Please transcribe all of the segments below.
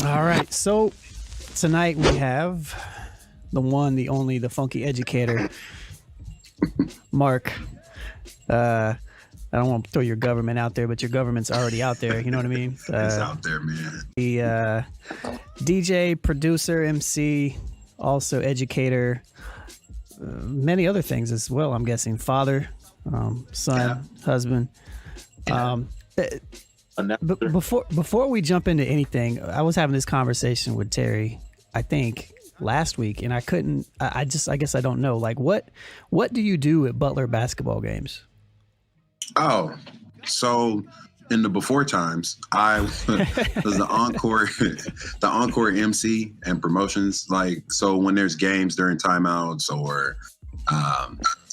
All right. So tonight we have the one, the only, the funky educator, Mark. I don't want to throw your government out there, but your government's already out there. You know what I mean? It's out there, man. The DJ, producer, MC, also educator, many other things as well, I'm guessing. Father, son, husband. Before we jump into anything, I was having this conversation with Terry, I think last week, and I guess I don't know. Like, what do you do at Butler basketball games? Oh, so in the before times, I was the encore MC and promotions. Like, so when there's games during timeouts or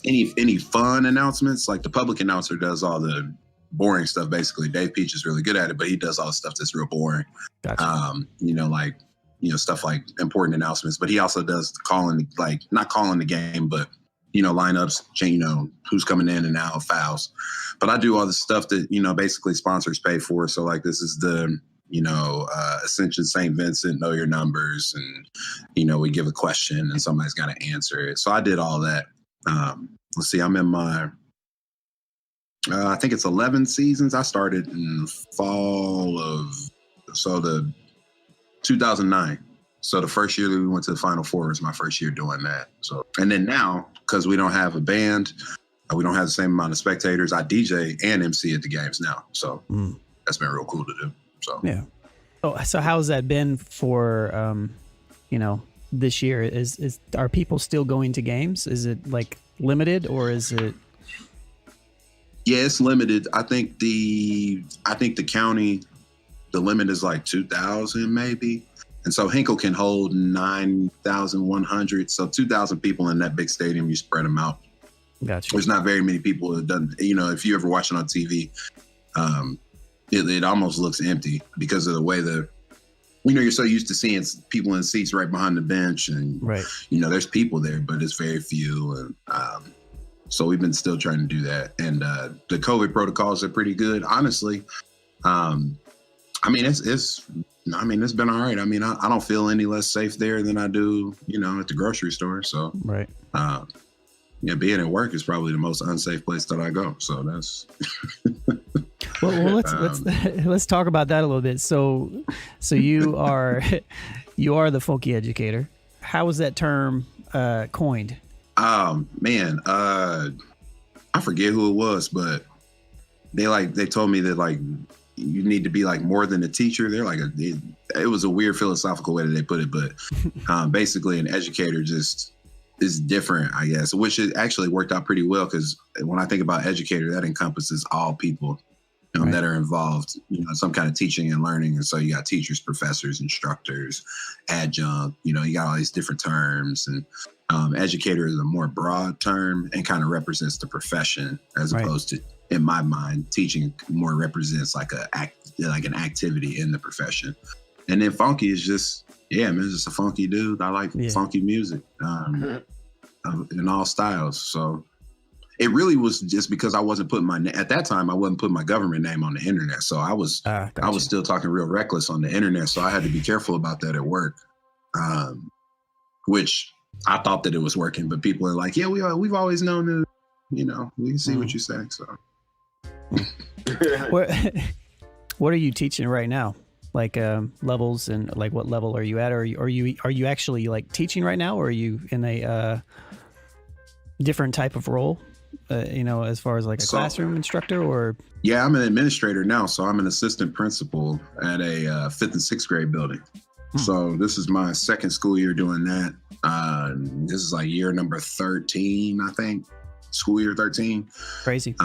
any fun announcements, like the public announcer does all the boring stuff. Basically, Dave Peach is really good at it, but he does all the stuff that's real boring. Gotcha. Stuff like important announcements. But he also does not calling the game, but lineups, who's coming in and out, fouls. But I do all the stuff that, basically sponsors pay for. So like this is the, Ascension St. Vincent, know your numbers. And, we give a question and somebody's got to answer it. So I did all that. Let's see, I'm in my, I think it's 11 seasons. I started in fall of, the 2009. So the first year that we went to the Final Four was my first year doing that. So, and then now, because we don't have a band, we don't have the same amount of spectators, I DJ and MC at the games now. So that's been real cool to do. So yeah. Oh, so how's that been for, this year? Are people still going to games? Is it like limited or is it? Yeah, it's limited. I think the county, the limit is like 2,000 maybe. And so Hinkle can hold 9,100. So 2,000 people in that big stadium, you spread them out. Gotcha. There's not very many people that done, if you ever watch it on TV, it almost looks empty because of the way you're so used to seeing people in seats right behind the bench and, right. There's people there, but it's very few. And so we've been still trying to do that. And the COVID protocols are pretty good, honestly. It's been all right. I mean, I don't feel any less safe there than I do, at the grocery store. So, right. Being at work is probably the most unsafe place that I go. So that's. well, let's talk about that a little bit. So you are the funky educator. How was that term coined? Man, I forget who it was, but they told me that you need to be more than a teacher. They're it was a weird philosophical way that they put it, but basically an educator just is different, I guess, which it actually worked out pretty well because when I think about educator, that encompasses all people right. that are involved, some kind of teaching and learning. And so you got teachers, professors, instructors, adjunct, you got all these different terms. And educator is a more broad term and kind of represents the profession as right. opposed to, in my mind, teaching more represents like an activity in the profession. And then funky is just, it's just a funky dude. I like funky music in all styles. So it really was just because I wasn't putting at that time, I wasn't putting my government name on the internet. So I was still talking real reckless on the internet. So I had to be careful about that at work, which I thought that it was working, but people are like, we've always known that, we can see what you say. So. What are you teaching right now? Like levels and like what level are you at? Or are you actually like teaching right now, or are you in a different type of role? As far as like a classroom instructor, or? Yeah, I'm an administrator now, so I'm an assistant principal at a 5th and 6th grade building. So this is my second school year doing that. This is like year number 13, I think. School year 13. Crazy.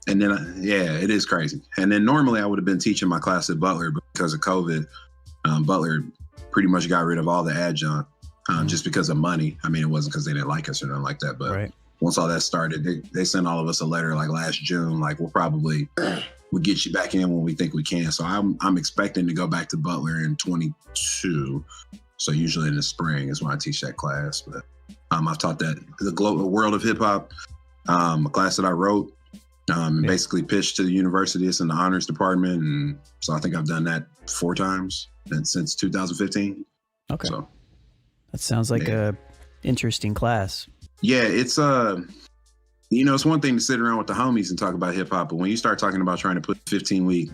And then, it is crazy. And then normally I would have been teaching my class at Butler, but because of COVID, Butler pretty much got rid of all the adjunct just because of money. I mean, it wasn't because they didn't like us or nothing like that. But right. Once all that started, they sent all of us a letter like last June, like we'll get you back in when we think we can. So I'm expecting to go back to Butler in 22. So usually in the spring is when I teach that class. But I've taught that the global world of hip hop, a class that I wrote. and basically pitched to the university. It's in the honors department. And so I think I've done that 4 times since 2015. Okay. So that sounds like a interesting class. Yeah, it's it's one thing to sit around with the homies and talk about hip hop, but when you start talking about trying to put 15-week,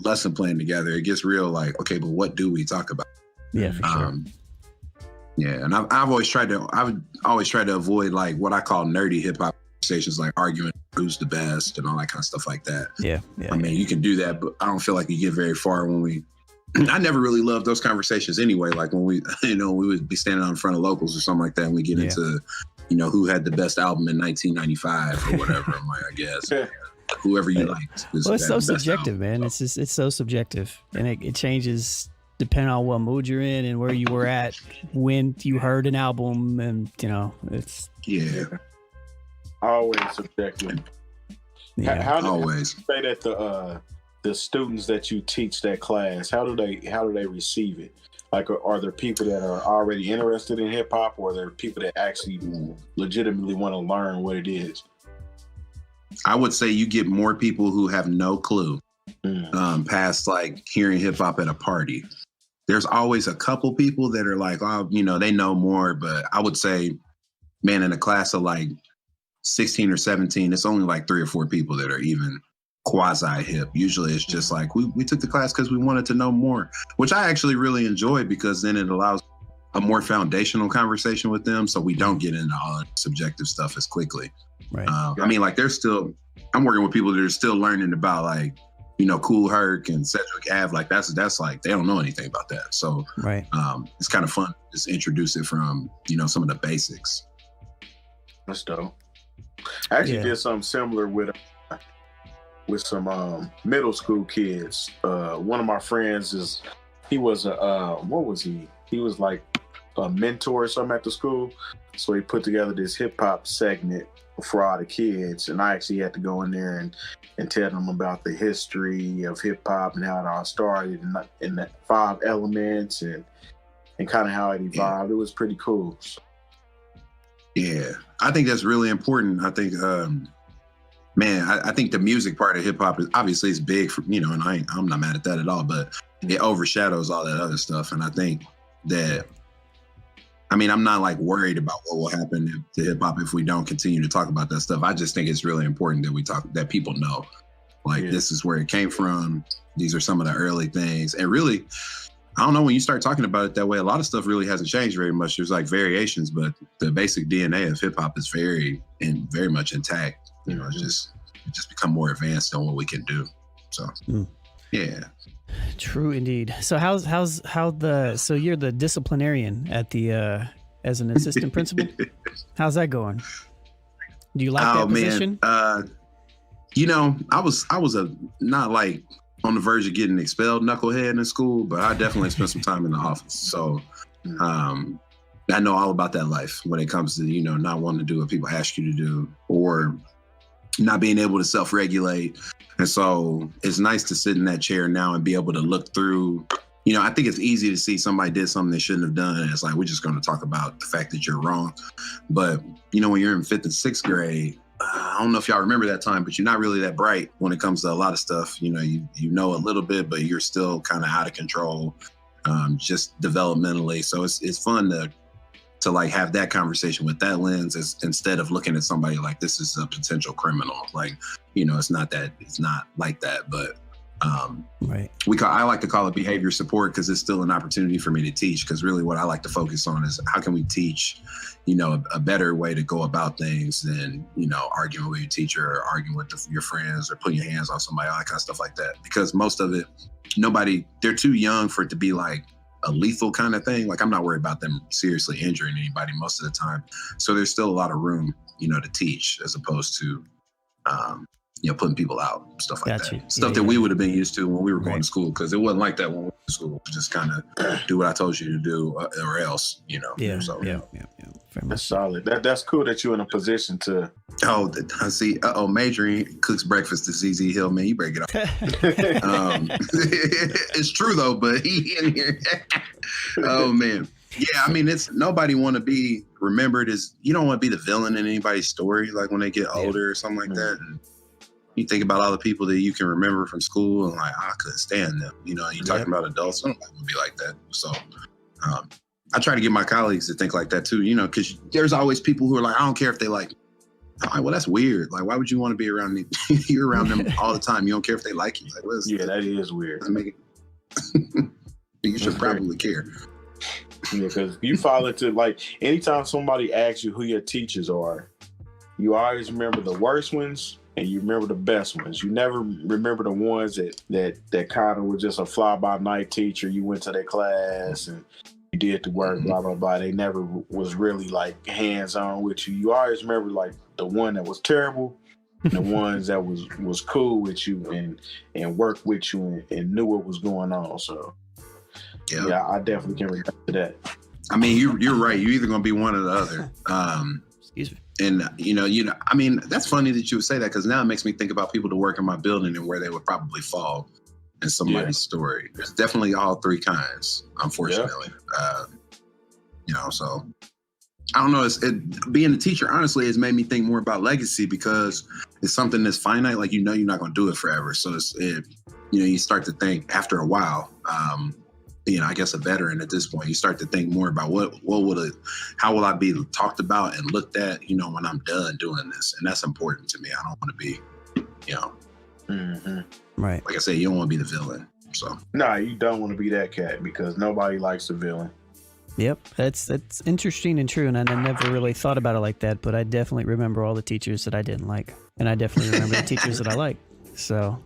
lesson plan together, it gets real like, okay, but what do we talk about? Yeah, for sure. Yeah, and I've always tried to avoid like what I call nerdy hip hop conversations, like arguing who's the best and all that kind of stuff like that. Yeah. I mean, you can do that, but I don't feel like you get very far when I never really loved those conversations anyway. Like when we would be standing out in front of locals or something like that, and we get into, who had the best album in 1995 or whatever. I'm like, I guess whoever you liked. Well, it's so subjective, man. It's so subjective, and it changes depending on what mood you're in and where you were at when you heard an album, and it's always subjective. Yeah, how do always. You say that the students that you teach that class, how do they receive it? Like, are there people that are already interested in hip hop, or are there people that actually legitimately want to learn what it is? I would say you get more people who have no clue past like hearing hip hop at a party. There's always a couple people that are like, oh, they know more, but I would say, man, in a class of like 16 or 17, it's only like 3 or 4 people that are even quasi hip. Usually it's just like we took the class because we wanted to know more, which I actually really enjoy, because then it allows a more foundational conversation with them, so we don't get into all subjective stuff as quickly. Right. I mean, like I'm working with people that are still learning about like Kool Herc and Cedric Ave. Like that's like they don't know anything about that. So right. It's kind of fun to just introduce it from some of the basics. That's dope. I actually did something similar with some middle school kids. One of my friends he was what was he? He was like a mentor or something at the school. So he put together this hip hop segment for all the kids, and I actually had to go in there and tell them about the history of hip hop and how it all started, in the 5 elements and kind of how it evolved. It was pretty cool. Yeah, I think that's really important. I think, I think the music part of hip hop is big for, and I'm not mad at that at all, but it overshadows all that other stuff. And I think that, I'm not like worried about what will happen to hip hop if we don't continue to talk about that stuff. I just think it's really important that people know, like, this is where it came from. These are some of the early things. And really, I don't know, when you start talking about it that way, a lot of stuff really hasn't changed very much. There's like variations, but the basic DNA of hip hop is very much intact. It's just become more advanced on what we can do. So, yeah. True indeed. So so you're the disciplinarian at the as an assistant principal? How's that going? Do you like that position? Man. I was not like on the verge of getting expelled knucklehead in school, but I definitely spent some time in the office. So I know all about that life when it comes to, not wanting to do what people ask you to do, or not being able to self-regulate. And so it's nice to sit in that chair now and be able to look through, I think it's easy to see somebody did something they shouldn't have done. And it's like, we're just going to talk about the fact that you're wrong. But, when you're in 5th and 6th grade, I don't know if y'all remember that time, but you're not really that bright when it comes to a lot of stuff. You know a little bit, but you're still kind of out of control, just developmentally. So it's fun to like have that conversation with that lens, instead of looking at somebody like this is a potential criminal. Like, it's not like that, but right. I like to call it behavior support, because it's still an opportunity for me to teach. Because really what I like to focus on is how can we teach, a better way to go about things than, arguing with your teacher or arguing with your friends or putting your hands on somebody, all that kind of stuff like that. Because most of it, they're too young for it to be like a lethal kind of thing. Like, I'm not worried about them seriously injuring anybody most of the time. So there's still a lot of room, to teach, as opposed to, putting people out, stuff like that. Stuff that we would have been used to when we were going to school, because it wasn't like that when we were in school. Just kind of do what I told you to do, or else, Yeah. So, Yeah. That's solid. That's cool that you're in a position to. Oh, I see. Majoring cooks breakfast to ZZ Hill, man. You better get off. It's true though, but he in here. Oh man. Yeah, it's nobody want to be remembered as, you don't want to be the villain in anybody's story, like when they get older or something like that. And you think about all the people that you can remember from school, and like, I couldn't stand them. You know, you're talking about adults, I don't want to be like that. So I try to get my colleagues to think like that too, you know, because there's always people who are like, I don't care if they like me. I'm like, well, that's weird. Like, why would you want to be around me? You're around them all the time. You don't care if they like you. Like, yeah, that is weird. Make it. You should probably care. Yeah, because you fall into, like, anytime somebody asks you who your teachers are, you always remember the worst ones and you remember the best ones. You never remember the ones that kind of were just a fly-by-night teacher. You went to their class and you did the work, blah, blah, blah. They never was really, like, hands-on with you. You always remember, like, the one that was terrible and the ones that was cool with you and worked with you and knew what was going on. So, yeah, I definitely can relate to that. I mean, you're right. You're either going to be one or the other. Excuse me. And, you know, I mean, that's funny that you would say that, because now it makes me think about people to work in my building and where they would probably fall in somebody's story. There's definitely all three kinds, unfortunately. You know, so I don't know. Being a teacher, honestly, has made me think more about legacy, because it's something that's finite. Like, you know, you're not going to do it forever. So you know, you start to think after a while, you know, I guess a veteran at this point, you start to think more about how will I be talked about and looked at, you know, when I'm done doing this. And that's important to me. I don't want to be, you know, right. Like I said, you don't want to be the villain. So no, you don't want to be that cat, because nobody likes the villain. Yep, that's interesting and true, and I never really thought about it like that, but I definitely remember all the teachers that I didn't like, and I definitely remember the teachers that I like. So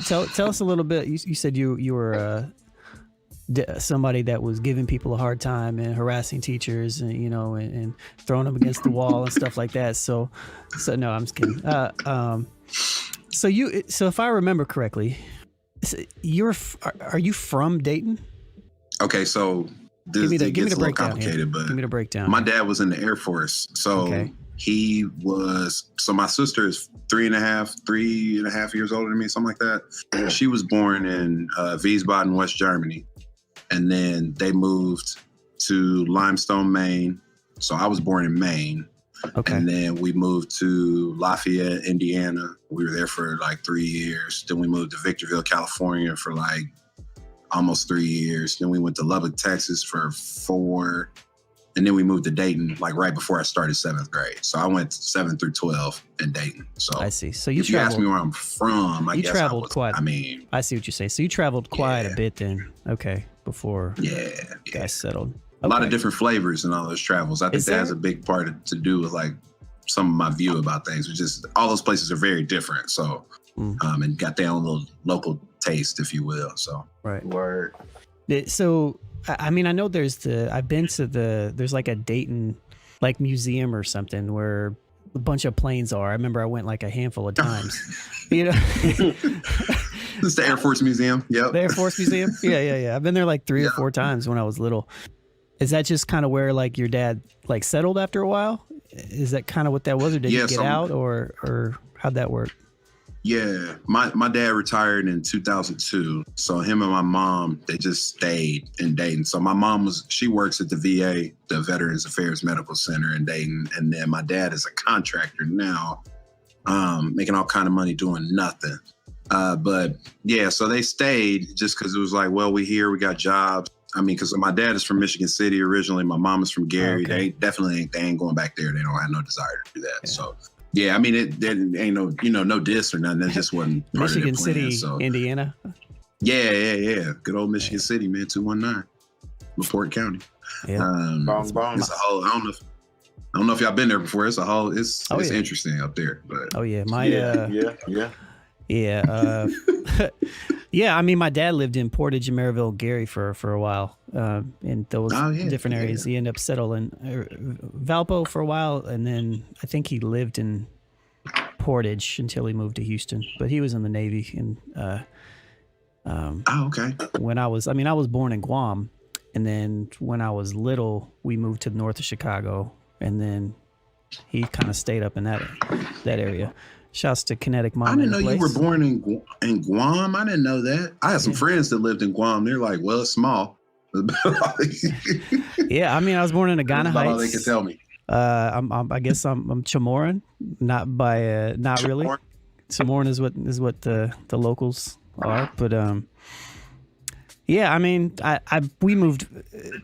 tell us a little bit. You said you were somebody that was giving people a hard time and harassing teachers, and, you know, and throwing them against the wall and stuff like that. So no, I'm just kidding. So if I remember correctly, are you from Dayton? Okay, so this give me the gets a little breakdown. complicated, but give me the breakdown. My dad was in the Air Force, so he was. So my sister is 3.5 years older than me, something like that. She was born in Wiesbaden, West Germany, and then they moved to Limestone, Maine. So I was born in Maine. Okay. And then we moved to Lafayette, Indiana. We were there for like 3 years. Then we moved to Victorville, California for like almost 3 years. Then we went to Lubbock, Texas for 4. And then we moved to Dayton like right before I started 7th grade. So I went 7th through 12 in Dayton. So I see. So if you ask me where I'm from, I guess traveled quite. I mean, I see what you say. So you traveled quite a bit then. Okay. Before guys settled. A lot of different flavors in all those travels. I think that has a big part to do with like some of my view about things, which is all those places are very different. So, and got their own little local taste, if you will. So, right. Word. So, I mean, I know there's like a Dayton like museum or something where a bunch of planes are. I remember I went like a handful of times, you know. It's the Air Force Museum. Yep. The Air Force Museum. Yeah. I've been there like 3 or 4 times when I was little. Is that just kind of where like your dad like settled after a while? Is that kind of what that was, or did he get out, or how'd that work? Yeah, my dad retired in 2002. So him and my mom, they just stayed in Dayton. So my mom she works at the VA, the Veterans Affairs Medical Center in Dayton. And then my dad is a contractor now, making all kind of money doing nothing. But yeah, so they stayed just because it was like, well, we got jobs. I mean, because my dad is from Michigan City originally. My mom is from Gary. Okay. They definitely ain't going back there. They don't have no desire to do that. Yeah. So, yeah, I mean, it ain't no, no diss or nothing. That just wasn't part Michigan of their plan, City, Indiana. Yeah. Good old Michigan City, man. 219, LaPorte County. Yeah. Bong. It's a whole. I don't know if y'all been there before. It's a whole. It's interesting up there. But Yeah, I mean, my dad lived in Portage and Maryville, Gary for a while, in those different areas. He ended up settling Valpo for a while, and then I think he lived in Portage until he moved to Houston. But he was in the Navy, and when I was born in Guam, and then when I was little, we moved to the north of Chicago, and then he kind of stayed up in that area. Shouts to KINETIK Mom. I didn't know you were born in Guam. I didn't know that. I had some friends that lived in Guam. They're like, well, it's small. Yeah, I mean, I was born in Agana Heights. All they could tell me. I guess I'm Chamorro, not really. Sonoran is what the locals are. But yeah, I mean, we moved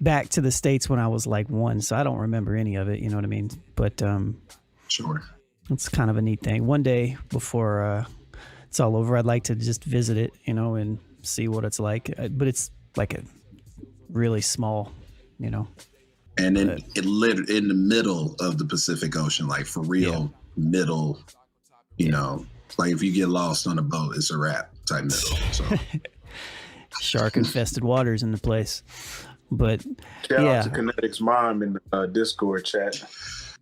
back to the States when I was like 1, so I don't remember any of it. You know what I mean? But Sure. it's kind of a neat thing. One day before it's all over, I'd like to just visit it, you know, and see what it's like. But it's like a really small, you know. And then it lit in the middle of the Pacific Ocean, like for real, middle, you know, like if you get lost on a boat, it's a wrap type middle. So shark infested waters in the place. But shout out to KINETIK's mom in the Discord chat.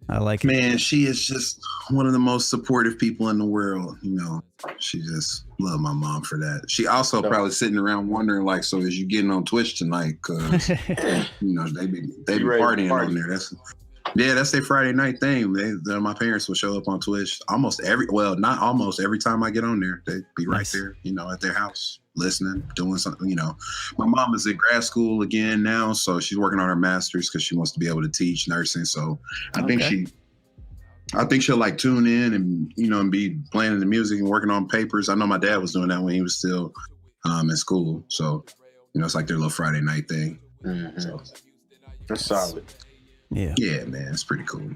I like it. Man, she is just one of the most supportive people in the world. You know, she just love my mom for that. She also probably sitting around wondering, like, so is you getting on Twitch tonight? Cause you know they be partying on there. That's their Friday night thing. My parents will show up on Twitch not almost every time I get on there. They'd be right there, you know, at their house listening, doing something. You know, my mom is at grad school again now, so she's working on her master's because she wants to be able to teach nursing. So I think she'll like tune in and, you know, and be playing the music and working on papers. I know my dad was doing that when he was still in school. So, you know, it's like their little Friday night thing. Mm-hmm. So that's solid. Yeah, man, it's pretty cool.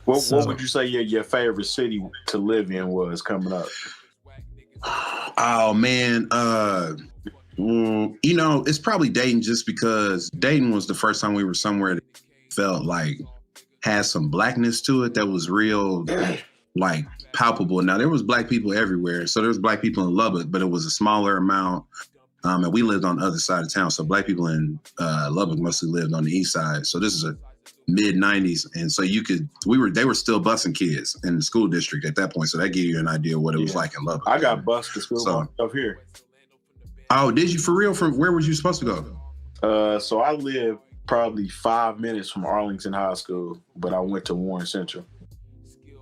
What would you say your favorite city to live in was coming up? Oh man, you know, it's probably Dayton, just because Dayton was the first time we were somewhere that felt like had some blackness to it that was real, like palpable. Now there was black people everywhere, so there was black people in Lubbock, but it was a smaller amount. And we lived on the other side of town, so black people in Lubbock mostly lived on the east side. So this is a mid-90s, and so they were still busing kids in the school district at that point. So that gave you an idea of what it was like in Lubbock. I got bused to school myself here. Oh, did you for real? From where was you supposed to go? So I lived probably 5 minutes from Arlington High School, but I went to Warren Central.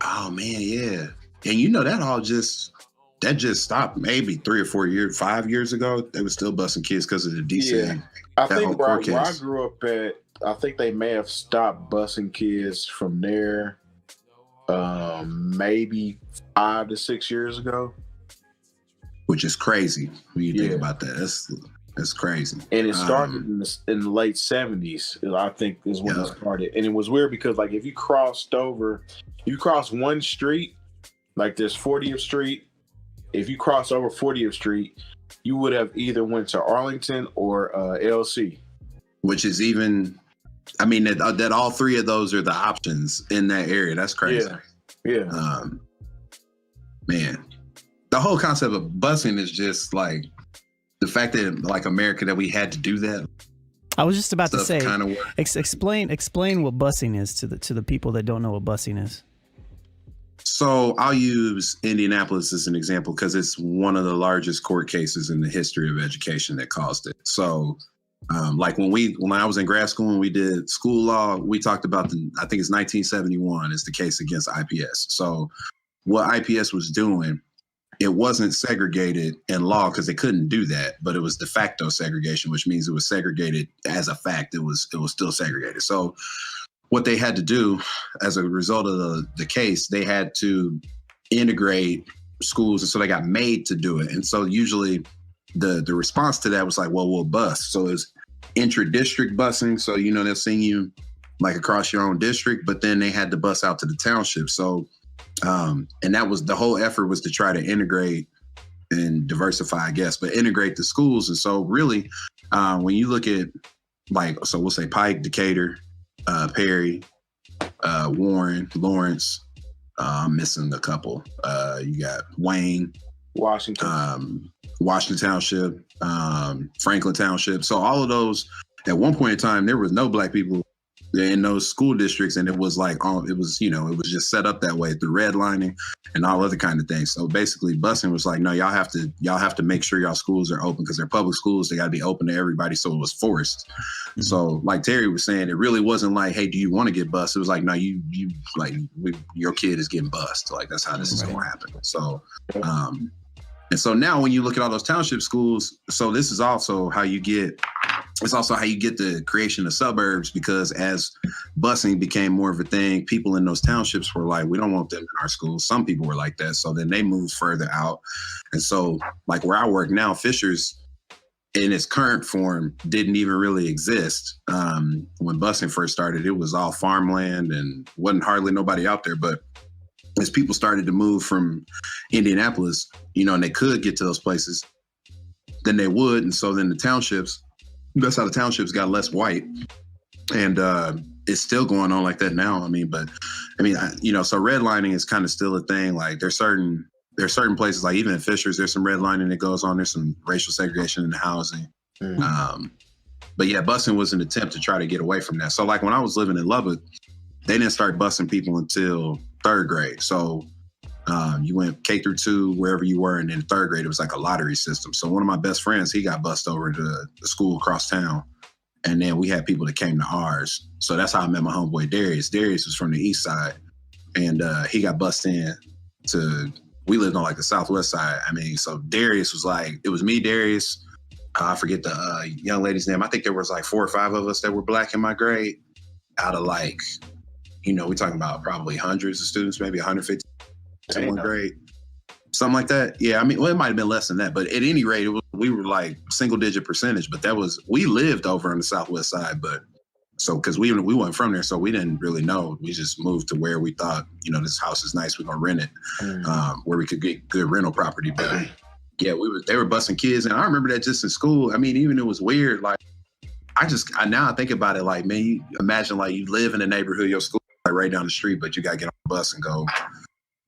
Oh man, yeah. And you know that just stopped maybe 3 or 4 years, 5 years ago. They were still busing kids because of the DC. Yeah. I think where I grew up at, I think they may have stopped busing kids from there maybe 5 to 6 years ago. Which is crazy when you think about that. That's crazy. And it started in the late 70s, I think is when it started. And it was weird because like if you cross one street, like there's 40th Street. If you cross over 40th Street, you would have either went to Arlington or LC. Which is even, I mean, that all three of those are the options in that area. That's crazy. Yeah. Man, the whole concept of busing is just like the fact that like America, that we had to do that. I was just about to say, explain what busing is to the people that don't know what busing is. So I'll use Indianapolis as an example because it's one of the largest court cases in the history of education that caused it. So like when I was in grad school and we did school law, we talked about I think it's 1971 is the case against IPS. So what IPS was doing, it wasn't segregated in law because they couldn't do that, but it was de facto segregation, which means it was segregated as a fact. It was still segregated. So what they had to do as a result of the case, they had to integrate schools. And so they got made to do it. And so usually the response to that was like, well, we'll bus. So it's intra-district busing. So, you know, they'll send you like across your own district, but then they had to bus out to the township. So, and that was the whole effort, was to try to integrate and diversify, I guess, but integrate the schools. And so really, when you look at like, so we'll say Pike, Decatur, Perry, Warren, Lawrence, I'm missing a couple. You got Wayne, Washington Township, Franklin Township. So all of those, at one point in time, there was no black people in those school districts, and it was like, it was just set up that way through redlining and all other kind of things. So basically, busing was like, no, y'all have to make sure y'all schools are open because they're public schools. They got to be open to everybody. So it was forced. Mm-hmm. So like Terry was saying, it really wasn't like, hey, do you want to get bused? It was like, no, your kid is getting bused. Like that's how this is going to happen. So, and so now when you look at all those township schools, so this is also how you get it's also how you get the creation of suburbs, because as busing became more of a thing, people in those townships were like, we don't want them in our schools. Some people were like that. So then they moved further out. And so like where I work now, Fishers in its current form didn't even really exist. When busing first started, it was all farmland and wasn't hardly nobody out there. But as people started to move from Indianapolis, you know, and they could get to those places, then they would. And so then the townships, that's how the townships got less white. And it's still going on like that now. You know, so redlining is kind of still a thing. Like there's certain places, like even in Fishers, there's some redlining that goes on. There's some racial segregation in the housing. But yeah, busing was an attempt to try to get away from that. So like when I was living in Lubbock, they didn't start busing people until 3rd grade. So you went K through 2, wherever you were, and in 3rd grade, it was like a lottery system. So one of my best friends, he got bused over to the school across town. And then we had people that came to ours. So that's how I met my homeboy Darius. Darius was from the east side, and he got bused in to, we lived on like the southwest side. I mean, so Darius was like, it was me, Darius. I forget the young lady's name. I think there was like 4 or 5 of us that were black in my grade out of like, you know, we're talking about probably hundreds of students, maybe 150 in one grade, something like that. Yeah, I mean, well, it might have been less than that, but at any rate, we were like single-digit percentage. But we lived over on the southwest side, but so because we weren't from there, so we didn't really know. We just moved to where we thought, you know, this house is nice, we're gonna rent it, where we could get good rental property. But yeah, they were busing kids, and I remember that just in school. I mean, even it was weird. Like, now I think about it, like, man, you imagine like you live in a neighborhood, your school like right down the street, but you gotta get on the bus and go.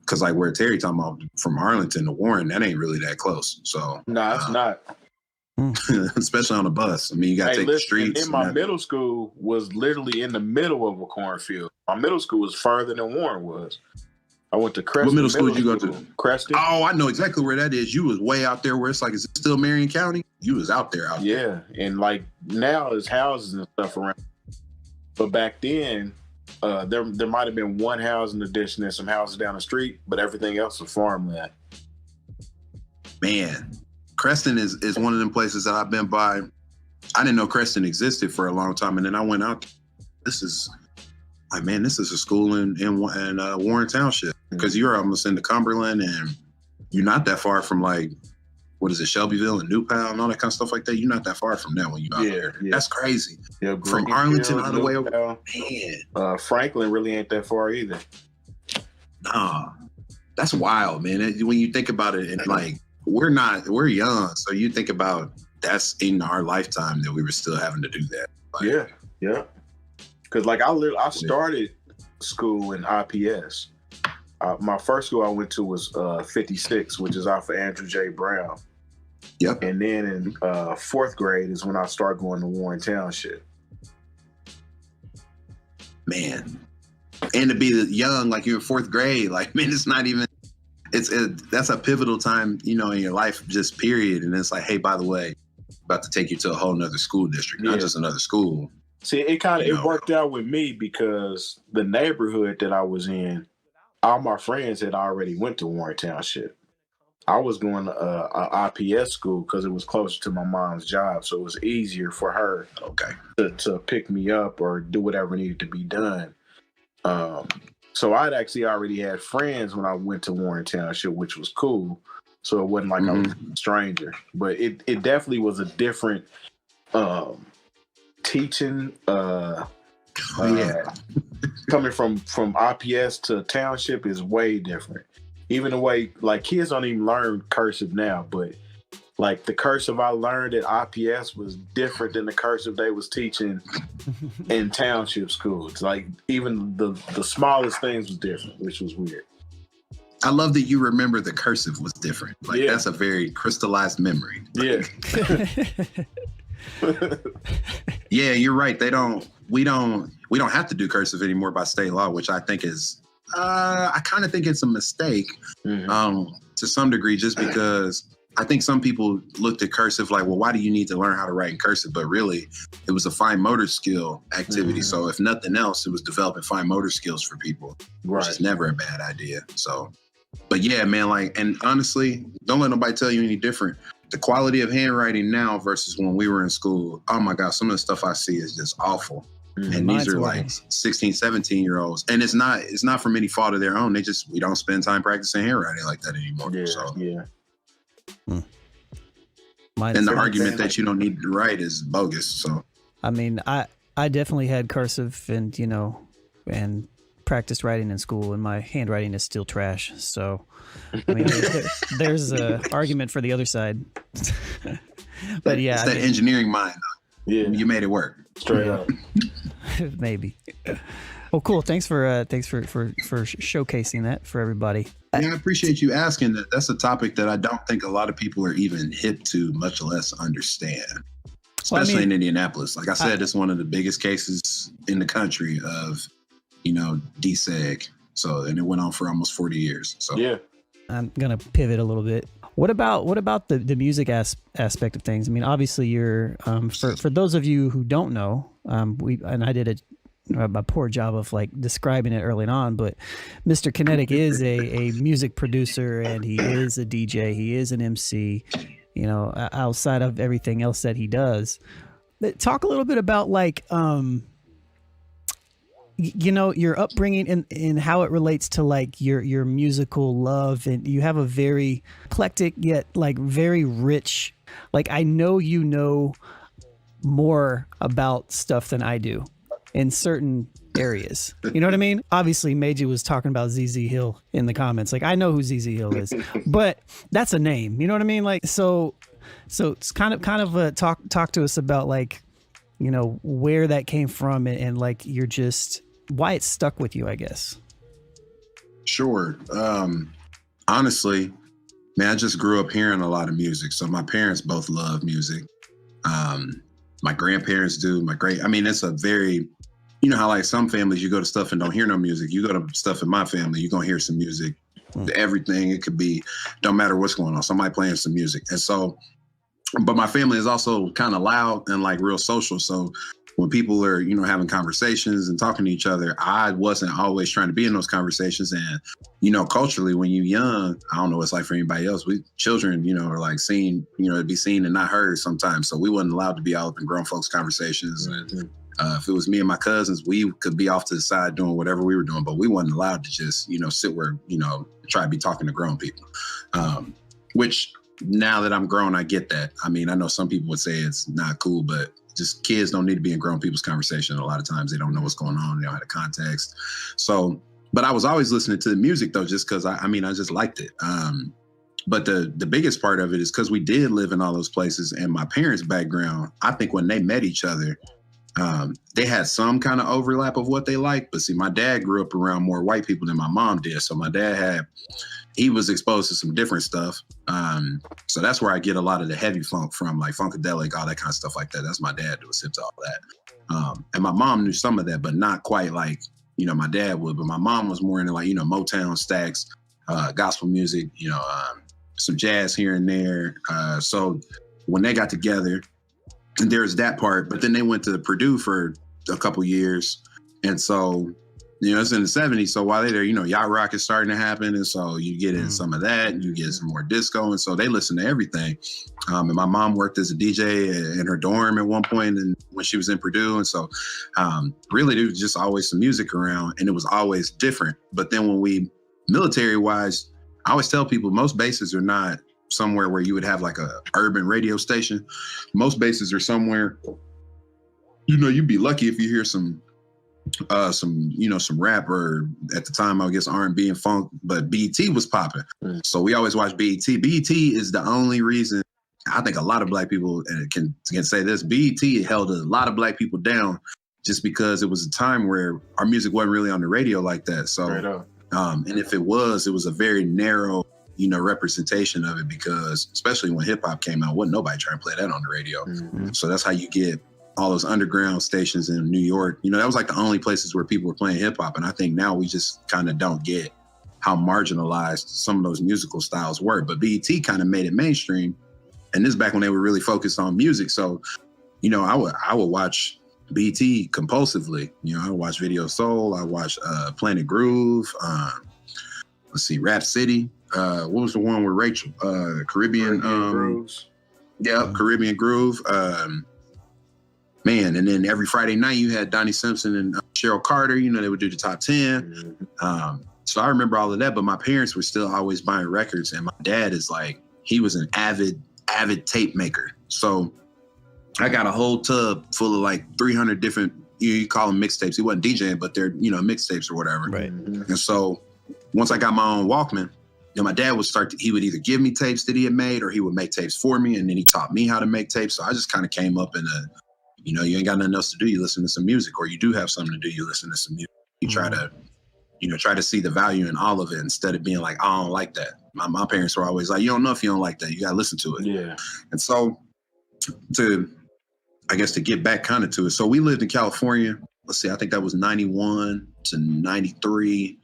Because like where Terry talking about from Arlington to Warren, that ain't really that close. So no, it's not. Especially on a bus. I mean, you got to take the streets. In my middle school was literally in the middle of a cornfield. My middle school was farther than Warren was. I went to Creston. What middle school did you go to? Creston. Oh, I know exactly where that is. You was way out there where it's like, is it still Marion County? You was out there. Yeah, and like now there's houses and stuff around. But back then, there might have been one house in addition and some houses down the street, but everything else was farmland. Man, Creston is one of them places that I've been by. I didn't know Creston existed for a long time, and then I went out. This is a school in Warren Township, because you're almost into Cumberland, and you're not that far from like, what is it, Shelbyville and New Palm and all that kind of stuff like that. You're not that far from that when you're out there. Yeah. That's crazy. Yeah, from Arlington all the way over. Man. Franklin really ain't that far either. Nah, that's wild, man. When you think about it, and like we're young, so you think about that's in our lifetime that we were still having to do that. Like, yeah. Because like I started school in IPS. My first school I went to was 56, which is off of Andrew J. Brown. Yep. And then in 4th grade is when I started going to Warren Township. Man. And to be young, like you're in 4th grade, like, man, it's not even, that's a pivotal time, you know, in your life, just period. And it's like, hey, by the way, about to take you to a whole nother school district, not just another school. See, it worked out with me because the neighborhood that I was in, all my friends had already went to Warren Township. I was going to a IPS school because it was closer to my mom's job, so it was easier for her to pick me up or do whatever needed to be done. So I'd actually already had friends when I went to Warren Township, which was cool. So it wasn't like I was a stranger, but it definitely was a different teaching. Coming from IPS to township is way different. Even the way, like, kids don't even learn cursive now, but like the cursive I learned at IPS was different than the cursive they was teaching in township schools. Like even the smallest things was different, which was weird. I love that you remember the cursive was different. Like that's a very crystallized memory. Yeah. Yeah, you're right. We don't have to do cursive anymore by state law, which I think is, I kind of think it's a mistake to some degree, just because I think some people looked at cursive like, well, why do you need to learn how to write in cursive? But really, it was a fine motor skill activity. So if nothing else, it was developing fine motor skills for people, which is never a bad idea. So, but yeah, man, like, and honestly, don't let nobody tell you any different. the quality of handwriting now versus when we were in school, oh my God, some of the stuff I see is just awful. And these are like 16, 17-year-olds. And it's not from any fault of their own. We don't spend time practicing handwriting like that anymore. Yeah, so. yeah. And the argument that you don't need to write is bogus. So, I mean, I definitely had cursive and, and practiced writing in school, and my handwriting is still trash. So, I mean, there's a argument for the other side. But yeah, it's that engineering mind. Yeah, you made it work. Straight up. Maybe. Well, cool. Thanks for showcasing that for everybody. Yeah, I appreciate you asking that. That's a topic that I don't think a lot of people are even hip to, much less understand. Especially in Indianapolis. Like I said, it's one of the biggest cases in the country of, DSEG. So, and it went on for almost 40 years. So yeah, I'm gonna pivot a little bit. What about the music aspect of things? I mean, obviously you're for those of you who don't know, I did a poor job of like describing it early on, but Mr. KINETIK is a music producer, and he is a DJ. He is an MC. Outside of everything else that he does. Talk a little bit about like your upbringing and how it relates to like your musical love. And you have a very eclectic yet like very rich, like I know more about stuff than I do in certain areas. You know what I mean? Obviously Meiji was talking about 𝐍𝐄𝐓 in the comments. Like I know who 𝐍𝐄𝐓 is, but that's a name. You know what I mean? Like so it's kind of talk to us about like where that came from and like you're just why it stuck with you, I guess. Sure. Honestly, man, I just grew up hearing a lot of music. So my parents both love music. My grandparents do. It's a very, how like some families you go to stuff and don't hear no music. You go to stuff in my family, you're gonna hear some music. Everything. It could be, don't matter what's going on, somebody playing some music. And so, but my family is also kind of loud and like real social. So when people are, having conversations and talking to each other, I wasn't always trying to be in those conversations. And, culturally, when you're young, I don't know what it's like for anybody else. Children, are like seen, to be seen and not heard sometimes. So we wasn't allowed to be all up in grown folks' conversations. Mm-hmm. And if it was me and my cousins, we could be off to the side doing whatever we were doing, but we wasn't allowed to just, sit where, try to be talking to grown people. Which now that I'm grown, I get that. I mean, I know some people would say it's not cool, but just kids don't need to be in grown people's conversation. A lot of times they don't know what's going on. They don't have the context. So, but I was always listening to the music though, just cause I just liked it. But the biggest part of it is cause we did live in all those places, and my parents' background, I think when they met each other, they had some kind of overlap of what they liked. But see, my dad grew up around more white people than my mom did. So my dad he was exposed to some different stuff. So that's where I get a lot of the heavy funk from, like funkadelic, all that kind of stuff like that. That's my dad who was hip to all that. And my mom knew some of that, but not quite like, my dad would. But my mom was more into like, Motown, Stax, gospel music, some jazz here and there. So when they got together, there's that part, but then they went to Purdue for a couple years. And so, it's in the 70s. So while they're there, yacht rock is starting to happen. And so you get in some of that and you get some more disco. And so they listen to everything. And my mom worked as a DJ in her dorm at one point and when she was in Purdue. And so really there was just always some music around, and it was always different. But then when military wise, I always tell people most bases are not somewhere where you would have like a urban radio station. Most bases are somewhere, you'd be lucky if you hear some rap, or at the time I guess R&B and funk, but BET was popping. So we always watch BET. BET is the only reason I think a lot of black people can say this. BET held a lot of black people down just because it was a time where our music wasn't really on the radio like that. So and if it was a very narrow representation of it, because especially when hip hop came out, wasn't nobody trying to play that on the radio. Mm-hmm. So that's how you get all those underground stations in New York. That was like the only places where people were playing hip hop. And I think now we just kind of don't get how marginalized some of those musical styles were. But BET kind of made it mainstream. And this is back when they were really focused on music. So, I would watch BET compulsively. I would watch Video Soul. I watch Planet Groove. Rap City. What was the one with Rachel? Caribbean. Yep, Caribbean Groove. Man, and then every Friday night you had Donnie Simpson and Cheryl Carter. You know, they would do the top 10. So I remember all of that, but my parents were still always buying records, and my dad is like, he was an avid tape maker. So I got a whole tub full of like 300 different, you call them mixtapes. He wasn't DJing, but they're, you know, mixtapes or whatever. Right. And so once I got my own Walkman, you know, my dad would he would either give me tapes that he had made, or he would make tapes for me, and then he taught me how to make tapes. So I just kind of came up in a, you know, you ain't got nothing else to do, you listen to some music, or you do have something to do, you listen to some music. You try to see the value in all of it instead of being like, I don't like that. My parents were always like, you don't know if you don't like that, you gotta listen to it. Yeah. And so to get back kind of to it. So we lived in California. Let's see, I think that was 91 to 93.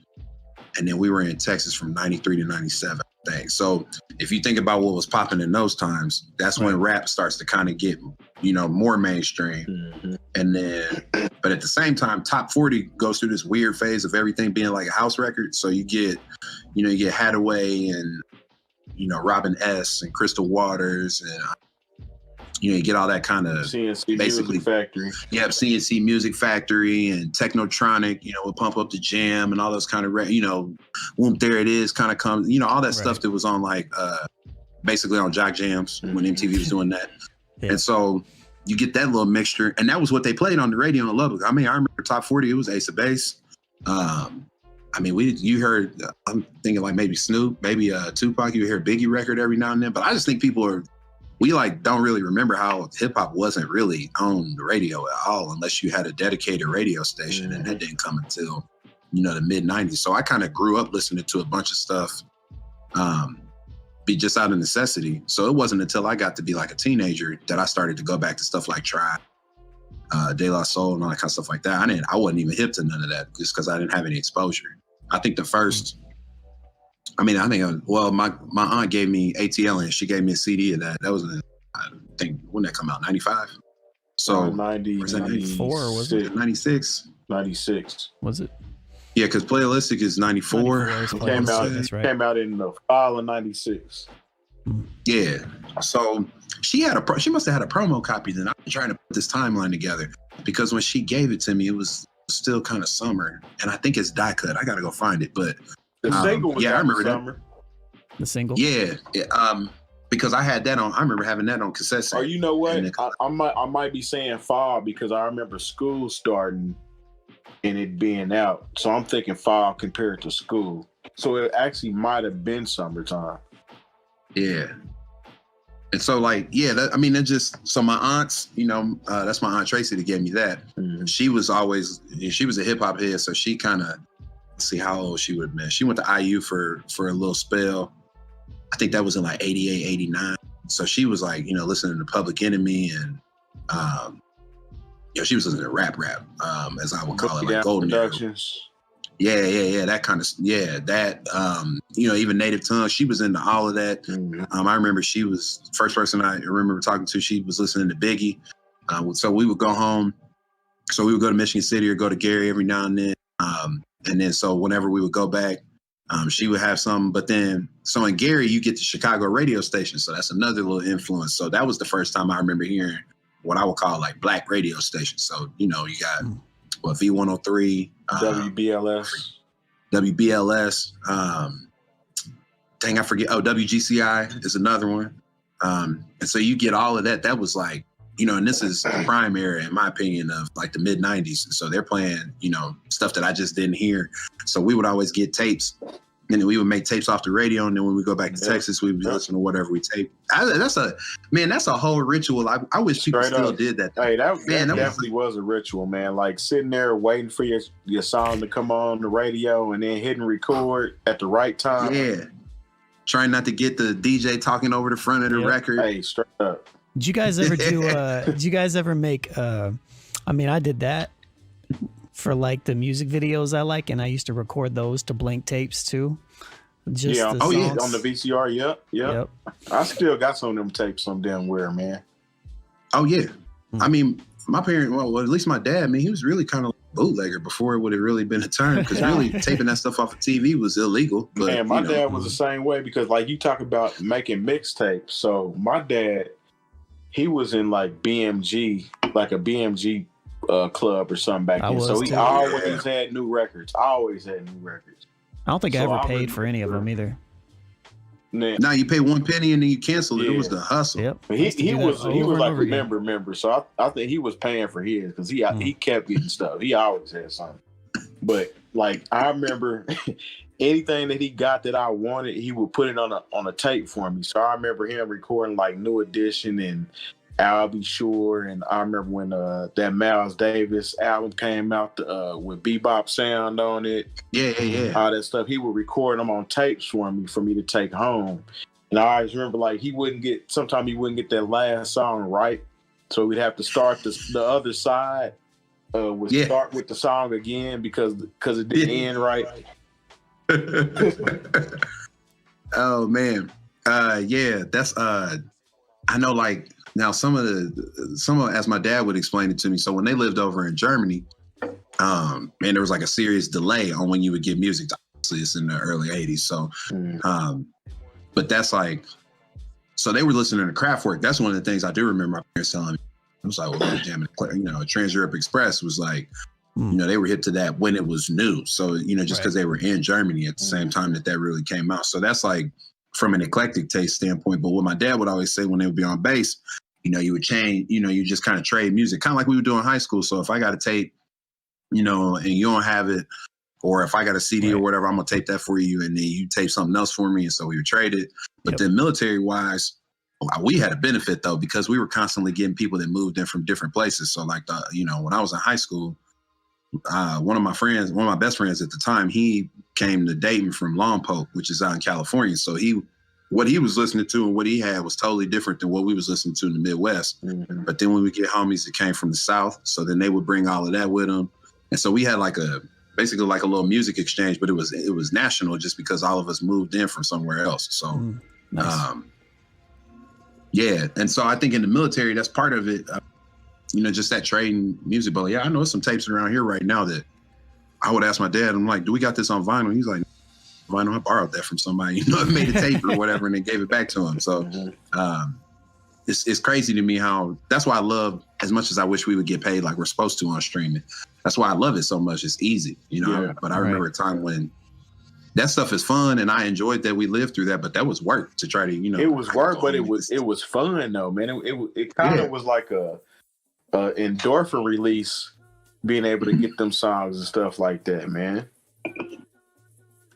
And then we were in Texas from 93 to 97, I think. So if you think about what was popping in those times, that's when rap starts to kind of get, you know, more mainstream. And then, but at the same time, top 40 goes through this weird phase of everything being like a house record. So you get Hathaway and, you know, Robin S. and Crystal Waters, and you know, you get all that kind of CNC basically Music Factory. Yep, CNC Music Factory and Technotronic, you know, with Pump Up the Jam and all those kind of, you know, Whoop There It Is kind of comes, you know, all that stuff that was on like basically on Jock Jams when MTV was doing that. And so you get that little mixture, and that was what they played on the radio in Lubbock. I mean, I remember top 40, it was Ace of Base. I mean, you heard, I'm thinking like maybe Snoop, maybe Tupac, you hear Biggie record every now and then, but I just think we like don't really remember how hip hop wasn't really on the radio at all unless you had a dedicated radio station, and that didn't come until, you know, the mid 90s. So I kind of grew up listening to a bunch of stuff, be just out of necessity. So it wasn't until I got to be like a teenager that I started to go back to stuff like Tribe, De La Soul, and all that kind of stuff like that. I wasn't even hip to none of that just because I didn't have any exposure. I think the first. My aunt gave me ATL, and she gave me a CD of that. That was, I think, when did that come out? 95? So, 94, was it? 96? 96. Was it? Yeah, because Playalistic is 94. Came out in the fall of 96. Yeah. So, she must have had a promo copy then. I'm trying to put this timeline together, because when she gave it to me, it was still kind of summer. And I think it's die cut. I got to go find it, but... The single was I remember summer. The single? Yeah. Because I had that on, I remember having that on cassette. Oh, you know what? I might be saying fall because I remember school starting and it being out. So I'm thinking fall compared to school. So it actually might have been summertime. Yeah. And so so my aunts, you know, that's my Aunt Tracy that gave me that. She was a hip hop head. So she kind of, see how old she would have been. She went to IU for a little spell. I think that was in like 88, 89. So she was like, you know, listening to Public Enemy, and she was listening to rap, as I would call it, like Golden Productions. Yeah, that kind of, you know, even Native Tongue, she was into all of that. I remember she was first person I remember talking to, she was listening to Biggie. So we would go home. So we would go to Michigan City or go to Gary every now and then. And then so whenever we would go back, she would have some, but then, so in Gary, you get the Chicago radio station. So that's another little influence. So that was the first time I remember hearing what I would call like black radio stations. So, you know, you got V103, WBLS, I forget. Oh, WGCI is another one. And so you get all of that. That was like, you know, and this is the prime era, in my opinion, of like the mid 90s. So they're playing, you know, stuff that I just didn't hear. So we would always get tapes, and then we would make tapes off the radio. And then when we go back to Texas, we would listen to whatever we tape. That's a whole ritual. I wish people still did that. Hey, that definitely was a ritual, man. Like sitting there waiting for your song to come on the radio and then hitting record at the right time. Yeah. Trying not to get the DJ talking over the front of the record. Hey, straight up. Did you guys ever did you guys ever make, I did that for like the music videos I like, and I used to record those to blank tapes too. On the VCR, yep. I still got some of them tapes some damn where, man. Oh yeah. I mean, my parents, well, at least my dad, I mean, he was really kind of like a bootlegger before it would have really been a term, because really taping that stuff off of TV was illegal. But, man, my dad was the same way, because like you talk about making mixtapes. So my dad, he was in like BMG, like a BMG club or something back then. So he always had new records. Always had new records. I don't think I ever paid for any of them either. Now you pay 1 penny and then you cancel it. Yeah. It was the hustle. Yep. He was like a member. So I think he was paying for his because he kept getting stuff. He always had something. But like I remember anything that he got that I wanted, he would put it on a tape for me. So I remember him recording like New Edition and I'll Be Sure. And I remember when that Miles Davis album came out with bebop sound on it. Yeah. All that stuff. He would record them on tapes for me to take home. And I always remember like sometimes he wouldn't get that last song right. So we'd have to start the other side. Start with the song again because it didn't end right. Oh man. That's I know like now some of as my dad would explain it to me. So when they lived over in Germany, and there was like a serious delay on when you would get music. Obviously it's in the early 80s. So but that's like, so they were listening to Kraftwerk. That's one of the things I do remember my parents telling me. I was like, well, jamming, Trans Europe Express was like, they were hip to that when it was new. So, just because they were in Germany at the same time that really came out. So that's like from an eclectic taste standpoint. But what my dad would always say when they would be on bass, you would change, you just kind of trade music, kind of like we would do in high school. So if I got a tape, and you don't have it, or if I got a CD or whatever, I'm going to tape that for you. And then you tape something else for me. And so we would trade it. But then military wise, we had a benefit though, because we were constantly getting people that moved in from different places. So like, when I was in high school, one of my best friends at the time, he came to Dayton from Lompoc, which is out in California. So what he was listening to and what he had was totally different than what we was listening to in the Midwest. Mm-hmm. But then when we get homies that came from the South, so then they would bring all of that with them. And so we had basically like a little music exchange, but it was national just because all of us moved in from somewhere else. So, nice. And so I think in the military, that's part of it, just that trading music. But I know some tapes around here right now that I would ask my dad, I'm like, do we got this on vinyl? He's like, vinyl, I borrowed that from somebody, made a tape or whatever, and then gave it back to him. So it's crazy to me how, that's why I love, as much as I wish we would get paid like we're supposed to on streaming. That's why I love it so much. It's easy, but I remember a time when that stuff is fun, and I enjoyed that we lived through that. But that was work to try to, It was work, but it was fun though, man. It kind of was like a endorphin release, being able to get them songs and stuff like that, man.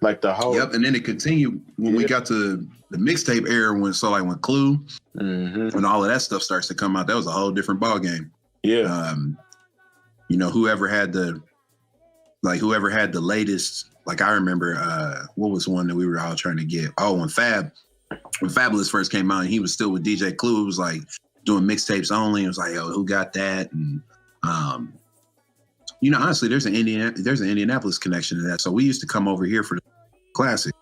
Like the whole. Yep, and then it continued when we got to the mixtape era when Clue, when all of that stuff starts to come out. That was a whole different ball game. Yeah. Whoever had the latest. Like I remember, what was one that we were all trying to get? Oh, when Fabulous first came out, and he was still with DJ Clue. It was like doing mixtapes only. It was like, who got that? And honestly, there's an Indianapolis connection to that. So we used to come over here for the classic,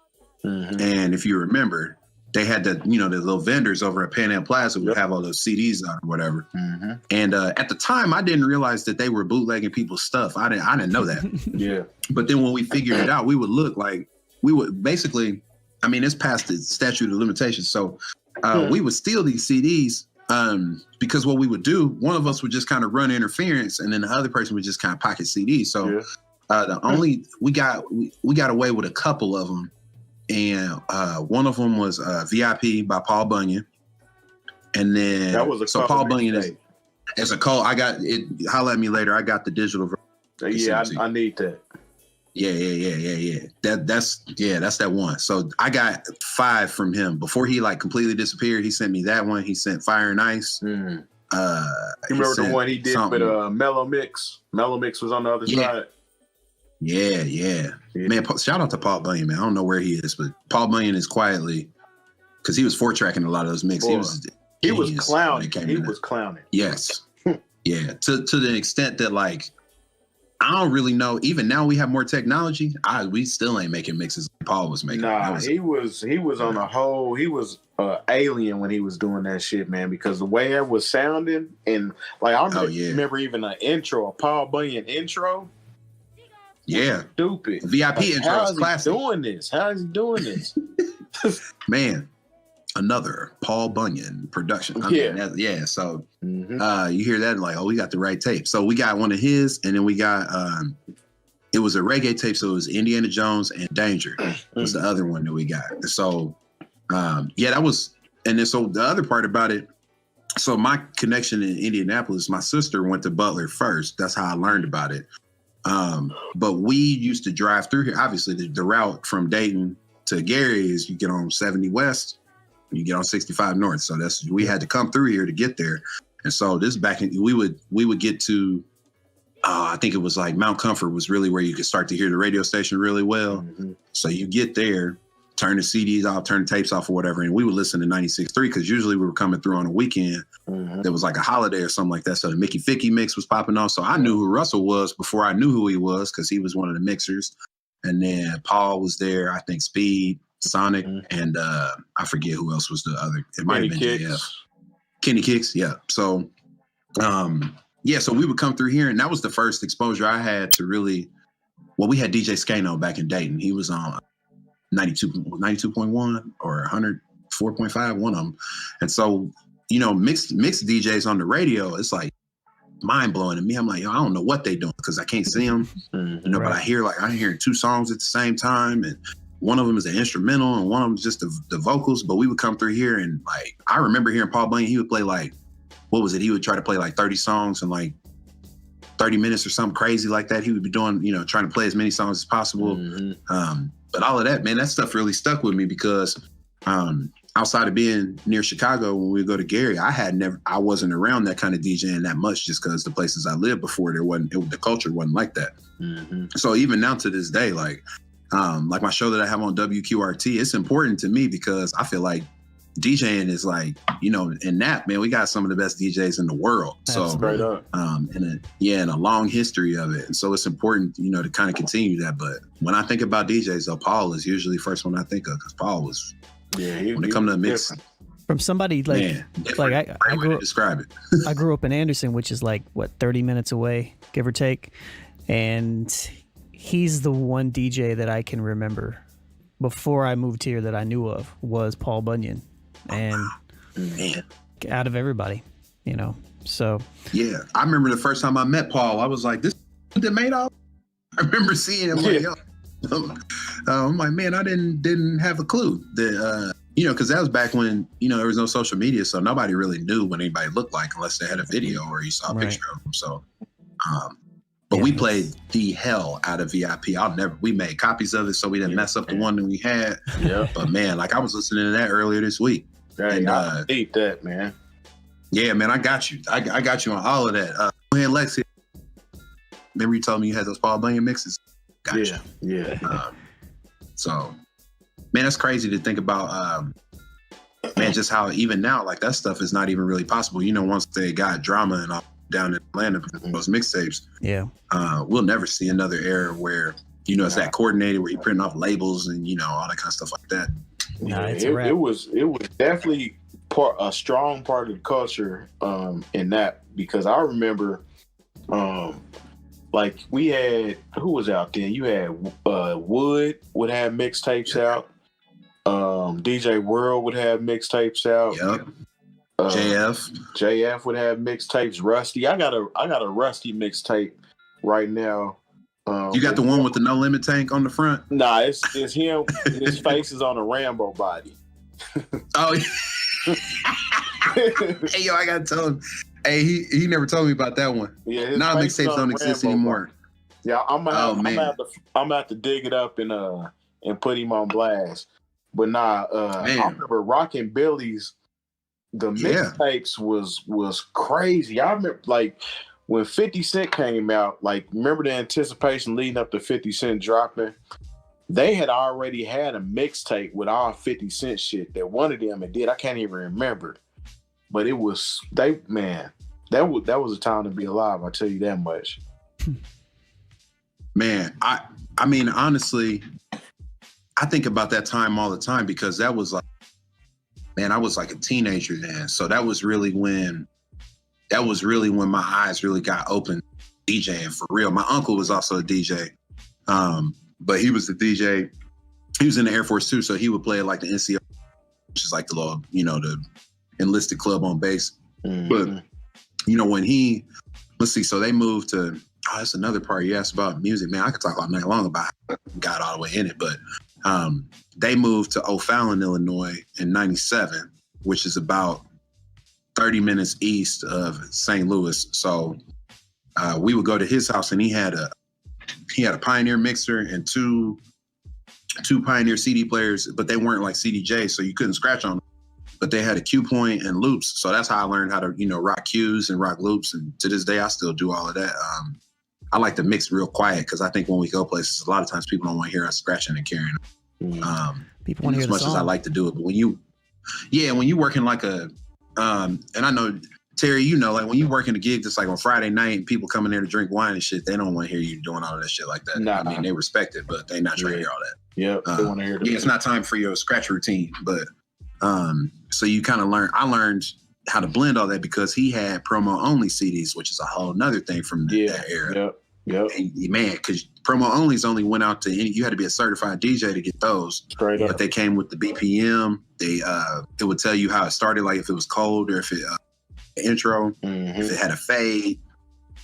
and if you remember, they had the little vendors over at Pan Am Plaza would have all those CDs out or whatever. And at the time, I didn't realize that they were bootlegging people's stuff. I didn't know that. Yeah. But then when we figured it out, we would basically, it's past the statute of limitations. So we would steal these CDs because what we would do, one of us would just kind of run interference, and then the other person would just kind of pocket CDs. So we got away with a couple of them. And one of them was VIP by Paul Bunyan. And then that was Paul Bunyan is a call. I got it. Holla at me later. I got the digital version. Yeah, I need that. Yeah. That's that one. So I got 5 from him before he completely disappeared. He sent me that one. He sent Fire and Ice. You remember the one he did with Mellow Mix? Mellow Mix was on the other side. Yeah. Man, shout out to Paul Bunyan, man. I don't know where he is, but Paul Bunyan is quietly, because he was 4-tracking a lot of those mixes. He was clowning. He was clowning. Yes. Yeah. To the extent that I don't really know. Even now we have more technology. We still ain't making mixes like Paul was making. Nah, he was on a whole. He was alien when he was doing that shit, man. Because the way it was sounding, and I remember even an intro, a Paul Bunyan intro. Yeah, stupid. VIP intro is classic. How is he doing this? Man, another Paul Bunyan production. Yeah. So you hear that like, oh, we got the right tape. So we got one of his, and then we got it was a reggae tape. So it was Indiana Jones and Danger was the other one that we got. So that was, and then so the other part about it. So my connection in Indianapolis, my sister went to Butler first. That's how I learned about it. But we used to drive through here. Obviously, the route from Dayton to Gary is you get on 70 West, you get on 65 North. So we had to come through here to get there. And so this we would get to, I think it was like Mount Comfort was really where you could start to hear the radio station really well. So you get there, turn the CDs off, turn the tapes off or whatever. And we would listen to 96.3 because usually we were coming through on a weekend. There was like a holiday or something like that. So the Mickey Ficky mix was popping off. So I knew who Russell was before I knew who he was because he was one of the mixers. And then Paul was there, I think Speed, Sonic, and I forget who else was the other. It might have been JF. Kenny Kicks, yeah. So, so we would come through here, and that was the first exposure I had to really, we had DJ Skano back in Dayton. He was on 92.1 or 104.5, one of them. And so, mixed DJs on the radio, it's like mind blowing to me. I'm like, I don't know what they doing because I can't see them, but I hear I'm hearing two songs at the same time, and one of them is an instrumental and one of them is just the vocals. But we would come through here and like, I remember hearing Paul Bunyan, he would play like, what was it? He would try to play like 30 songs in like 30 minutes or something crazy like that. He would be doing, trying to play as many songs as possible. But all of that, man, that stuff really stuck with me because outside of being near Chicago, when we go to Gary, I wasn't around that kind of DJing that much just because the places I lived before, the culture wasn't like that. So even now to this day, like my show that I have on WQRT, it's important to me because I feel like DJing is like, in Nap, man, we got some of the best DJs in the world. So straight up. And a long history of it. And so it's important, to kind of continue that. But when I think about DJs, though, Paul is usually the first one I think of because Paul was, when it comes to mix. From somebody like, I grew up, describe it. I grew up in Anderson, which is like, 30 minutes away, give or take. And he's the one DJ that I can remember before I moved here that I knew of was Paul Bunyan. And out of everybody, so. Yeah, I remember the first time I met Paul, I was like, this that made all. I remember seeing him. I'm like, man, I didn't have a clue that, because that was back when, there was no social media. So nobody really knew what anybody looked like unless they had a video or you saw a picture of them. So, but we played the hell out of VIP. We made copies of it so we didn't mess up the one that we had. Yeah. But man, like I was listening to that earlier this week. Dang, I hate that, man. Yeah, man, I got you. I got you on all of that. Go ahead, Lexi. Remember you told me you had those Paul Bunyan mixes? Got you. Yeah. So, man, that's crazy to think about, man, just how even now, like that stuff is not even really possible. Once they got drama and all down in Atlanta, those mixtapes, we'll never see another era where, it's that coordinated where you're printing off labels and, all that kind of stuff like that. It was definitely a strong part of the culture in that because I remember like we had who was out there? You had Wood would have mixtapes out. DJ World would have mixtapes out. Yep. JF would have mixtapes. Rusty, I got a Rusty mixtape right now. You got the one with the No Limit tank on the front? Nah, it's him. His face is on a Rambo body. Oh, hey, yo, I gotta tell him. Hey, he never told me about that one. Yeah, now mixtapes don't exist anymore. Body. Yeah, I'm gonna have to dig it up and put him on blast. But nah, I remember Rockin' Billy's. The mixtapes was crazy. I remember like when 50 Cent came out, like remember the anticipation leading up to 50 Cent dropping? They had already had a mixtape with all 50 Cent shit that one of them had did. I can't even remember. But it was that was a time to be alive, I'll tell you that much. Man, I mean honestly, I think about that time all the time because that was like, man, I was like a teenager then. So that was really when my eyes really got open DJing for real. My uncle was also a DJ. But he was the DJ. He was in the Air Force too. So he would play like the NCO which is like the little, the enlisted club on base. Mm-hmm. But, when let's see, so they moved to, that's another part you asked about music, man. I could talk all night long about how I got all the way in it, but they moved to O'Fallon, Illinois in 97, which is about 30 minutes east of St. Louis. So we would go to his house, and he had a Pioneer mixer and two Pioneer CD players, but they weren't like CDJ, so you couldn't scratch on them. But they had a cue point and loops. So that's how I learned how to, rock cues and rock loops. And to this day, I still do all of that. I like to mix real quiet because I think when we go places, a lot of times people don't want to hear us scratching and carrying. People want to hear as much as I like to do it. But when you working like and I know, Terry, like when you working a gig that's like on Friday night and people coming there to drink wine and shit, they don't want to hear you doing all of that shit like that. Nah. I mean, they respect it, but they not trying to hear all that. Yep, they want to hear it's not time for your scratch routine. But so you kind of I learned how to blend all that because he had promo only CDs, which is a whole nother thing from that era. Yep. And, man, because promo onlys only went out to you had to be a certified DJ to get those. Straight up. But they came with the BPM. It would tell you how it started, like if it was cold or if it intro, if it had a fade.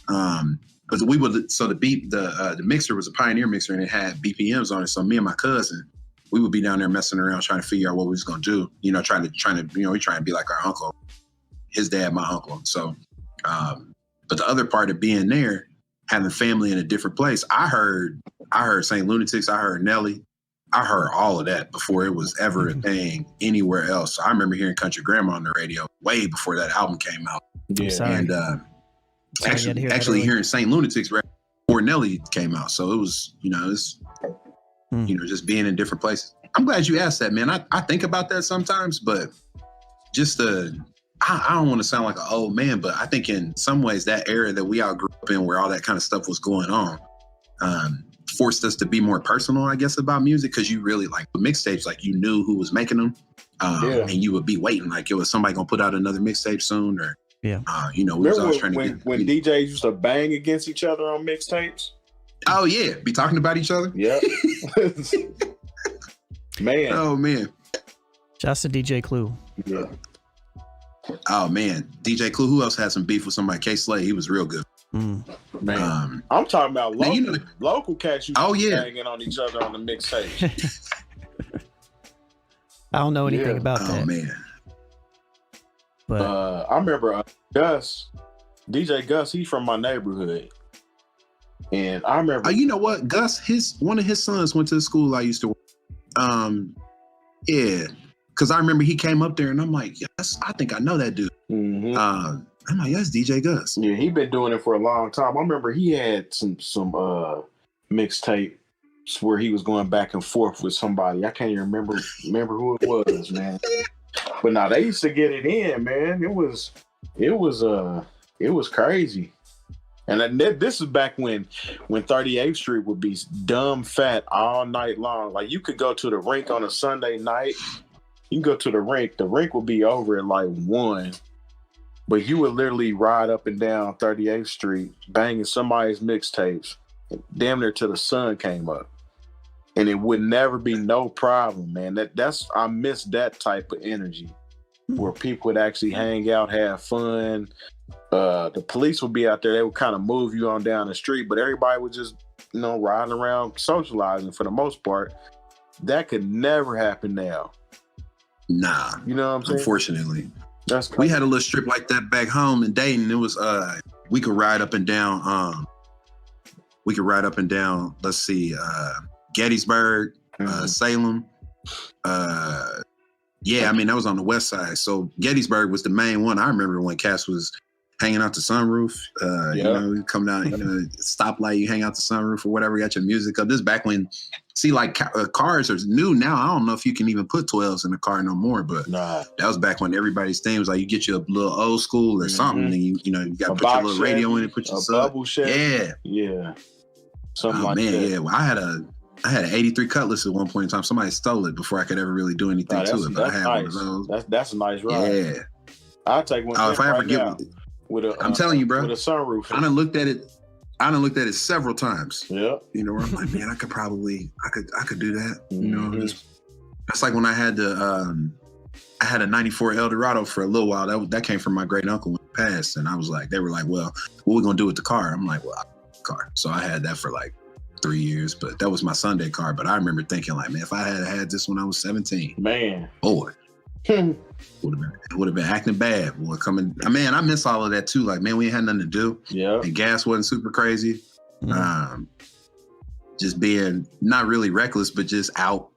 But the mixer was a Pioneer mixer and it had BPMs on it. So me and my cousin, we would be down there messing around trying to figure out what we was gonna do. Trying to we trying to be like our uncle, his dad, my uncle. So, but the other part of being there, having family in a different place, I heard St. Lunatics, I heard Nelly, I heard all of that before it was ever a thing anywhere else. So I remember hearing Country Grandma on the radio way before that album came out. Yeah. And actually hearing St. Lunatics right before Nelly came out. So it was, just being in different places. I'm glad you asked that, man. I think about that sometimes, but just I don't want to sound like an old man, but I think in some ways that era that we all grew up in where all that kind of stuff was going on, forced us to be more personal, I guess, about music. Cause you really like the mixtapes, like you knew who was making them. And you would be waiting, like it was somebody gonna put out another mixtape soon or, we was always trying to get when DJs used to bang against each other on mixtapes. Oh yeah. Be talking about each other. Yeah. Man. Oh man. Shouts to DJ Clue. Yeah. Oh man, DJ Clue. Who else had some beef with somebody? K-Slade. He was real good. Man, I'm talking about local cats. Banging on each other on the mixtape. I don't know anything about that. Oh man. But I remember Gus, DJ Gus. He's from my neighborhood, and I remember. You know what, Gus? One of his sons went to the school I used to work. Yeah. Because I remember he came up there and I'm like, yes, I think I know that dude. I'm like, yes, DJ Gus. Yeah, he been doing it for a long time. I remember he had some mixtapes where he was going back and forth with somebody. I can't even remember who it was, man. But now they used to get it in, man. It was crazy. And this is back when 38th Street would be dumb fat all night long. Like you could go to the rink on a Sunday night. You can go to the rink. The rink would be over at like 1, but you would literally ride up and down 38th Street, banging somebody's mixtapes, damn near till the sun came up, and it would never be no problem, man. I miss that type of energy, where people would actually hang out, have fun. The police would be out there. They would kind of move you on down the street, but everybody was just riding around, socializing for the most part. That could never happen now. Nah, you know what I'm saying? Unfortunately, that's crazy. We had a little strip like that back home in Dayton. It was we could ride up and down. Let's see, Gettysburg, Salem. Yeah, I mean that was on the west side. So Gettysburg was the main one. I remember when Cass was hanging out the sunroof. You come down, stoplight, you hang out the sunroof or whatever. You got your music up. This back when. See, like cars are new now. I don't know if you can even put 12s in a car no more, but that was back when everybody's thing was like you get you a little old school or something, and you got to put your little radio in it, put your bubble shed. Yeah. Something like that. Yeah. Well, I had an 83 Cutlass at one point in time. Somebody stole it before I could ever really do anything to it, but I had one of those. That's a nice ride. Yeah. I'll take one. If I ever get one, I'm telling you, bro. With a sunroof. I done looked at it several times. Yeah. Where I'm like, man, I could do that. That's like when I had the I had a 94 Eldorado for a little while. That came from my great uncle when he passed. And I was like, they were like, well, what are we going to do with the car? I'm like, well, I have a car. So I had that for like 3 years, but that was my Sunday car. But I remember thinking like, man, if I had this when I was 17, man, boy, would have been acting bad. Boy, man, I miss all of that too. Like, man, we ain't had nothing to do. Yeah. And gas wasn't super crazy. Just being not really reckless, but just out.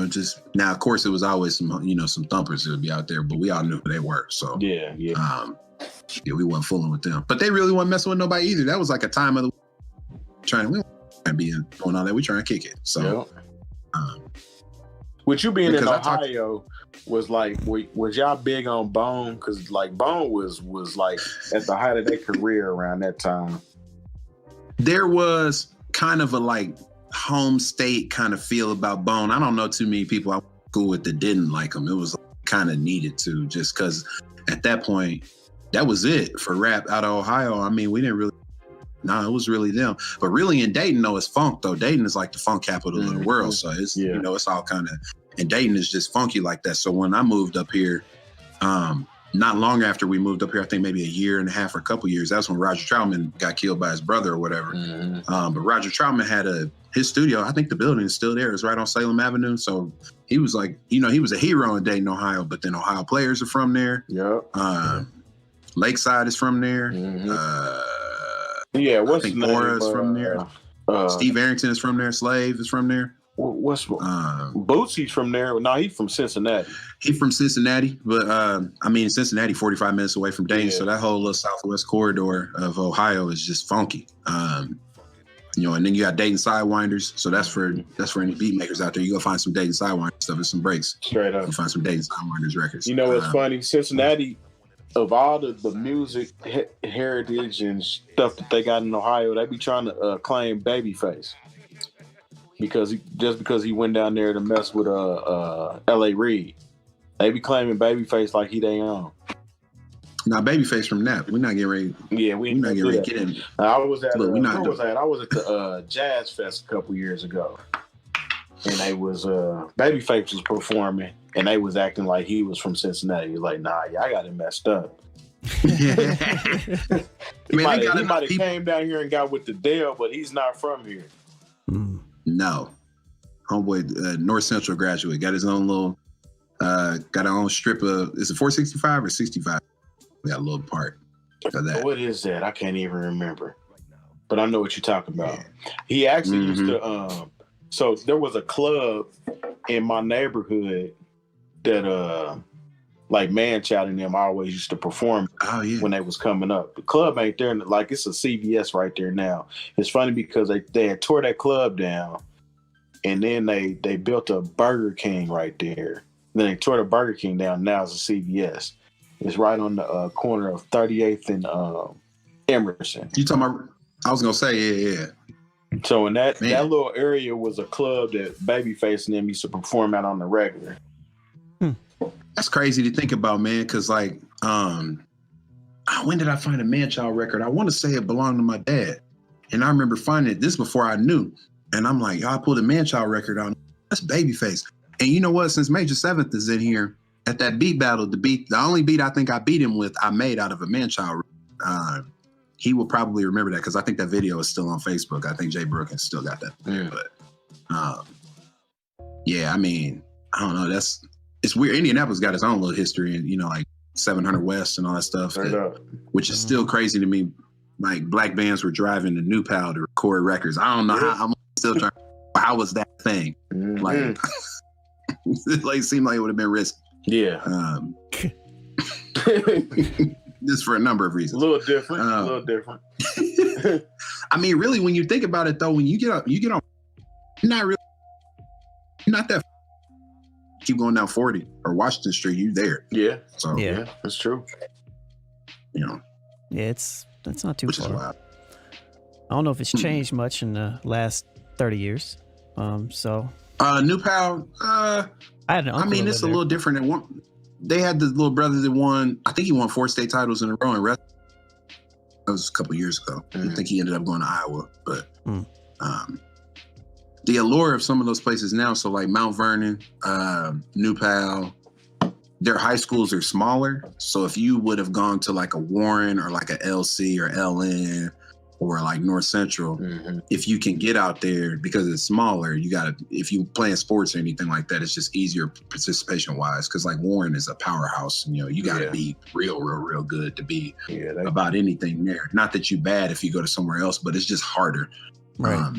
Just now, of course, it was always some thumpers that would be out there, but we all knew who they were. So yeah. We wasn't fooling with them. But they really wasn't messing with nobody either. That was like a time of the we don't be doing all that. We trying to kick it. So, with you being in Ohio, was like, was y'all big on Bone? Because like Bone was like at the height of their career around that time. There was kind of a like home state kind of feel about Bone. I don't know too many people I went to school with that didn't like him. It was kind of needed to, just because at that point, that was it for rap out of Ohio. I mean, we didn't really, it was really them. But really in Dayton, though, it's funk, though. Dayton is like the funk capital of the world. So it's, it's all kind of, and Dayton is just funky like that. So when I moved up here, not long after we moved up here, I think maybe a year and a half or a couple years, that's when Roger Troutman got killed by his brother or whatever. But Roger Troutman had his studio, I think the building is still there. It's right on Salem Avenue. So he was like, he was a hero in Dayton, Ohio, but then Ohio players are from there. Lakeside is from there. What's I think Aura is from there. Steve Arrington is from there. Slave is from there. What's Bootsy's from there? No, he's from Cincinnati. He's from Cincinnati, but Cincinnati 45 minutes away from Dayton, so that whole little southwest corridor of Ohio is just funky. And then you got Dayton Sidewinders, so that's for any beat makers out there. You go find some Dayton Sidewinders stuff and some breaks. Straight up, you find some Dayton Sidewinders records. What's funny? Cincinnati, of all the music heritage and stuff that they got in Ohio, they be trying to claim Babyface. Because he went down there to mess with L.A. Reid. They be claiming Babyface like he they own. Now Babyface from Nap. We're not getting ready. Yeah, we're not getting ready to get in. I was at the Jazz Fest a couple years ago, and they was Babyface was performing, and they was acting like he was from Cincinnati. He was like, nah, y'all got him messed up. He might have came down here and got with the Dale, but he's not from here. No. Homeboy, North Central graduate, got his own little, got our own strip of, is it 465 or 65? We got a little part for that. What is that? I can't even remember. But I know what you're talking about. He actually used to, so there was a club in my neighborhood that, like Man-Child and them always used to perform when they was coming up. The club ain't there, like it's a CVS right there now. It's funny because they had tore that club down, and then they built a Burger King right there. Then they tore the Burger King down. Now it's a CVS. It's right on the corner of 38th and Emerson. You talking about? I was gonna say, yeah. So in that little area was a club that Babyface and them used to perform out on the regular. That's crazy to think about, man, because like, when did I find a Man-Child record? I want to say it belonged to my dad. And I remember finding it this before I knew. And I'm like, I pulled a Man-Child record on. That's Babyface. And you know what? Since Major 7th is in here, at that beat battle, the only beat I think I beat him with, I made out of a Man-Child record. He will probably remember that because I think that video is still on Facebook. I think Jay Brookins still got that. But I mean, I don't know. It's weird. Indianapolis got its own little history, and like 700 West and all that stuff, which is still crazy to me. Like black bands were driving to New Pal to record records. I don't know how. I'm still trying. How was that thing? Like, it seemed like it would have been risky. Yeah. Just for a number of reasons. A little different. I mean, really, when you think about it, though, when you get on, you're not that. Keep going down 40 or Washington Street, you there. Yeah. So yeah, that's true. Yeah, that's not too which far. Is wild. I don't know if it's changed much in the last 30 years. So New Pal, I had an uncle it's a little different than one. They had the little brother that won, I think he won 4 state titles in a row in wrestling. That was a couple years ago. I think he ended up going to Iowa, but the allure of some of those places now, so like Mount Vernon, New Pal, their high schools are smaller. So if you would have gone to like a Warren or like a LC or LN or like North Central, if you can get out there because it's smaller, you got to, if you playing sports or anything like that, it's just easier participation wise. Cause like Warren is a powerhouse, and, you know, you got to be real good to be about anything there. Not that you bad if you go to somewhere else, but it's just harder. Right.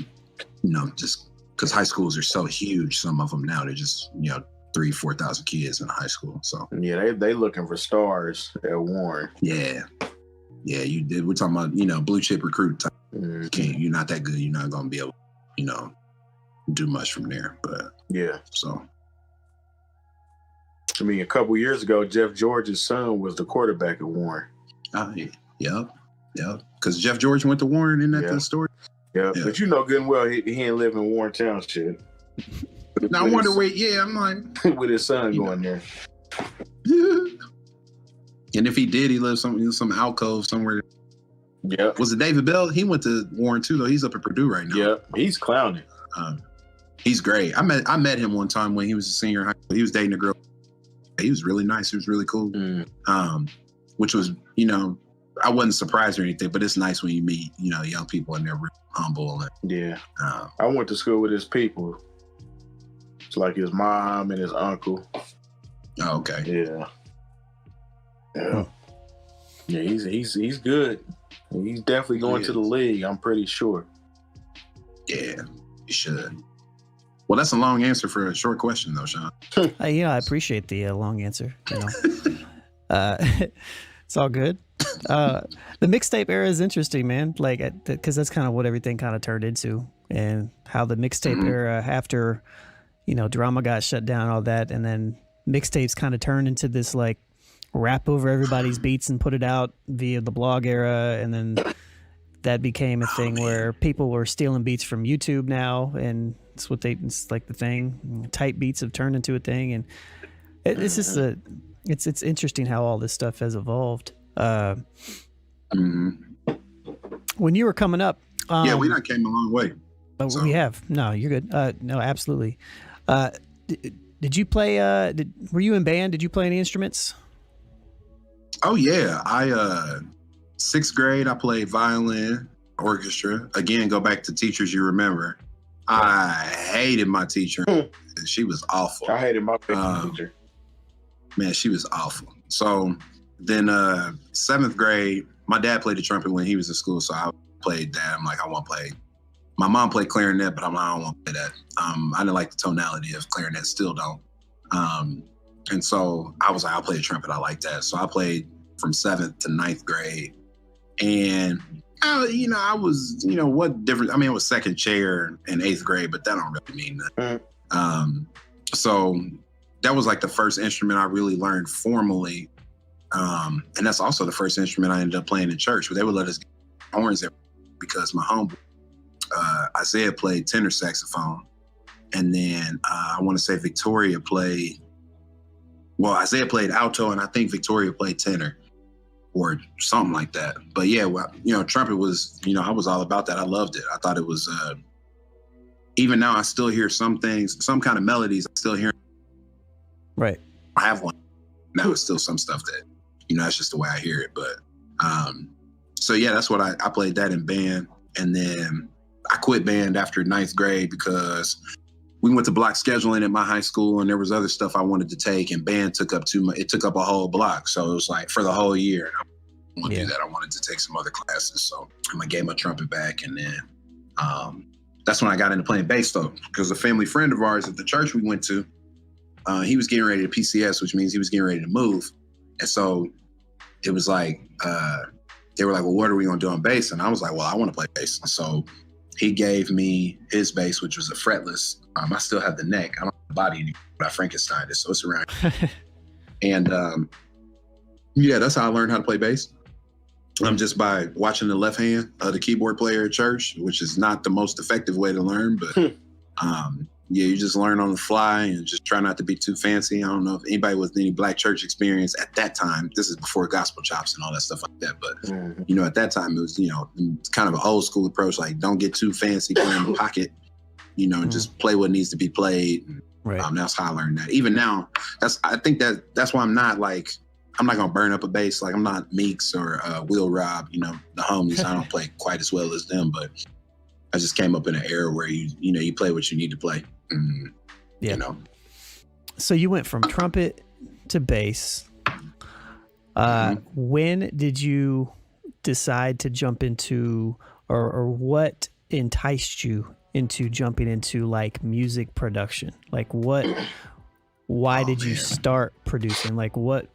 You know, just because high schools are so huge, some of them now, they're just, you know, 3,000-4,000 kids in high school. So yeah, they looking for stars at Warren. Yeah, you did. We're talking about, you know, blue chip recruit type. You're not that good. You're not gonna be able, you know, do much from there. But yeah, so I mean, a couple years ago, Jeff George's son was the quarterback at Warren. Yep. Because Jeff George went to Warren, isn't that the story? Yeah, but you know good and well he ain't live in Warren Township. Now I wonder where. Yeah, I'm like with his son going there. And if he did, he lived some alcove somewhere. Yeah. Was it David Bell? He went to Warren too, though. He's up at Purdue right now. Yeah, he's clowning. He's great. I met him one time when he was a senior in high school. He was dating a girl. He was really nice. He was really cool. Which was, you know, I wasn't surprised or anything, but it's nice when you meet, you know, young people and they're really humble. And, I went to school with his people. It's like his mom and his uncle. Oh, okay. Yeah. Yeah, he's good. He's definitely going to the league, I'm pretty sure. Yeah, he should. Well, that's a long answer for a short question, though, Sean. Yeah, I appreciate the long answer. You know, it's all good. The mixtape era is interesting, man. Like, because that's kind of what everything kind of turned into, and how the mixtape era, after, you know, drama got shut down, all that, and then mixtapes kind of turned into this like rap over everybody's beats and put it out via the blog era, and then that became a thing where people were stealing beats from YouTube now, and it's like the thing. Type beats have turned into a thing, and it's just it's interesting how all this stuff has evolved. When you were coming up, we done came a long way. So. We have. No, you're good. No, absolutely. Did you play? Were you in band? Did you play any instruments? Oh yeah, I 6th grade I played violin, orchestra. Again, go back to teachers you remember. I hated my teacher. She was awful. I hated my teacher. Man, she was awful. So then 7th grade, my dad played the trumpet when he was in school, so I played that. I'm like, I want to play. My mom played clarinet, but I don't want to play that. I didn't like the tonality of clarinet, still don't. And so I was like, I'll play the trumpet. I like that. So I played from 7th to 9th grade. And, I was, what difference? I mean, it was second chair in 8th grade, but that don't really mean nothing. So that was like the first instrument I really learned formally. And that's also the first instrument I ended up playing in church. But they would let us get horns there because my homeboy, Isaiah, played tenor saxophone. And then I want to say Victoria played, Isaiah played alto, and I think Victoria played tenor or something like that. But yeah, trumpet was, I was all about that. I loved it. I thought it was, even now I still hear some things, some kind of melodies I still hear. Right. I have one. Now it's still some stuff that, that's just the way I hear it. But so yeah, that's what I played that in band. And then I quit band after 9th grade because we went to block scheduling at my high school, and there was other stuff I wanted to take, and band took up too much. It took up a whole block. So it was like for the whole year. I didn't want to do that. I wanted to take some other classes. So I gave my trumpet back. And then that's when I got into playing bass, though, because a family friend of ours at the church we went to, he was getting ready to PCS, which means he was getting ready to move. And so it was like, they were like, well, what are we going to do on bass? And I was like, well, I want to play bass. And so he gave me his bass, which was a fretless. I still have the neck. I don't have the body anymore, but I Frankensteined it, so it's around. And that's how I learned how to play bass. Just by watching the left hand of the keyboard player at church, which is not the most effective way to learn, but you just learn on the fly and just try not to be too fancy. I don't know if anybody with any black church experience at that time. This is before gospel chops and all that stuff like that. But, at that time it was, kind of an old school approach. Like, don't get too fancy, play in the pocket, just play what needs to be played. Right. That's how I learned that. Even now, I think that's why I'm not gonna burn up a bass. Like, I'm not Meeks or Will Rob, the homies. I don't play quite as well as them, but I just came up in an era where you play what you need to play. So you went from trumpet to bass. When did you decide to jump into, or what enticed you into jumping into like music production? Like why did you start producing? Like what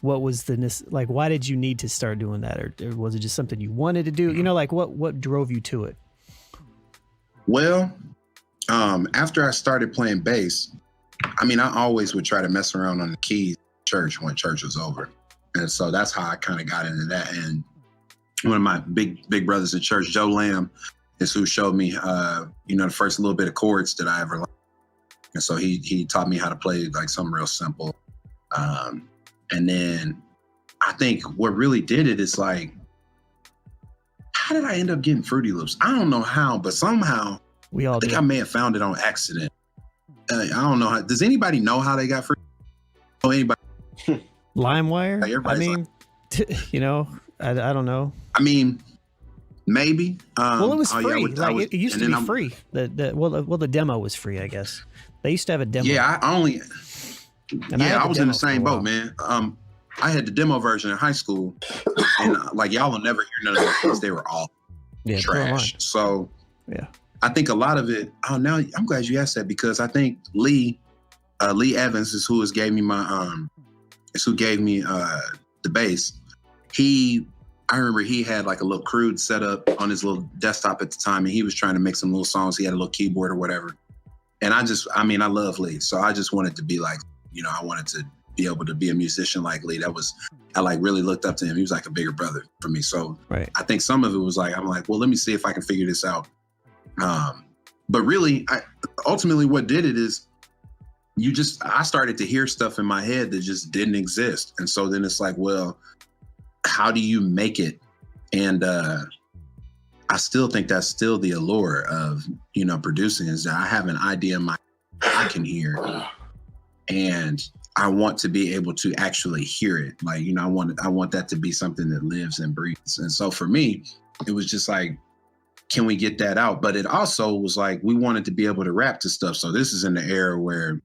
was why did you need to start doing that? Or was it just something you wanted to do? Like what drove you to it? Well, after I started playing bass, I always would try to mess around on the keys at church when church was over. And so that's how I kind of got into that. And one of my big brothers in church, Joe Lamb, is who showed me, the first little bit of chords that I ever learned. And so he taught me how to play like something real simple. And then I think what really did it is like, how did I end up getting Fruity Loops? I don't know how, but somehow I think I may have found it on accident. I don't know how. Does anybody know how they got Fruity? Know anybody? LimeWire? I don't know. Maybe. Well, it was free. It used to be free. The demo was free, I guess. They used to have a demo. Yeah, I was in the same boat, man. I had the demo version in high school, and y'all will never hear none of those because they were all trash. So yeah, I think a lot of it. Oh, now I'm glad you asked that, because I think Lee Evans is who gave me the bass. I remember he had like a little crude setup on his little desktop at the time, and he was trying to make some little songs. He had a little keyboard or whatever. And I love Lee. So I just wanted to be like, I wanted to be able to be a musician like Lee. I really looked up to him. He was like a bigger brother for me. So I think some of it was like, I'm like, well, let me see if I can figure this out. But really, ultimately what did it is I started to hear stuff in my head that just didn't exist. And so then it's like, well, how do you make it? And I still think that's still the allure of, producing, is that I have an idea in my I can hear, and I want to be able to actually hear it. Like, I want that to be something that lives and breathes. And so for me, it was just like, can we get that out? But it also was like, we wanted to be able to rap to stuff. So this is in the era where,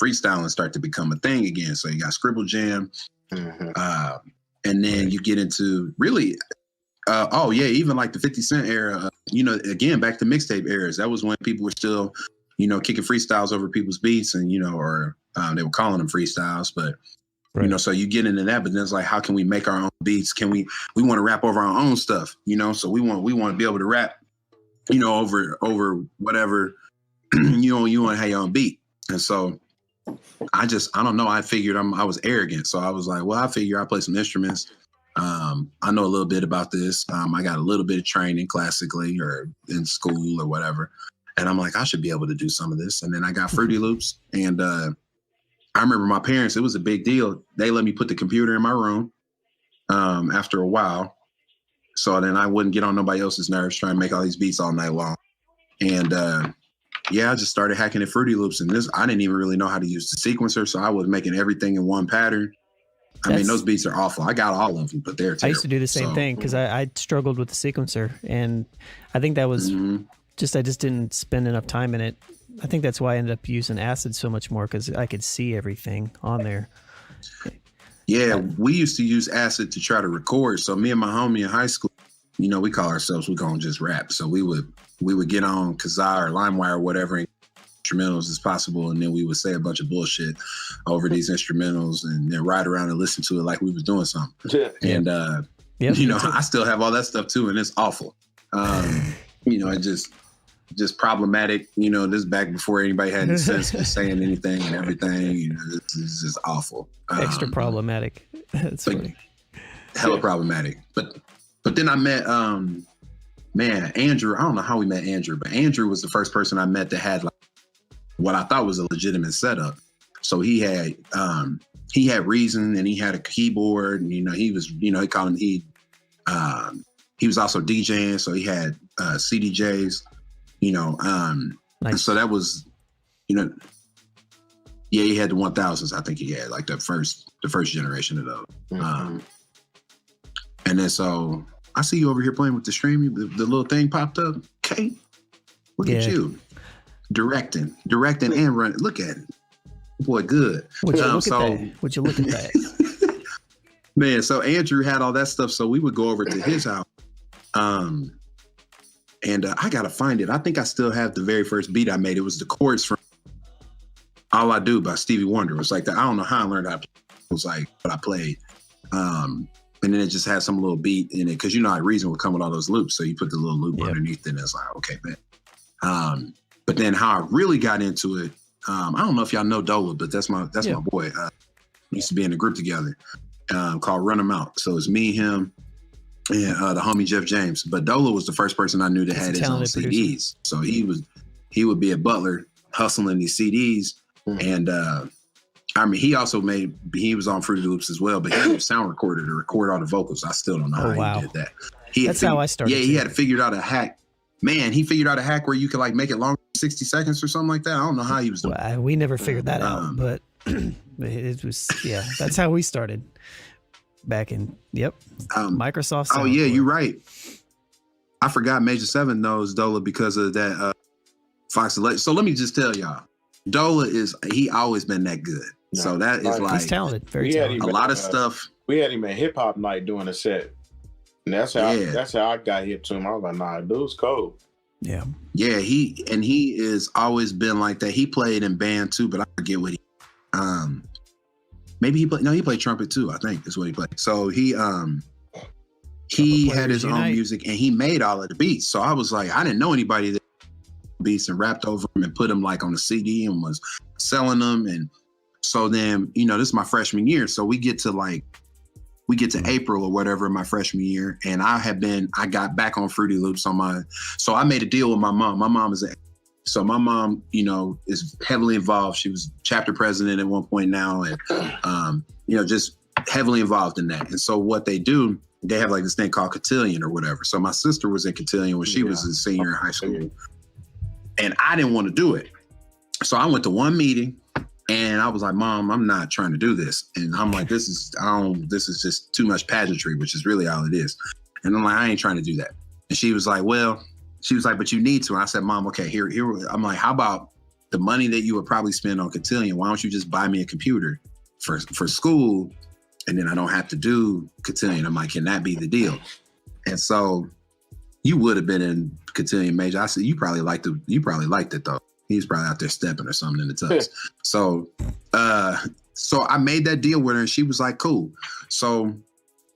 freestyling started to become a thing again. So you got Scribble Jam, and then you get into really, even like the 50 Cent era, again, back to mixtape eras. That was when people were still, kicking freestyles over people's beats, and, or they were calling them freestyles, but, so you get into that, but then it's like, how can we make our own beats? We want to rap over our own stuff, so we want to be able to rap, over whatever, you want to have your own beat. And so I don't know. I figured I was arrogant. So I was like, well, I figure I play some instruments. I know a little bit about this. I got a little bit of training classically or in school or whatever. And I'm like, I should be able to do some of this. And then I got Fruity Loops. And I remember my parents, it was a big deal. They let me put the computer in my room after a while. So then I wouldn't get on nobody else's nerves trying to make all these beats all night long. And I just started hacking at Fruity Loops. And I didn't even really know how to use the sequencer. So I was making everything in one pattern. Those beats are awful. I got all of them, but they're terrible. I used to do the same thing because I struggled with the sequencer. And I think that was I just didn't spend enough time in it. I think that's why I ended up using Acid so much more, because I could see everything on there. Yeah, we used to use Acid to try to record. So me and my homie in high school, we call ourselves, we're going to just rap. So we would get on KZA or LimeWire or whatever, and instrumentals as possible, and then we would say a bunch of bullshit over these instrumentals and then ride around and listen to it like we was doing something. And I still have all that stuff too, and it's awful. It just problematic. This back before anybody had any sense of saying anything and everything. This is just awful. Extra problematic. That's funny. Hella problematic. But then I met Andrew. I don't know how we met Andrew, but Andrew was the first person I met that had like what I thought was a legitimate setup. So he had Reason, and he had a keyboard, and he was, he was also DJing, so he had CDJs, nice. And so that was, Yeah, he had the 1000s. I think he had like the first generation of those. Mm-hmm. And then so I see you over here playing with the stream. The little thing popped up. Okay, look at you directing and running. Look at it, boy. Good. Would you look at that? Would you look at that? Man, so Andrew had all that stuff. So we would go over to his house. And I gotta find it. I think I still have the very first beat I made. It was the chords from All I Do by Stevie Wonder. It was like that. I don't know how I learned how to play. It was like what I played. And then it just had some little beat in it. Because you know how Reason would come with all those loops. So you put the little loop underneath and it's like, okay, man. But then how I really got into it, I don't know if y'all know Dola, but that's my boy. We used to be in a group together called Run 'Em Out. So it's me, him, and the homie Jeff James. But Dola was the first person I knew that had his own CDs. So he would be at Butler hustling these CDs. And I mean, he was on Fruity Loops as well, but he was sound recorder to record all the vocals. I still don't know how he did that. That's how I started. Yeah, he had figured out a hack. Man, he figured out a hack where you could like make it longer, 60 seconds or something like that. I don't know how he was doing. Well, we never figured that out, but it was, that's how we started back in, Microsoft. Oh yeah, you're right. I forgot Major 7 knows Dola because of that Fox Elect. So let me just tell y'all, Dola he always been that good. No, so that is like, he's talented, very talented. A lot of stuff. We had him at Hip Hop Night doing a set. And that's how I got hip to him. I was like, nah, dude's cold. Yeah. Yeah, he is always been like that. He played in band too, but I forget what maybe he played trumpet too, I think is what he played. So he had his own music and he made all of the beats. So I was like, I didn't know anybody that beats and rapped over them and put them like on a CD and was selling them. And so then, this is my freshman year. So we get to April or whatever my freshman year, and I got back on Fruity Loops so I made a deal with my mom. My mom so my mom, is heavily involved. She was chapter president at one point now, and just heavily involved in that. And so what they do, they have like this thing called cotillion or whatever. So my sister was in cotillion when she was a senior in high school, and I didn't want to do it. So I went to one meeting. And I was like, Mom, I'm not trying to do this. And I'm like, this is just too much pageantry, which is really all it is. And I'm like, I ain't trying to do that. And she was like, but you need to. And I said, Mom, okay, here. I'm like, how about the money that you would probably spend on cotillion? Why don't you just buy me a computer for school? And then I don't have to do cotillion. I'm like, can that be the deal? And so you would have been in cotillion major. I said, you probably liked it though. He's probably out there stepping or something in the tux. So I made that deal with her and she was like, cool. So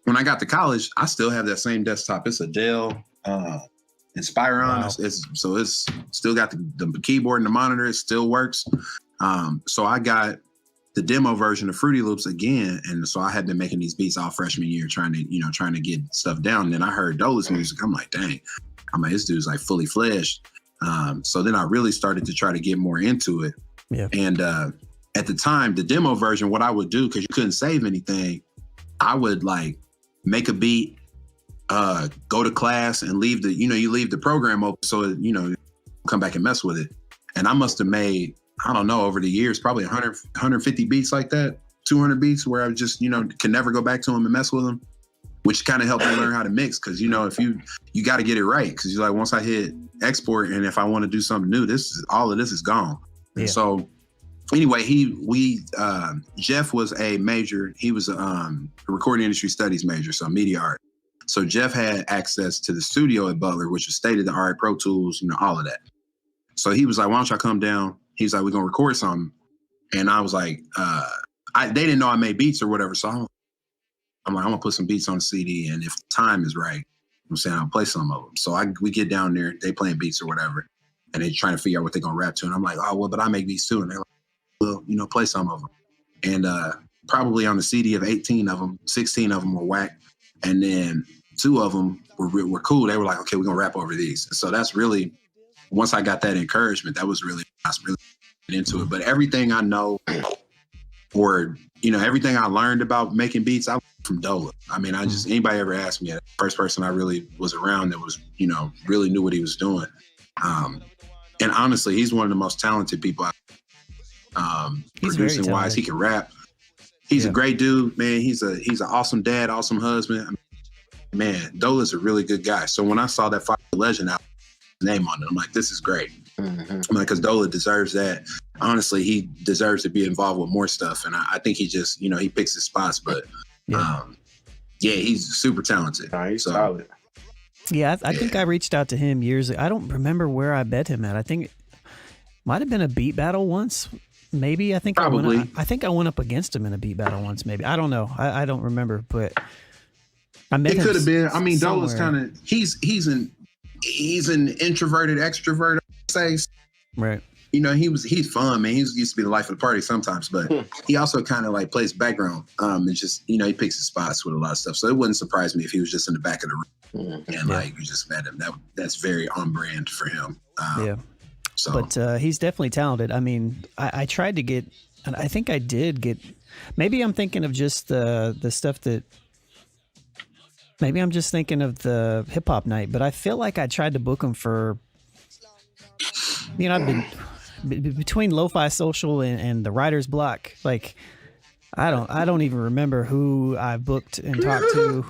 when I got to college, I still have that same desktop. It's a Dell Inspiron. Wow. It's still got the keyboard and the monitor. It still works. So I got the demo version of Fruity Loops again. And so I had been making these beats all freshman year, trying to get stuff down. And then I heard Dola's music. I'm like, dang. I'm like, this dude's like fully fledged. So then I really started to try to get more into it. Yeah. And at the time, the demo version, what I would do, because you couldn't save anything, I would like make a beat, go to class and leave the program open so come back and mess with it. And I must have made, I don't know, over the years, probably 100, 150 beats like that, 200 beats where I just, can never go back to them and mess with them, which kind of helped me learn how to mix. Cause if you got to get it right. Cause you're like, once I hit export and if I want to do something new, all of this is gone. Yeah. And so anyway, Jeff was a major. He was a recording industry studies major, so media art. So Jeff had access to the studio at Butler, which was state of the art, Pro Tools, all of that. So he was like, why don't y'all come down? He's like, we're going to record something. And I was like, they didn't know I made beats or whatever. So I'm like, I'm going to put some beats on the CD. And if the time is right, I'm saying I'll play some of them. So we get down there, they playing beats or whatever, and they trying to figure out what they're going to rap to. And I'm like, oh, well, but I make beats too. And they're like, well, play some of them. And probably on the CD of 18 of them, 16 of them were whack. And then 2 of them were cool. They were like, okay, we're going to rap over these. So that's really, once I got that encouragement, that was really, I was really into it. But everything I know or, everything I learned about making beats, I learned from Dola. I mean, anybody ever asked me, the first person I really was around that was, really knew what he was doing. And honestly, he's one of the most talented people. He's very producing wise. talented. He can rap. He's a great dude, man. He's an awesome dad, awesome husband. I mean, man, Dola's a really good guy. So when I saw that Fire Legend out, name on it, I'm like, this is great. I'm like, because Dola deserves that. Honestly, he deserves to be involved with more stuff. And I think he just, he picks his spots. But he's super talented. He's solid. Yeah, I think I reached out to him years ago. I don't remember where I bet him at. I think it might have been a beat battle once. Maybe. I think I went up against him in a beat battle once. Maybe. I don't know. I don't remember. But I met him. It could have been. I mean, Dola's kind of he's an introverted extrovert. I'd say. Right. He's fun, man. He used to be the life of the party sometimes, but he also kind of like plays background. And just, he picks his spots with a lot of stuff. So it wouldn't surprise me if he was just in the back of the room and like you just met him. That's very on brand for him. So, but he's definitely talented. I mean, I tried to get, and I think I did get. Maybe I'm thinking of just the stuff that. Maybe I'm just thinking of the hip hop night, but I feel like I tried to book him for. I've been between Lo-Fi Social and the Writer's Block. Like, I don't even remember who I booked and talked to.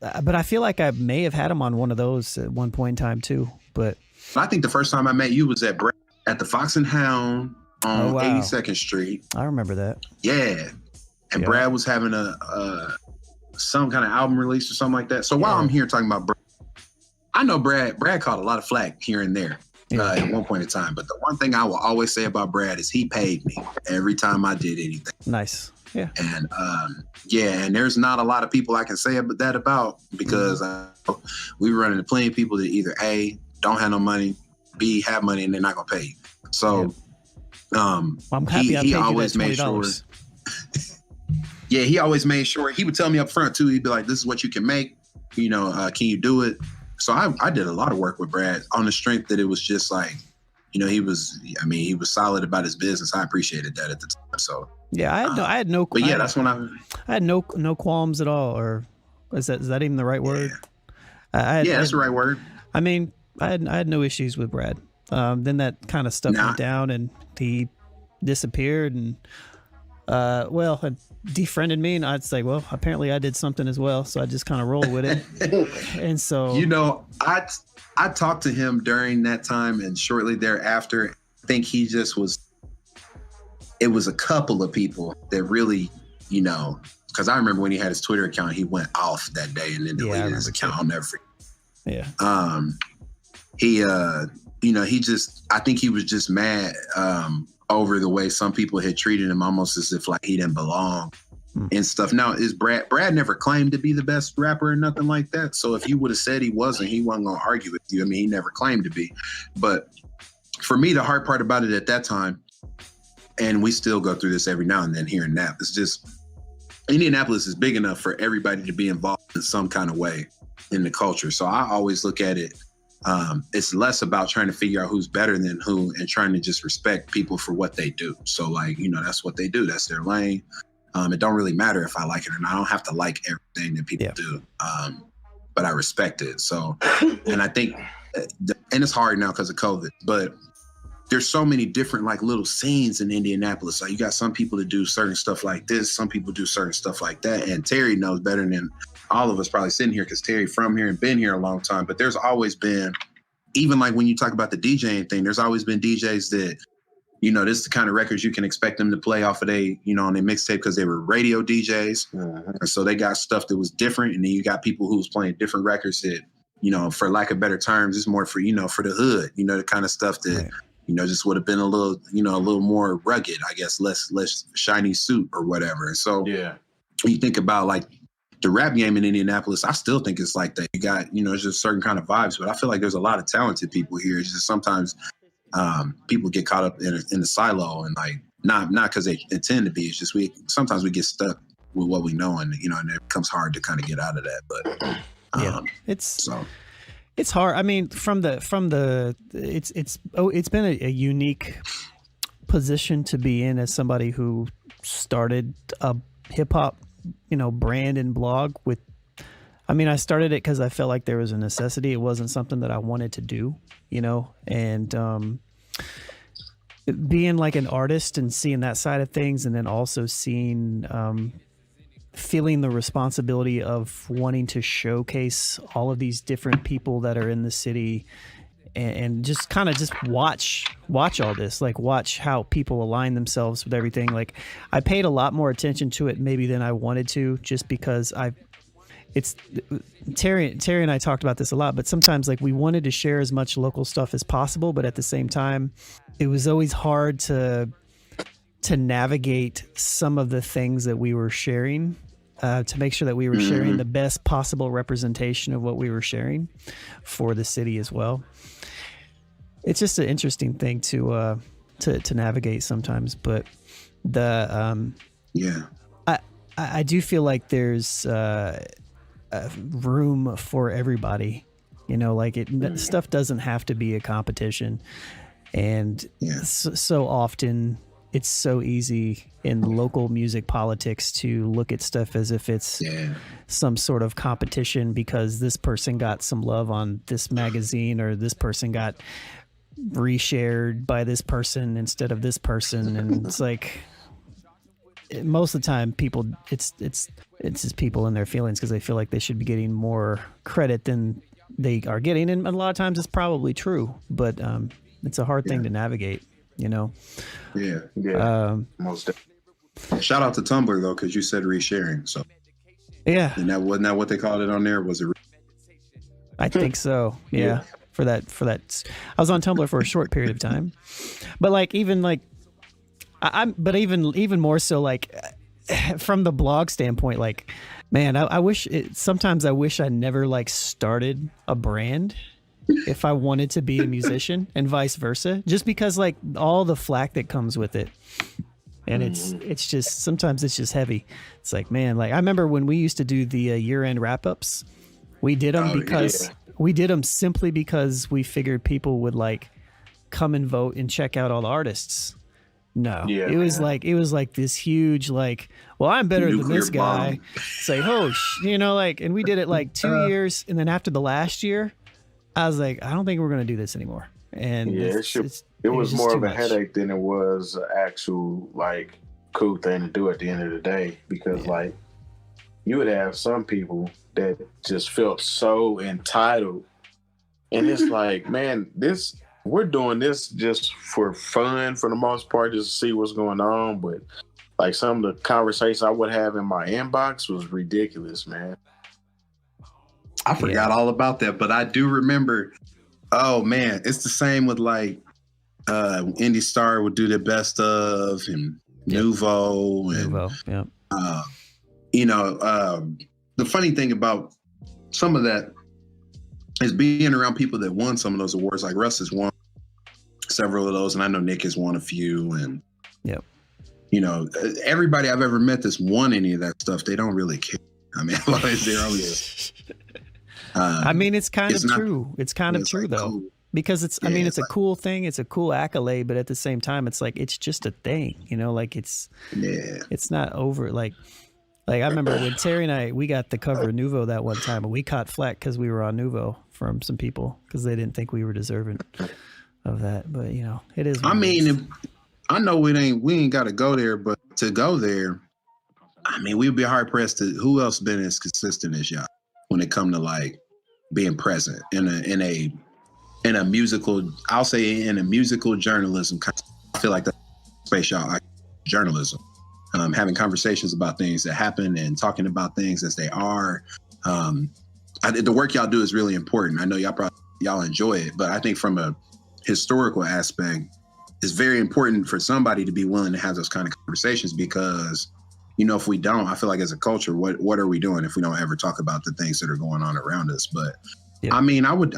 But I feel like I may have had him on one of those at one point in time too. But I think the first time I met you was at the Fox and Hound on 82nd Street. I remember that. Yeah, and Brad was having some kind of album release or something like that. So while I'm here talking about Brad, I know Brad caught a lot of flack here and there. At one point in time. But the one thing I will always say about Brad is he paid me every time I did anything. Nice. Yeah. And and there's not a lot of people I can say that about because we run into plenty of people that either A, don't have no money, B, have money and they're not gonna pay you. So I'm happy he always made sure. He always made sure he would tell me up front too. He'd be like, this is what you can make, can you do it? So I did a lot of work with Brad on the strength that it was just like, he was solid about his business. I appreciated that at the time. So I had no. But that's when I had no qualms at all. Or is that even the right word? That's the right word. I mean, I had no issues with Brad. Then that kind of stuff went down, and he disappeared, and had defriended me, and I'd say, well, apparently I did something as well, so I just kind of rolled with it. And so I talked to him during that time, and shortly thereafter, I think he just was. It was a couple of people that really, because I remember when he had his Twitter account, he went off that day and then deleted his account. I'll never forget. Yeah. He just. I think he was just mad. Over the way some people had treated him almost as if like he didn't belong and stuff. Now, is Brad never claimed to be the best rapper or nothing like that. So if you would have said he wasn't going to argue with you. I mean, he never claimed to be. But for me, the hard part about it at that time, and we still go through this every now and then here in Nap, it's just Indianapolis is big enough for everybody to be involved in some kind of way in the culture. So I always look at it. It's less about trying to figure out who's better than who and trying to just respect people for what they do. So that's what they do. That's their lane. It don't really matter if I like it or not. I don't have to like everything that people do. But I respect it. So, and I think, and it's hard now because of COVID, but there's so many different like little scenes in Indianapolis. Like you got some people that do certain stuff like this. Some people do certain stuff like that. And Terry knows better than all of us probably sitting here because Terry from here and been here a long time. But there's always been, even like when you talk about the DJing thing, there's always been DJs that, this is the kind of records you can expect them to play off of on their mixtape because they were radio DJs. And so they got stuff that was different. And then you got people who was playing different records that, for lack of better terms, it's more for, for the hood, the kind of stuff that, just would have been a little more rugged, I guess, less shiny suit or whatever. So when you think about like the rap game in Indianapolis, I still think it's like that. You got, it's just certain kind of vibes, but I feel like there's a lot of talented people here. It's just sometimes people get caught up in the silo and like, not because they intend to be. It's just sometimes we get stuck with what we know and, and it becomes hard to kind of get out of that. But it's hard. I mean, it's been a unique position to be in as somebody who started a hip hop, brand and blog with. I mean, I started it because I felt like there was a necessity. It wasn't something that I wanted to do, and being like an artist and seeing that side of things, and then also seeing, feeling the responsibility of wanting to showcase all of these different people that are in the city, and just kind of just watch all this, like watch how people align themselves with everything. Like I paid a lot more attention to it maybe than I wanted to, just because Terry and I talked about this a lot, but sometimes like we wanted to share as much local stuff as possible, but at the same time, it was always hard to navigate some of the things that we were sharing, to make sure that we were sharing the best possible representation of what we were sharing for the city as well. It's just an interesting thing to navigate sometimes, but I do feel like there's room for everybody, like stuff doesn't have to be a competition. And so often it's so easy in local music politics to look at stuff as if it's some sort of competition because this person got some love on this magazine, or this person got reshared by this person instead of this person. And it's like, most of the time people, it's just people in their feelings because they feel like they should be getting more credit than they are getting. And a lot of times it's probably true, but it's a hard thing to navigate, Most definitely. Shout out to Tumblr though, because you said resharing. So and that wasn't that what they called it on there? Was it? I think so. Yeah. For that, I was on Tumblr for a short period of time, but like even like even more so like from the blog standpoint, like man, sometimes I wish I never like started a brand if I wanted to be a musician, and vice versa, just because like all the flack that comes with it. And it's just, sometimes it's just heavy. It's like, man, like I remember when we used to do the year-end wrap-ups, we did them we did them simply because we figured people would like come and vote and check out all the artists. No, it was like this huge, like, well, I'm better than this guy. It's like, like, and we did it like 2 years. And then after the last year, I was like, I don't think we're going to do this anymore. And it was more of a headache than it was an actual like cool thing to do at the end of the day, because like you would have some people that just felt so entitled, and it's like, man, we're doing this just for fun for the most part, just to see what's going on. But like some of the conversations I would have in my inbox was ridiculous, man. I forgot all about that, but I do remember. Oh man, it's the same with like Indie Star would do the best of, and Nouveau, and the funny thing about some of that is being around people that won some of those awards. Like Russ has won several of those, and I know Nick has won a few, and everybody I've ever met that's won any of that stuff, they don't really care. I mean, they're always. I mean, it's kind of true. It's kind of true though, cool. Because it's a cool thing. It's a cool accolade, but at the same time, it's like, it's just a thing, like it's not over. Like I remember when Terry and I, we got the cover of Nouveau that one time, and we caught flack because we were on Nouveau from some people because they didn't think we were deserving of that. But it is. I mean, I know we ain't got to go there, but to go there, I mean, we'd be hard pressed to. Who else been as consistent as y'all when it come to like being present in a musical? I'll say in a musical journalism. I feel like that's space y'all journalism. Having conversations about things that happen and talking about things as they are. The work y'all do is really important. I know y'all enjoy it, but I think from a historical aspect, it's very important for somebody to be willing to have those kind of conversations, because, if we don't, I feel like as a culture, what are we doing if we don't ever talk about the things that are going on around us? But I mean, I would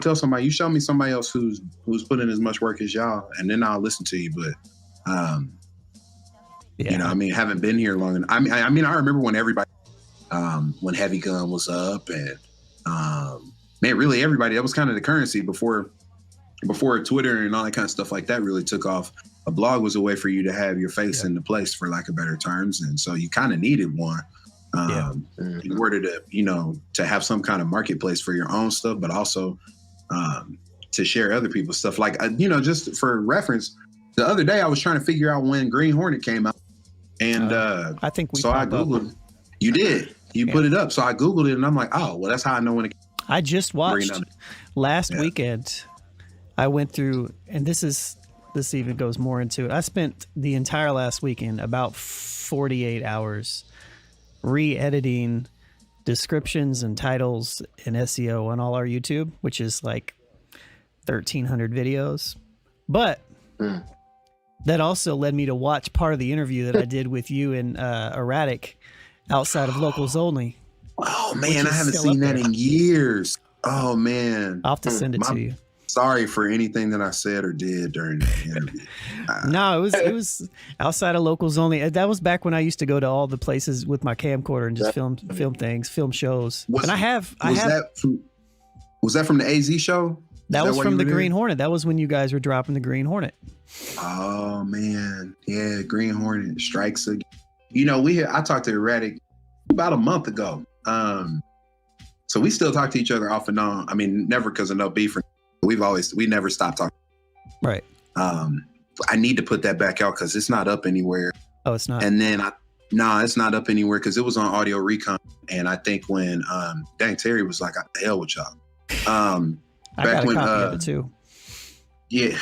tell somebody, you show me somebody else who's put in as much work as y'all, and then I'll listen to you. But I mean, haven't been here long enough. I mean, I remember when everybody, when Heavy Gun was up, and man, really everybody, that was kind of the currency before Twitter and all that kind of stuff like that really took off. A blog was a way for you to have your face in the place, for lack of better terms, and so you kind of needed one in order to to have some kind of marketplace for your own stuff, but also to share other people's stuff. Like just for reference, the other day I was trying to figure out when Green Hornet came out, and I think we. So I googled. You did. You put it up, so I googled it, and I'm like, oh, well, that's how I know when it. I just watched last weekend. I went through, and this even goes more into it. I spent the entire last weekend, about 48 hours, re-editing descriptions and titles and SEO on all our YouTube, which is like 1,300 videos. But that also led me to watch part of the interview that I did with you and Erratic outside of Locals Only. Oh man, I haven't seen that in years. Oh man, I'll have to send it to you. Sorry for anything that I said or did during the interview. No, it was outside of Locals Only. That was back when I used to go to all the places with my camcorder and just film things, film shows. Was that from the AZ show? That was from the Green Hornet. That was when you guys were dropping the Green Hornet. Oh man, yeah, Green Hornet strikes again. I talked to Erratic about a month ago. So we still talk to each other off and on. I mean, never because of no beef. We never stopped talking. Right. I need to put that back out because it's not up anywhere. Oh, it's not. And then it's not up anywhere because it was on Audio Recon. And I think when Terry was like, "The hell with y'all." I got a copy of it too. Yeah.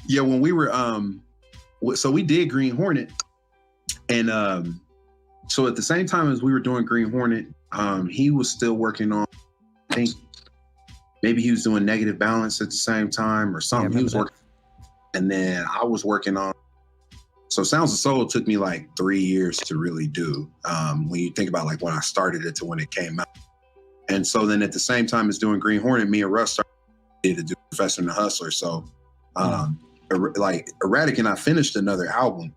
Yeah, when we were so we did Green Hornet, and so at the same time as we were doing Green Hornet, he was still working on, I think maybe he was doing Negative Balance at the same time or something. He was working, and then I was working on. So Sounds of Soul took me like 3 years to really do. When you think about like when I started it to when it came out, and so then at the same time as doing Green Hornet, me and Russ started to do Professor and the Hustler. So like Erratic and I finished another album.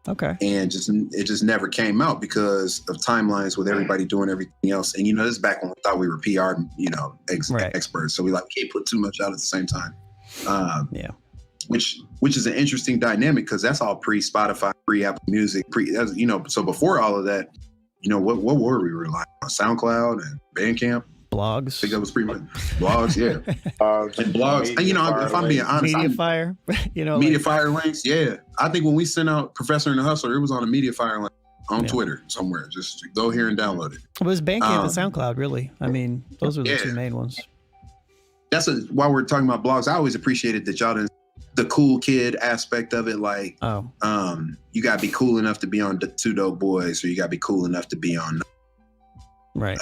Okay. And it just never came out because of timelines with everybody doing everything else. And this is back when we thought we were PR, experts. So we can't put too much out at the same time. Which is an interesting dynamic because that's all pre-Spotify, pre-Apple Music, so before all of that, what were we relying on? SoundCloud and Bandcamp? Blogs. I think that was pretty much blogs, yeah. And blogs. And, if I'm being honest, Mediafire, Mediafire links, yeah. I think when we sent out Professor and the Hustler, it was on a Mediafire link on Twitter somewhere. Just go here and download it. It was Bandcamp and SoundCloud, really. I mean, those were the two main ones. While we're talking about blogs, I always appreciated that y'all didn't, the cool kid aspect of it, like, you gotta be cool enough to be on the Two Dope Boys, or you gotta be cool enough to be on, right.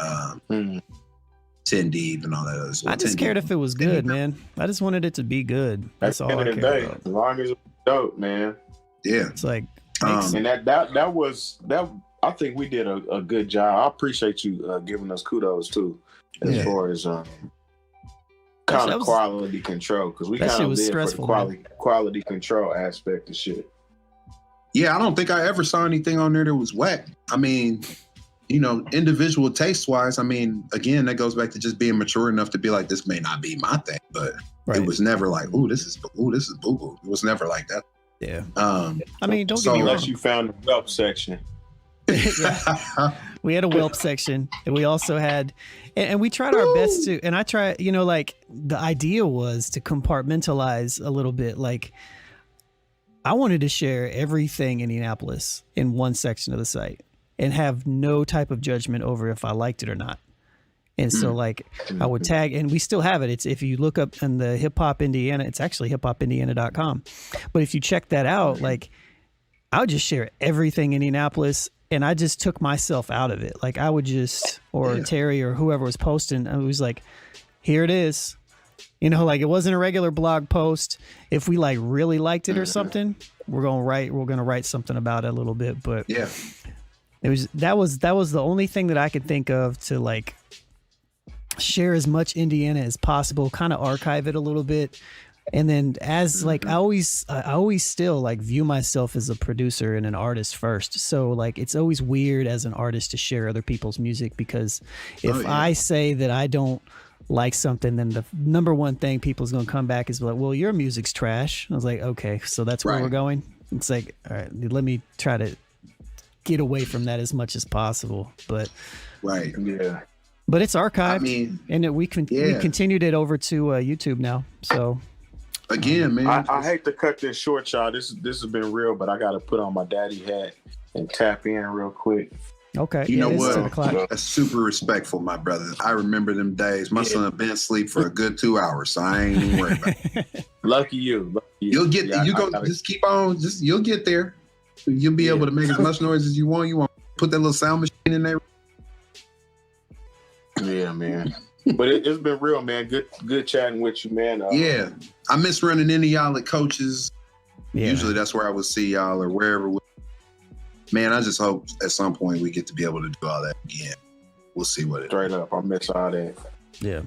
10 Deep and all that other stuff. I just cared if it was good, man. I just wanted it to be good. That's all I cared about. As long as it was dope, man. Yeah. It's like, and that was I think we did a good job. I appreciate you giving us kudos too, as far as kind of quality control, because we kind of did stressful, for the quality control aspect of shit. Yeah, I don't think I ever saw anything on there that was whack. I mean, individual taste-wise, I mean, again, that goes back to just being mature enough to be like, this may not be my thing, but it was never like, this is boo-boo. It was never like that. Yeah. I mean, don't get me wrong. Unless you found the Whelp section. We had a Whelp section, and we also had, and we tried our best to, and I try, like the idea was to compartmentalize a little bit. Like, I wanted to share everything Indianapolis in one section of the site and have no type of judgment over if I liked it or not. And so like I would tag, and we still have it. It's, if you look up in the Hip Hop Indiana, it's actually hiphopindiana.com. But if you check that out, like I would just share everything Indianapolis, and I just took myself out of it. Like I would just, or Terry or whoever was posting, I was like, here it is. Like it wasn't a regular blog post. If we like really liked it or something, we're going to write something about it a little bit. But that was the only thing that I could think of to like share as much Indiana as possible, kind of archive it a little bit. And then as like, I always still like view myself as a producer and an artist first. So like, it's always weird as an artist to share other people's music, because if I say that I don't like something, then the number one thing people's going to come back is like, well, your music's trash. I was like, okay, so that's where we're going. It's like, all right, let me try to get away from that as much as possible. But but it's archived. I mean, and we continued it over to YouTube now. So again, man. I hate to cut this short, y'all. This has been real, but I got to put on my daddy hat and tap in real quick. Okay. You know what? That's super respectful, my brother. I remember them days. My son been asleep for a good 2 hours, so I ain't even worried about it. Lucky you. You'll get there. Just keep on. You'll get there. You'll be able to make as much noise as you want. You want to put that little sound machine in there. Yeah, man. But it's been real, man. Good chatting with you, man. Yeah. I miss running into y'all at coaches. Yeah. Usually that's where I would see y'all or wherever. Man, I just hope at some point we get to be able to do all that again. We'll see what it is. Straight up. I miss all that. Yeah.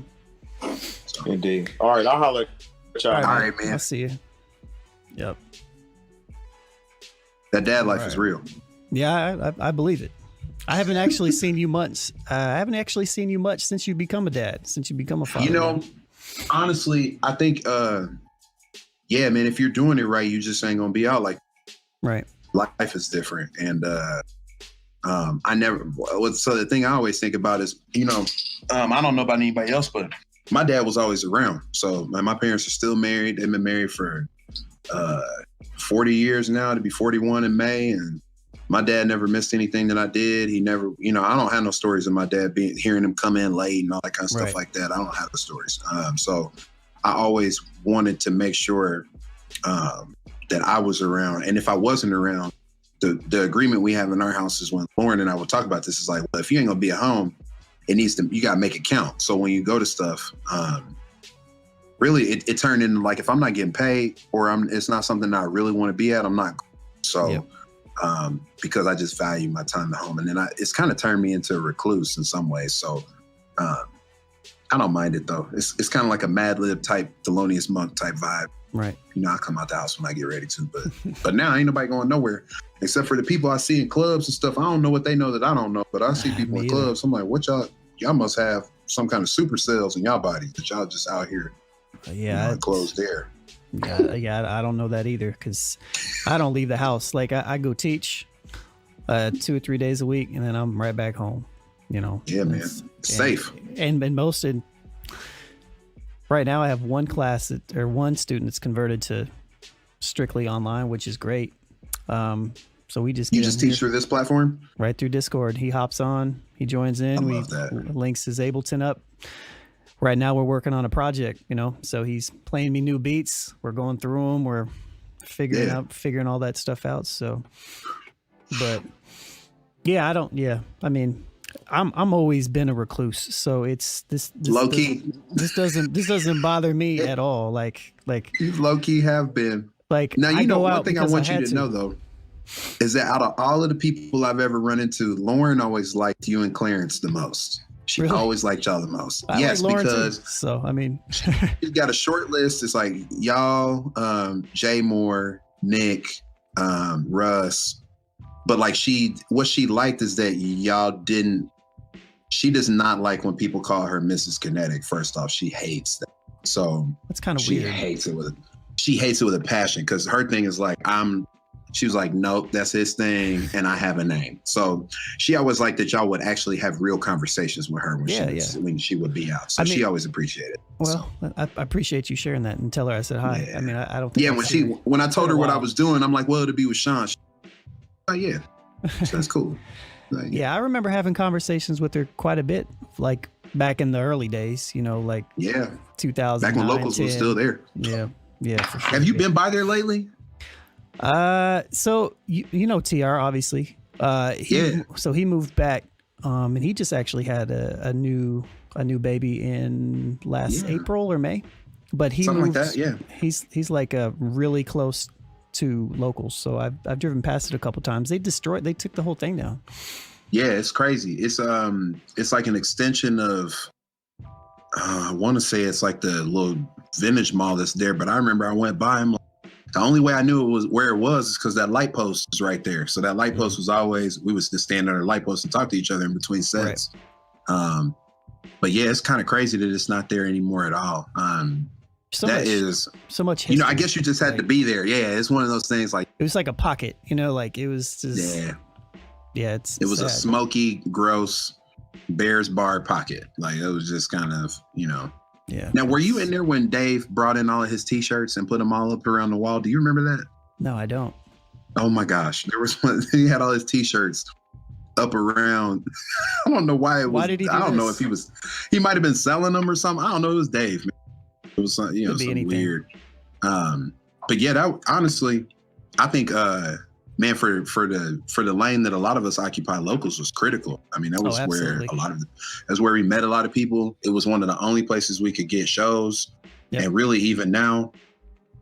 So. Indeed. All right. I'll holler at y'all. All right, man. I'll see you. Yep. That dad life is real. Yeah, I believe it. I haven't actually seen you much. I haven't actually seen you much since you become a dad, since you become a father. You know, honestly, I think, yeah, man, if you're doing it right, you just ain't going to be out like right. Life is different. And so the thing I always think about is, you know, I don't know about anybody else, but my dad was always around. So my parents are still married. They've been married for 40 years now, to be 41 in May. And my dad never missed anything that I did. He never, you know, I don't have no stories of my dad hearing him come in late and all that kind of stuff like that. I don't have the stories. So I always wanted to make sure that I was around. And if I wasn't around, the agreement we have in our house is when Lauren and I would talk about this, is like, well, if you ain't gonna be at home, you gotta make it count. So when you go to stuff, really it turned into like, if I'm not getting paid or it's not something that I really want to be at, I'm not. So, because I just value my time at home, and then it's kind of turned me into a recluse in some ways. So, I don't mind it though. It's kind of like a Mad Lib type Thelonious Monk type vibe. Right. You know, I come out the house when I get ready to, but now ain't nobody going nowhere except for the people I see in clubs and stuff. I don't know what they know that I don't know, but I see people in clubs. I'm like, what y'all must have some kind of super cells in y'all bodies that y'all just out here. Closed air. Yeah, I don't know that either, because I don't leave the house. Like I go teach 2 or 3 days a week, and then I'm right back home. You know. Yeah, man. Safe. And right now I have one student that's converted to strictly online, which is great. So we just teach through this platform, right through Discord. He hops on, he joins in. I love that. Links his Ableton up. Right now we're working on a project, you know, so he's playing me new beats. We're going through them. We're figuring all that stuff out. So, but yeah, I mean, I'm always been a recluse. So it's this low key. This doesn't bother me at all. Like you low key have been. Like, now, you know, one thing I want you to know though, is that out of all of the people I've ever run into, Lauren always liked you and Clarence the most. She always liked y'all the most. Yes, like because too. So I mean, she's got a short list. It's like y'all, Jay Moore, Nick, Russ. But like what she liked is that she does not like when people call her Mrs. Kinetic. First off, she hates that. So that's kind of weird. She hates it with a passion, because her thing is like, she was like, nope, that's his thing, and I have a name. So she always liked that y'all would actually have real conversations with her when she would be out. So she always appreciated it. Well, I appreciate you sharing that, and tell her I said hi. Yeah. I mean, I don't think. Yeah, when I told her what I was doing, I'm like, well, it'll be with Sean. Oh yeah, so that's cool. Like, yeah, I remember having conversations with her quite a bit, like back in the early days. You know, like 2000. Back when Locals was still there. Yeah, for sure. Have you been by there lately? So you know TR, obviously. So he moved back, and he just actually had a new baby in last April or May. But he something moved, like that, yeah. He's like really close to Locals, so I've driven past it a couple times. They took the whole thing down. Yeah, it's crazy. It's like an extension of I want to say it's like the little vintage mall that's there, but I remember I went by him. The only way I knew it was where it was is because that light post is right there. So that light post was always, we would just stand under the light post and talk to each other in between sets. Right. But yeah, it's kind of crazy that it's not there anymore at all. So much history. You know, I guess you just had to be there. Yeah, it's one of those things like. It was like a pocket, you know, like it was just. Yeah, it was sad. A smoky, gross Bears bar pocket. Like it was just kind of, you know. Yeah. Now, were you in there when Dave brought in all of his T-shirts and put them all up around the wall? Do you remember that? No, I don't. Oh my gosh, there was one. He had all his T-shirts up around. I don't know why it was. Why did he do I don't this? know if he might have been selling them or something. I don't know. It was Dave. Man. It was something, something weird. But yeah, that honestly, I think, man, for the lane that a lot of us occupy, locals was critical. I mean, that was where that's where we met a lot of people. It was one of the only places we could get shows. Yep. And really, even now,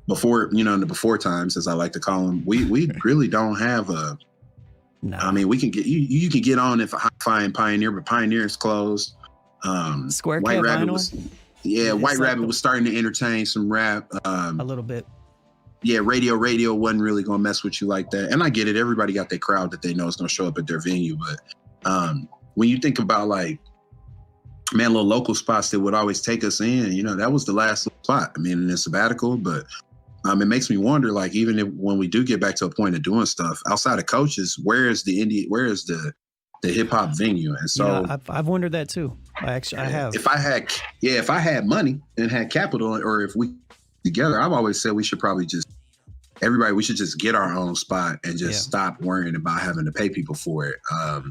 before, in the before times, as I like to call them, we really don't have a. No. I mean, we can get you can get on if Hi-Fi and Pioneer, but Pioneer's closed. Square White Rabbit vinyl? White Rabbit was starting to entertain some rap. A little bit. Yeah, radio wasn't really gonna mess with you like that. And I get it. Everybody got their crowd that they know is gonna show up at their venue. But when you think about little local spots that would always take us in, that was the last spot. I mean, in the sabbatical, but it makes me wonder, even when we do get back to a point of doing stuff outside of coaches, where is the hip hop venue? And so I've wondered that too. I have. If I had money and had capital, or if we together, I've always said we should probably we should just get our own spot and just stop worrying about having to pay people for it. I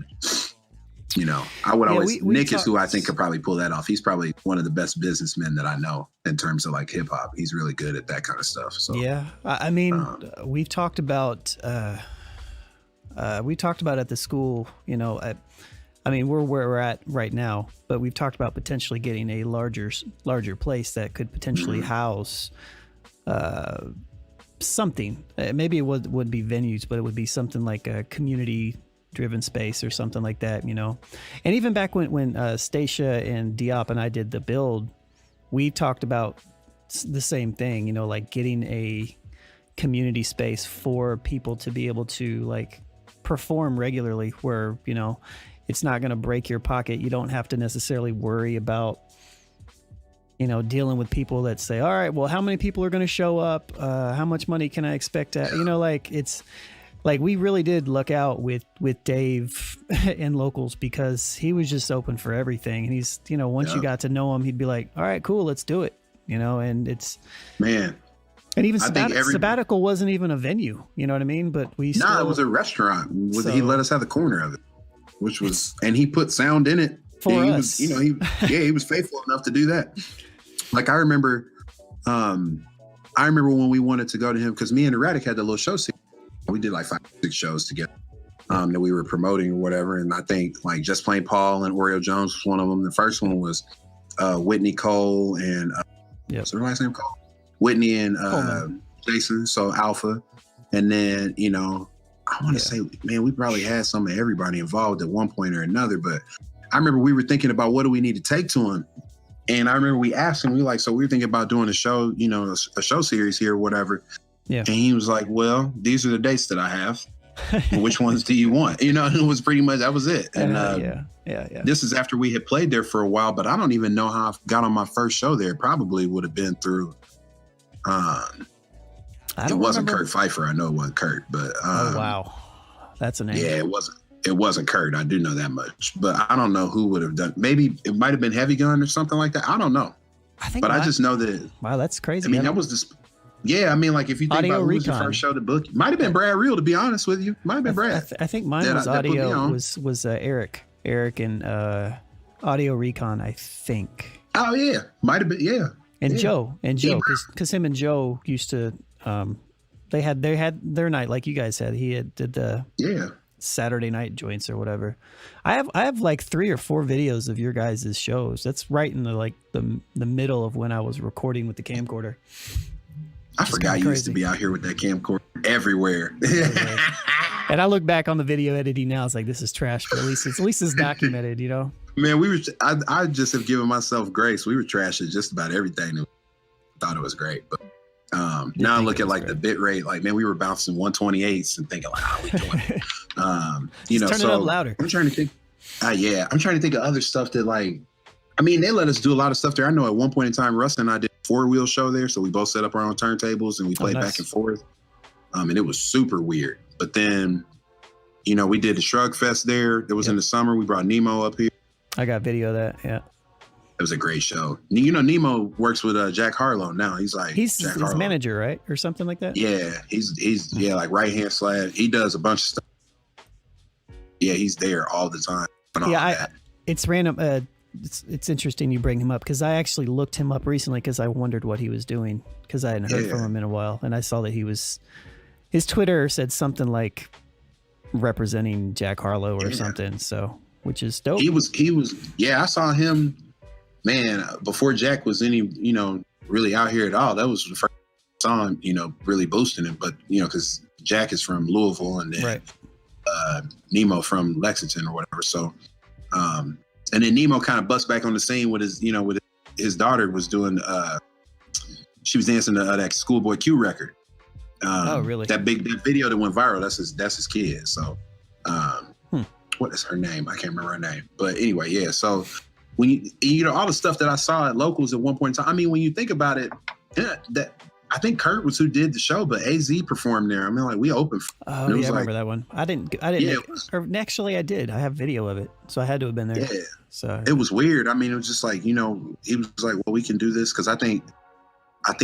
would always, Nick is who I think could probably pull that off. He's probably one of the best businessmen that I know in terms of hip hop. He's really good at that kind of stuff. So yeah, I mean, we've talked about at the school, I mean, we're where we're at right now, but we've talked about potentially getting a larger place that could potentially house something. Maybe it would be venues, but it would be something like a community-driven space or something like that, And even back when Stacia and Diop and I did the build, we talked about the same thing, getting a community space for people to be able to perform regularly, where it's not going to break your pocket. You don't have to necessarily worry about dealing with people that say, all right, well, how many people are going to show up, how much money can I expect it's we really did luck out with Dave and locals, because he was just open for everything. And he's once you got to know him, he'd be like, all right, cool, let's do it, and it's man. And even sabbatical wasn't even a venue, you know what I mean? But it was a restaurant. He let us have the corner of it, which was, and he put sound in it for us. He was faithful enough to do that. I remember when we wanted to go to him, because me and Erratic had the little show series. We did 5 or 6 shows together that we were promoting or whatever. And I think Just Plain Paul and Oreo Jones was one of them. The first one was Whitney Cole and what's her last name? Cole. Whitney and Jason, so Alpha. And then, I want to say, man, we probably had some of everybody involved at one point or another. But I remember we were thinking about what do we need to take to him. And I remember we asked him, so we were thinking about doing a show, a show series here or whatever. Yeah. And he was like, well, these are the dates that I have. Which ones do you want? It was pretty much, that was it. And this is after we had played there for a while, but I don't even know how I got on my first show there. It probably would have been through, it wasn't Kurt Pfeiffer. I know it wasn't Kurt, but oh, wow. That's a name. Yeah, it wasn't Kurt. I do know that much, but I don't know who would have done. Maybe it might have been Heavy Gun or something like that. I don't know. I just know that. Wow, that's crazy. I mean, that was just. Yeah, I mean, if you think Audio about who was Recon. your first show to book, might have been Brad Real, to be honest with you. Might have been Brad. I think mine was Audio. Was Eric and Audio Recon, I think. Oh yeah, might have been. Yeah, and Joe, because him and Joe used to. They had their night like you guys had. He did the Saturday night joints or whatever. I have 3 or 4 videos of your guys' shows. That's right in the middle of when I was recording with the camcorder. I forgot you used to be out here with that camcorder everywhere. And I look back on the video editing now. It's this is trash, but at least it's documented, Man, I just have given myself grace. We were trashing just about everything. Thought it was great, but now I look at the bit rate. Man, we were bouncing 128s and thinking we doing it. Turn it up louder. I'm trying to think. I'm trying to think of other stuff that they let us do a lot of stuff there. I know at one point in time, Russ and I did a 4-wheel show there. So we both set up our own turntables and we played back and forth. And it was super weird. But then, we did the Shrug Fest there. It was in the summer. We brought Nemo up here. I got video of that. Yeah. It was a great show. You know, Nemo works with Jack Harlow now. He's he's Jack his Harlow. manager, right, or something like that. Yeah, he's like right hand slash. He does a bunch of stuff. Yeah, he's there all the time. Yeah, it's random. It's interesting you bring him up because I actually looked him up recently because I wondered what he was doing because I hadn't heard from him in a while, and I saw that his Twitter said something like representing Jack Harlow or something. So, which is dope. He was. Yeah, I saw him. Man, before Jack was really out here at all. That was the first time, really boosting him. But, because Jack is from Louisville and then Nemo from Lexington or whatever. So, and then Nemo kind of bust back on the scene with his daughter was doing, she was dancing to that Schoolboy Q record. Oh, really? That video that went viral, that's his kid. So, what is her name? I can't remember her name. But anyway, yeah. So, when all the stuff that I saw at locals at one point in time, I mean, when you think about it, that I think Kurt was who did the show, but AZ performed there. I mean, like we opened. Oh yeah, I remember that one. I didn't. Yeah, actually, I did. I have video of it, so I had to have been there. Yeah. So it was weird. I mean, it was just like he was like, well, we can do this because I think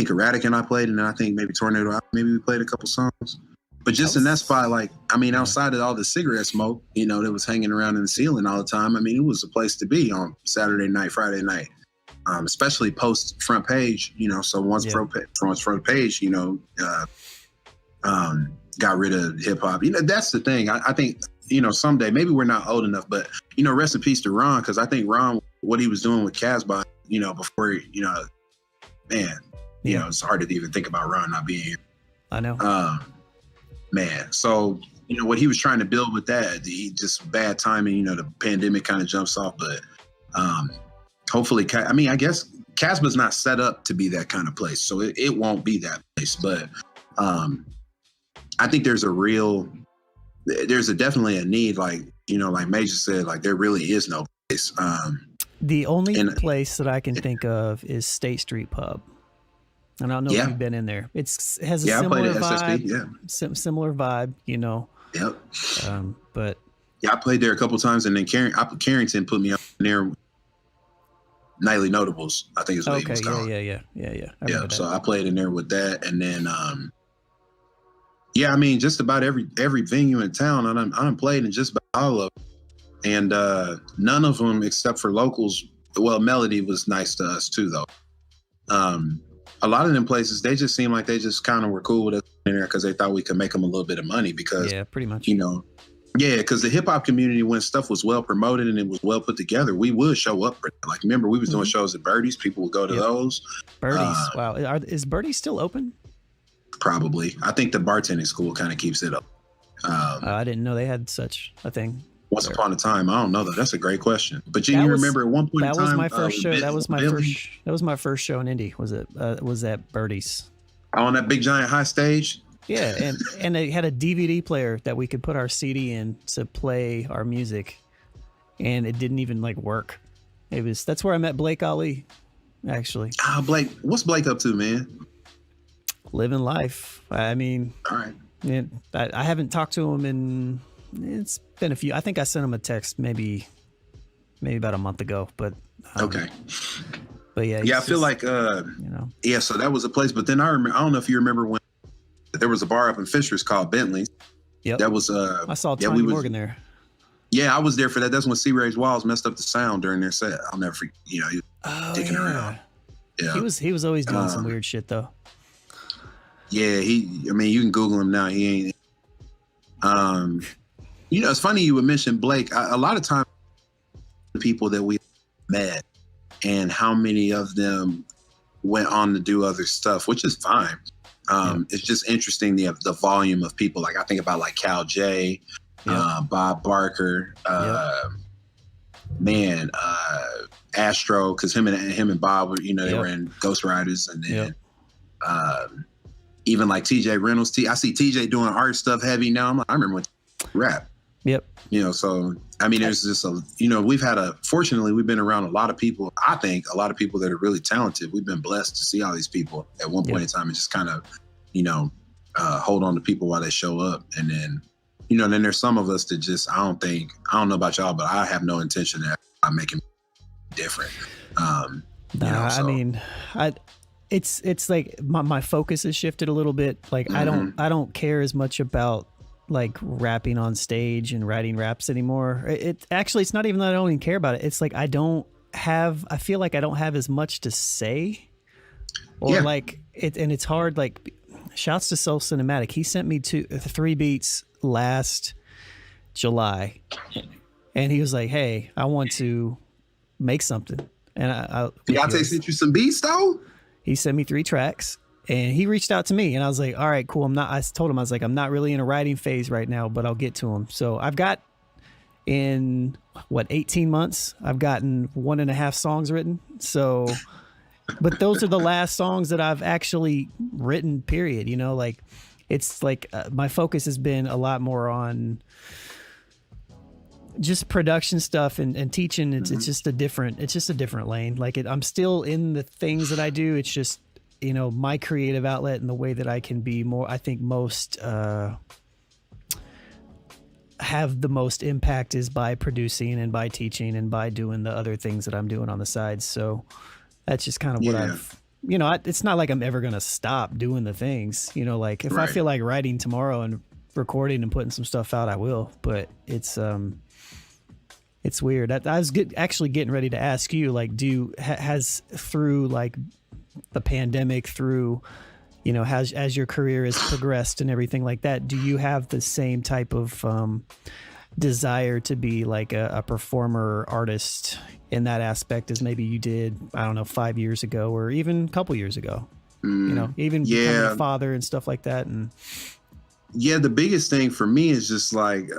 Erratic and I played, and then I think maybe Tornado. Maybe we played a couple songs. But just in that spot, like, I mean, outside of all the cigarette smoke, that was hanging around in the ceiling all the time, I mean, it was a place to be on Saturday night, Friday night, especially post front page, so once front page, got rid of hip hop. That's the thing. I think, someday, maybe we're not old enough, but, rest in peace to Ron, because I think Ron, what he was doing with Casbah, before, man, it's hard to even think about Ron not being here. I know. Man, so what he was trying to build with that, just bad timing. The pandemic kind of jumps off, but hopefully, I guess Casbah's not set up to be that kind of place, so it won't be that place. But I think there's definitely a need, like like Major said, like there really is no place. The only place that I can think of is State Street Pub. And I don't know if you've been in there. It has a similar vibe. Similar vibe, Yep. But I played there a couple times, and then Carrington put me up there. Nightly Notables, I think is what he was called. Yeah. So I played in there with that, and then I mean, just about every venue in town, I played in just about all of them, and none of them except for locals. Well, Melody was nice to us too, though. A lot of them places, they just seemed like they just kind of were cool with us in there because they thought we could make them a little bit of money because, pretty much, because the hip hop community, when stuff was well promoted and it was well put together, we would show up. Like, remember, we was doing shows at Birdie's. People would go to those. Birdie's, wow. Is Birdie's still open? Probably. I think the bartending school kind of keeps it up. I didn't know they had such a thing. Once upon a time, I don't know though. That's a great question. But you remember at one point in time, that was my first show. That was my first show in Indy. Was at Birdie's on that big giant high stage? Yeah, and they had a DVD player that we could put our CD in to play our music, and it didn't even work. That's where I met Blake Ali, actually. Blake, what's Blake up to, man? Living life. I mean, all right. I haven't talked to him in. It's been a few. I think I sent him a text maybe about a month ago, but okay. But yeah, I feel like yeah. So that was a place, but then I don't know if you remember when there was a bar up in Fishers called Bentley's. Yep. That was I saw Tony Morgan there. Yeah, I was there for that. That's when C. Ray's Walls messed up the sound during their set. I'll never forget. He was dicking around. Yeah, he was always doing some weird shit though. Yeah, I mean, you can Google him now. He ain't. It's funny you would mention Blake. A lot of times, the people that we met and how many of them went on to do other stuff, which is fine. It's just interesting the volume of people. Like I think about like Cal J, Bob Barker, Astro, because him and Bob were, they were in Ghost Riders, and then even like TJ Reynolds. I see TJ doing art stuff heavy now. I remember when rap. Yep. So I mean, there's just fortunately we've been around a lot of people. I think a lot of people that are really talented. We've been blessed to see all these people at one point in time and just kind of, hold on to people while they show up. And then, then there's some of us that just, I don't know about y'all, but I have no intention of making different. I mean, it's like my focus has shifted a little bit. Like Mm-hmm. I don't care as much about like rapping on stage and writing raps anymore. It's not even that I don't even care about it. It's like I feel like I don't have as much to say, or like it, and it's hard. Like, shouts to 𝗏𝗏. He sent me 3 beats last July, and he was like, "Hey, I want to make something." And Deontay sent you some beats though? He sent me 3 tracks, and he reached out to me, and I was like, all right, cool. I told him, I was like, I'm not really in a writing phase right now, but I'll get to him. So I've got, in 18 months, I've gotten 1.5 songs written. So, but those are the last songs that I've actually written, period. You know, like, it's like my focus has been a lot more on just production stuff and teaching. It's just a different lane. Like I'm still in the things that I do. It's just, you know, my creative outlet and the way that I can be more, I think most, have the most impact is by producing and by teaching and by doing the other things that I'm doing on the side. So that's just kind of what I've, you know, it's not like I'm ever going to stop doing the things, you know, like if I feel like writing tomorrow and recording and putting some stuff out, I will, but it's weird. I was actually getting ready to ask you, like, has through like the pandemic, through, you know, as your career has progressed and everything like that, do you have the same type of desire to be like a performer artist in that aspect as maybe you did, I don't know, 5 years ago or even a couple years ago? You know, even becoming a father and stuff like that. And the biggest thing for me is just like,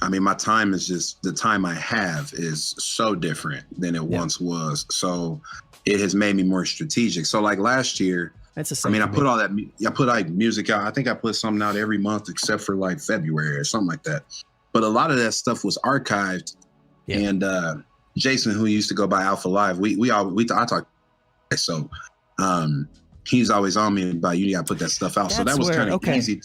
I mean, my time is just, the time I have is so different than it once was. So it has made me more strategic. So like last year, I put all that, I put like music out. I think I put something out every month except for like February or something like that. But a lot of that stuff was archived. Yeah. And Jason, who used to go by 𝐊𝐈𝐍𝐿, I talk. So he's always on me about, you gotta put that stuff out. So that was kind of easy.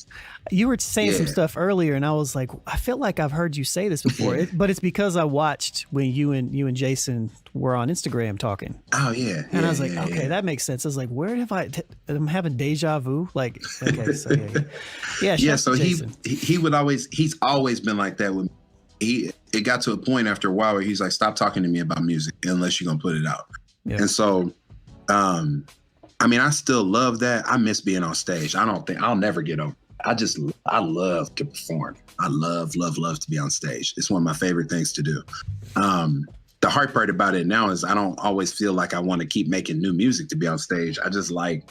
You were saying some stuff earlier, and I was like, I feel like I've heard you say this before, but it's because I watched when you and Jason were on Instagram talking. Oh yeah, and I was like, okay, that makes sense. I was like, where have I'm having deja vu? Like, okay, so yeah. So he would always, he's always been like that with me. It got to a point after a while where he's like, stop talking to me about music unless you're gonna put it out. Yeah. And so, I mean, I still love that. I miss being on stage. I'll never get over. I love to perform. I love to be on stage. It's one of my favorite things to do. The hard part about it now is I don't always feel like I want to keep making new music to be on stage. I just like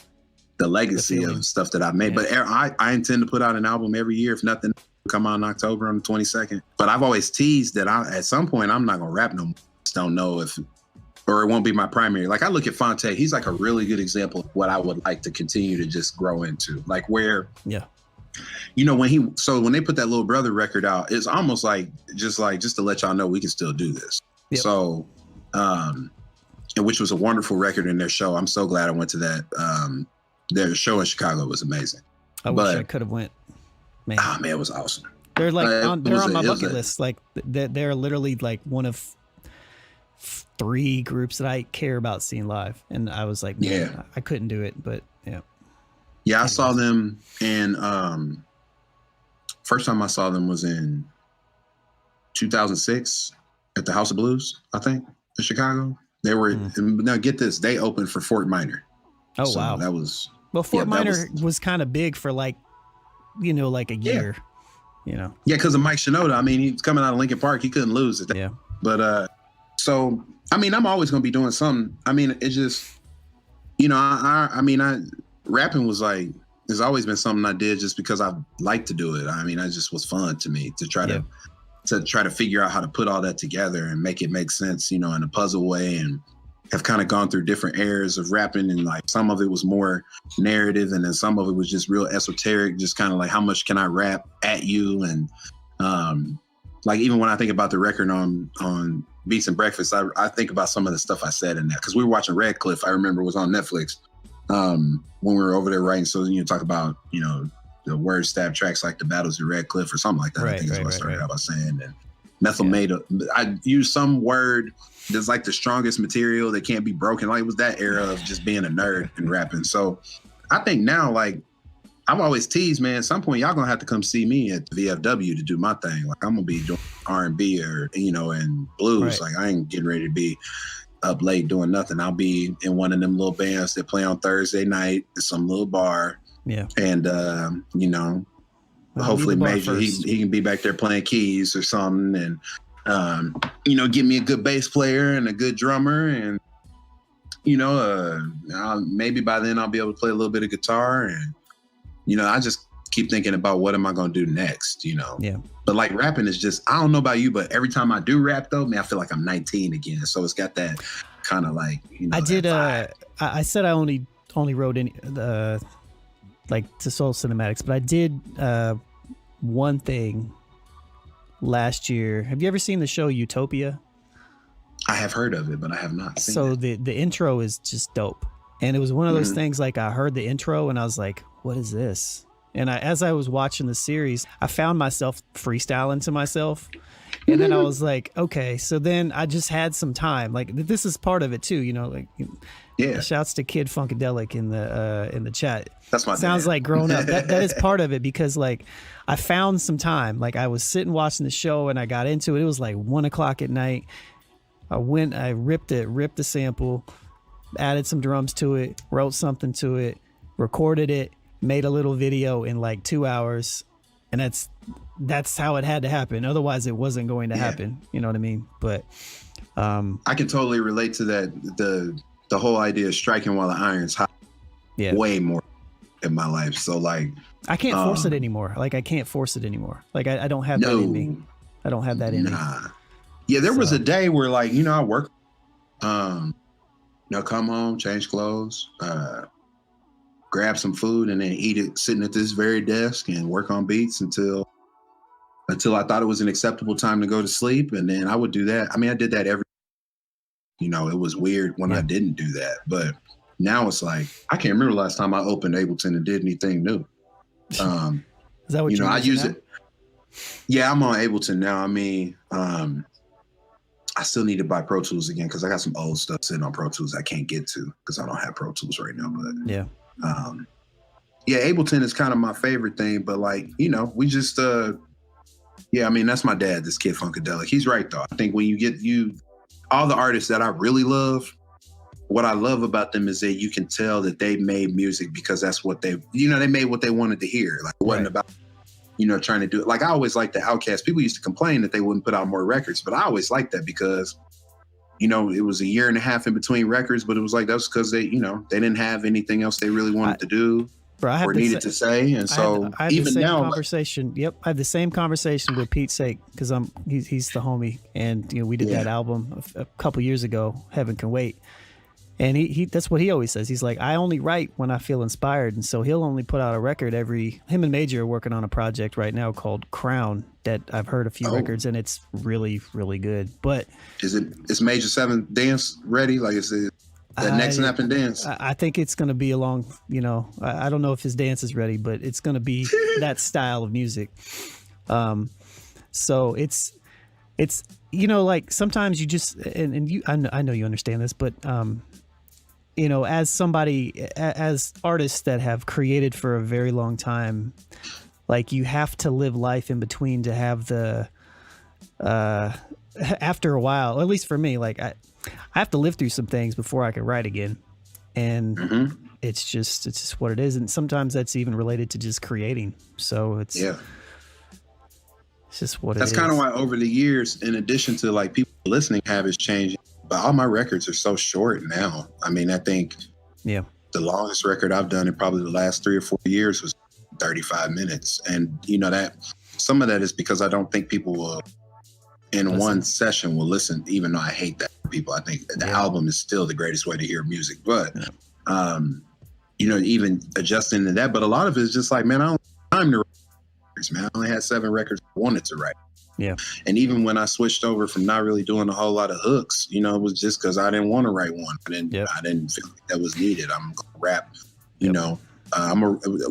the legacy of stuff that I've made. Yeah. But I intend to put out an album every year, if nothing, come out in October on the 22nd. But I've always teased that at some point I'm not gonna rap no more. Just don't know if, or it won't be my primary. Like I look at Phonte, he's like a really good example of what I would like to continue to just grow into. Like where, you know, when they put that Little Brother record out, it's almost like just to let y'all know we can still do this. Yep. So, and which was a wonderful record in their show. I'm so glad I went to that. Their show in Chicago was amazing. I wish I could have went. Man. Oh man, it was awesome. They're like they're on my bucket list. Like they're literally like one of 3 groups that I care about seeing live. And I was like, man, I couldn't do it, but yeah. Yeah, I saw them in, first time I saw them was in 2006 at the House of Blues, I think, in Chicago. They were, now get this, they opened for Fort Minor. Oh, so wow. That was... Well, Fort Minor was kind of big for like, you know, like a year, you know. Yeah, because of Mike Shinoda. I mean, he was coming out of Lincoln Park. He couldn't lose it. Yeah. But, so, I mean, I'm always going to be doing something. I mean, it just, you know, rapping was like, it's always been something I did just because I like to do it. I mean, it just was fun to me to try to figure out how to put all that together and make it make sense, you know, in a puzzle way, and have kind of gone through different eras of rapping. And like some of it was more narrative, and then some of it was just real esoteric, just kind of like, how much can I rap at you? And like, even when I think about the record on Beats and Breakfast, I think about some of the stuff I said in that, because we were watching Radcliffe, I remember, was on Netflix when we were over there writing. So, you know, talk about, you know, the word stab tracks like the battles of Radcliffe or something like that. I think is what I started out by saying. Methylmeta. I use some word that's like the strongest material that can't be broken. Like it was that era of just being a nerd and rapping. So I think now, like I've always teased, man, at some point y'all gonna have to come see me at the VFW to do my thing. Like I'm gonna be doing R&B or, you know, and blues. Right. Like I ain't getting ready to be up late doing nothing. I'll be in one of them little bands that play on Thursday night at some little bar. Yeah. And, you know, hopefully Major, he can be back there playing keys or something and, you know, give me a good bass player and a good drummer. And, you know, maybe by then I'll be able to play a little bit of guitar. And, you know, I just keep thinking about what am I going to do next, you know? Yeah. But like rapping is just, I don't know about you, but every time I do rap though, man, I feel like I'm 19 again. So it's got that kind of like, you know, I did, I said I only wrote any, like to Soul Cinematics, but I did one thing last year. Have you ever seen the show Utopia? I have heard of it, but I have not seen it. So the intro is just dope. And it was one of those things, like I heard the intro and I was like, what is this? And as I was watching the series, I found myself freestyling to myself. And then I was like, okay, so then I just had some time. Like this is part of it too, you know, like shouts to Kid Funkadelic in the chat. That's my sounds like grown up. That is part of it because like I found some time. Like I was sitting watching the show and I got into it. It was like 1 o'clock at night. I ripped the sample, added some drums to it, wrote something to it, recorded it, made a little video in like 2 hours. And that's how it had to happen. Otherwise it wasn't going to happen. You know what I mean? But I can totally relate to that. The whole idea of striking while the iron's hot. Yeah. Way more in my life. So like I can't force it anymore. Like I can't force it anymore. Like I don't have that in me. I don't have that in me. Yeah, there was a day where like, you know, I work you know, come home, change clothes, grab some food and then eat it sitting at this very desk and work on beats until I thought it was an acceptable time to go to sleep. And then I would do that. I mean, I did that you know, it was weird when I didn't do that. But now it's like, I can't remember the last time I opened Ableton and did anything new. Is that what you know, I use it. Yeah, I'm on Ableton now. I mean, I still need to buy Pro Tools again because I got some old stuff sitting on Pro Tools I can't get to because I don't have Pro Tools right now. But yeah, Ableton is kind of my favorite thing. But like, you know, we just yeah, I mean, that's my dad, this Kid Funkadelic. He's right though. I think when you get all the artists that I really love, what I love about them is that you can tell that they made music because that's what they made what they wanted to hear. Like it wasn't about, you know, trying to do it. Like I always liked the Outkast. People used to complain that they wouldn't put out more records, but I always liked that because, you know, it was a year and a half in between records, but it was like, that's because they, you know, they didn't have anything else they really wanted to do. Bro, or needed to say, and so I have even the same now, conversation. Yep, I have the same conversation with Pete's Sake because he's the homie, and you know we did that album a couple years ago, Heaven Can Wait, and he that's what he always says. He's like, I only write when I feel inspired, and so he'll only put out a record him and Major are working on a project right now called Crown that I've heard a few records, and it's really really good. But is Major 7 Dance ready? Like is it? That next snap and dance. I think it's going to be along, you know, I don't know if his dance is ready, but it's going to be that style of music. So it's, you know, like sometimes you just, and you, I know you understand this, but, you know, as artists that have created for a very long time, like you have to live life in between to have the, after a while, at least for me, like I have to live through some things before I can write again. And it's just what it is. And sometimes that's even related to just creating. So it's just what it is. That's kind of why over the years, in addition to like people listening habits changing, but all my records are so short now. I mean, I think the longest record I've done in probably the last 3 or 4 years was 35 minutes. And you know that some of that is because I don't think people will one session will listen, even though I hate that for people. I think the album is still the greatest way to hear music. But, you know, even adjusting to that. But a lot of it is just like, man, I don't have time to write records, man. I only had 7 records I wanted to write. Yeah. And even when I switched over from not really doing a whole lot of hooks, you know, it was just because I didn't want to write one. I didn't feel like that was needed. I'm going to rap, you know.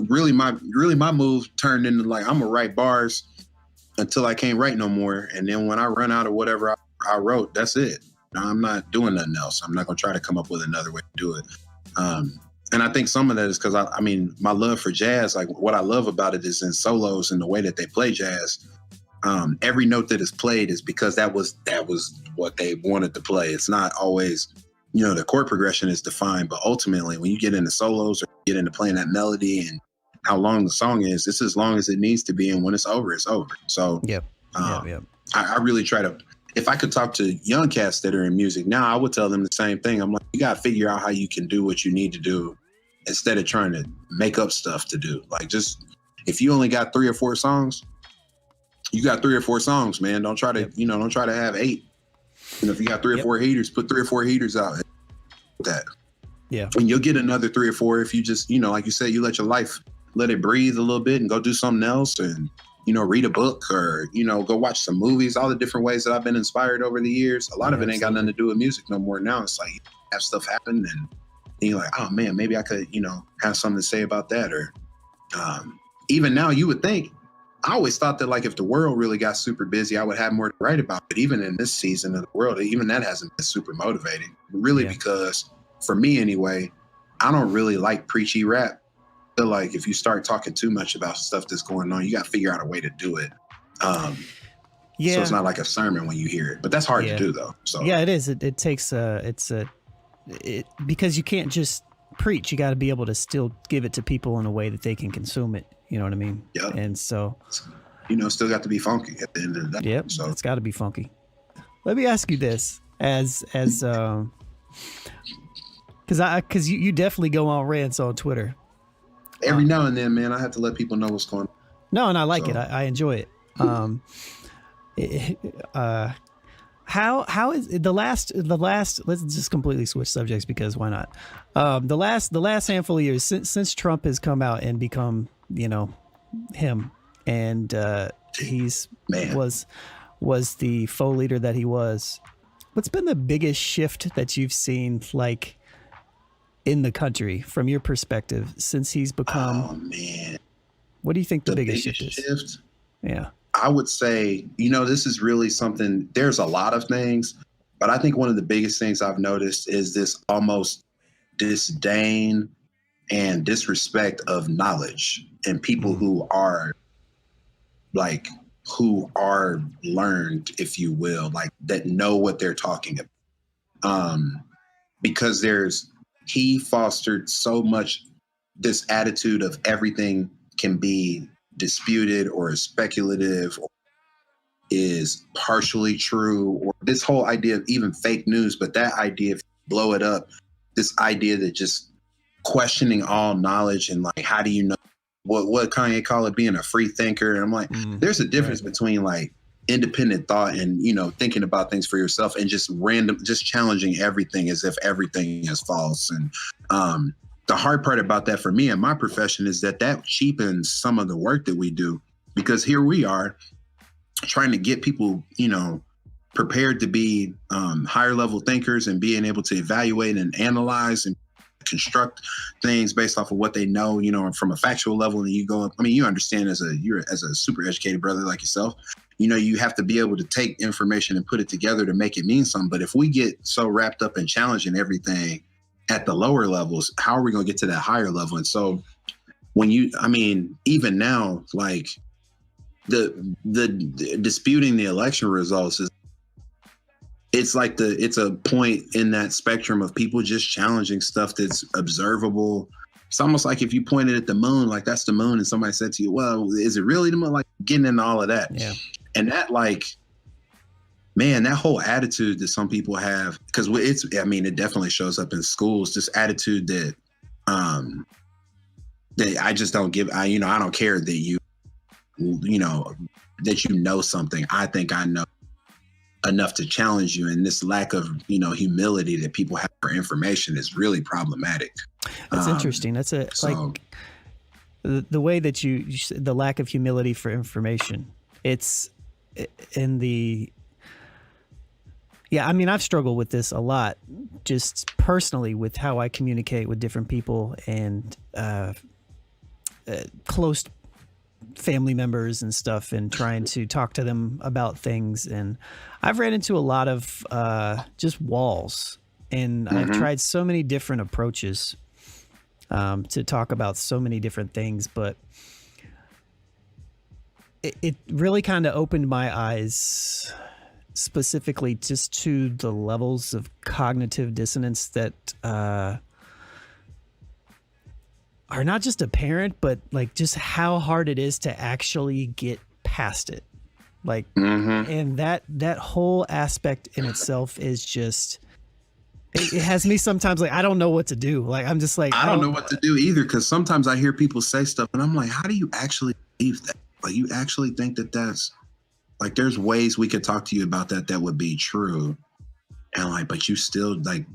Really my move turned into like, I'm going to write bars until I can't write no more. And then when I run out of whatever I wrote, that's it. I'm not doing nothing else. I'm not going to try to come up with another way to do it. And I think some of that is because I mean, my love for jazz, like what I love about it is in solos and the way that they play jazz. Every note that is played is because that was what they wanted to play. It's not always, the chord progression is defined, but ultimately when you get into solos or get into playing that melody and how long the song is, it's as long as it needs to be. And when it's over, it's over. So I really try to, if I could talk to young cats that are in music now, I would tell them the same thing. I'm like, you got to figure out how you can do what you need to do instead of trying to make up stuff to do. Like, just, if you only got 3 or 4 songs, you got 3 or 4 songs, man. Don't try to, don't try to have 8. If you got 3 or 4 heaters, put 3 or 4 heaters out. That. Yeah. And you'll get another 3 or 4 if you just, like you said, you let your life, let it breathe a little bit and go do something else and, read a book or, go watch some movies, all the different ways that I've been inspired over the years. A lot of it ain't got nothing to do with music no more. Now it's like you have stuff happen and you're like, oh man, maybe I could, have something to say about that. Or even now you would think, I always thought that like if the world really got super busy, I would have more to write about. But even in this season of the world, even that hasn't been super motivating. Really, because for me anyway, I don't really like preachy rap. I feel like if you start talking too much about stuff that's going on, you got to figure out a way to do it. So it's not like a sermon when you hear it, but that's hard to do though. So it is. It takes because you can't just preach. You got to be able to still give it to people in a way that they can consume it. You know what I mean? Yeah. And so, still got to be funky at the end of the day. Yep. So it's got to be funky. Let me ask you this, because you definitely go on rants on Twitter. Every now and then, man, I have to let people know what's going on. No, and I like it. I enjoy it. How is the last? Let's just completely switch subjects because why not? The last handful of years since Trump has come out and become him, and was the faux leader that he was. What's been the biggest shift that you've seen, like, in the country from your perspective since he's become? Oh man, what do you think the biggest shift is? Yeah, I would say, this is really something. There's a lot of things, but I think one of the biggest things I've noticed is this almost disdain and disrespect of knowledge and people who are learned, if you will, like that know what they're talking about. Because he fostered so much this attitude of everything can be disputed or is speculative or is partially true, or this whole idea of even fake news, but that idea, if you blow it up, this idea that just questioning all knowledge and like, how do you know what Kanye call it, being a free thinker? And I'm like, there's a difference between like independent thought and, thinking about things for yourself and just challenging everything as if everything is false. And the hard part about that for me and my profession is that cheapens some of the work that we do, because here we are trying to get people, prepared to be higher level thinkers and being able to evaluate and analyze and construct things based off of what they know, from a factual level. And you go up, you understand as a super educated brother like yourself, you have to be able to take information and put it together to make it mean something. But if we get so wrapped up in challenging everything at the lower levels, how are we going to get to that higher level? And so when even now, like the disputing the election results it's a point in that spectrum of people just challenging stuff that's observable. It's almost like if you pointed at the moon, like that's the moon, and somebody said to you, well, is it really the moon? Like getting into all of that. Yeah. And that, like, man, that whole attitude that some people have, because it definitely shows up in schools, this attitude that that I just don't give, I don't care that that you know something. I think I know enough to challenge you, and this lack of humility that people have for information is really problematic. That's interesting. That's like the way that you the lack of humility for information. It's in the I've struggled with this a lot, just personally, with how I communicate with different people and close family members and stuff and trying to talk to them about things. And I've ran into a lot of just walls, and I've tried so many different approaches to talk about so many different things, but it really kind of opened my eyes specifically just to the levels of cognitive dissonance that are not just apparent, but like just how hard it is to actually get past it. Like, and that whole aspect in itself is just, it has me sometimes like, I don't know what to do. Like, I'm just like, I don't know what to do either. Cause sometimes I hear people say stuff and I'm like, how do you actually believe that? Like, you actually think that that's like, there's ways we could talk to you about that would be true. And like, but you still like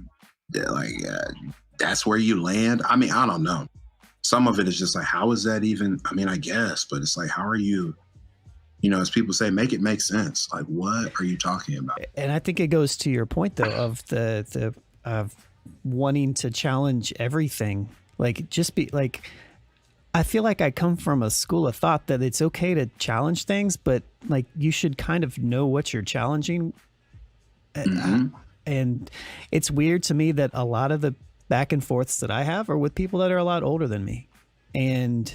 that's where you land. I mean, I don't know. Some of it is just like, how is that even? I mean, I guess, but it's like, how are you, as people say, make it make sense. Like, what are you talking about? And I think it goes to your point though, of the of wanting to challenge everything. Like, just be like, I feel like I come from a school of thought that it's okay to challenge things, but like you should kind of know what you're challenging. And it's weird to me that a lot of the back and forths that I have are with people that are a lot older than me. And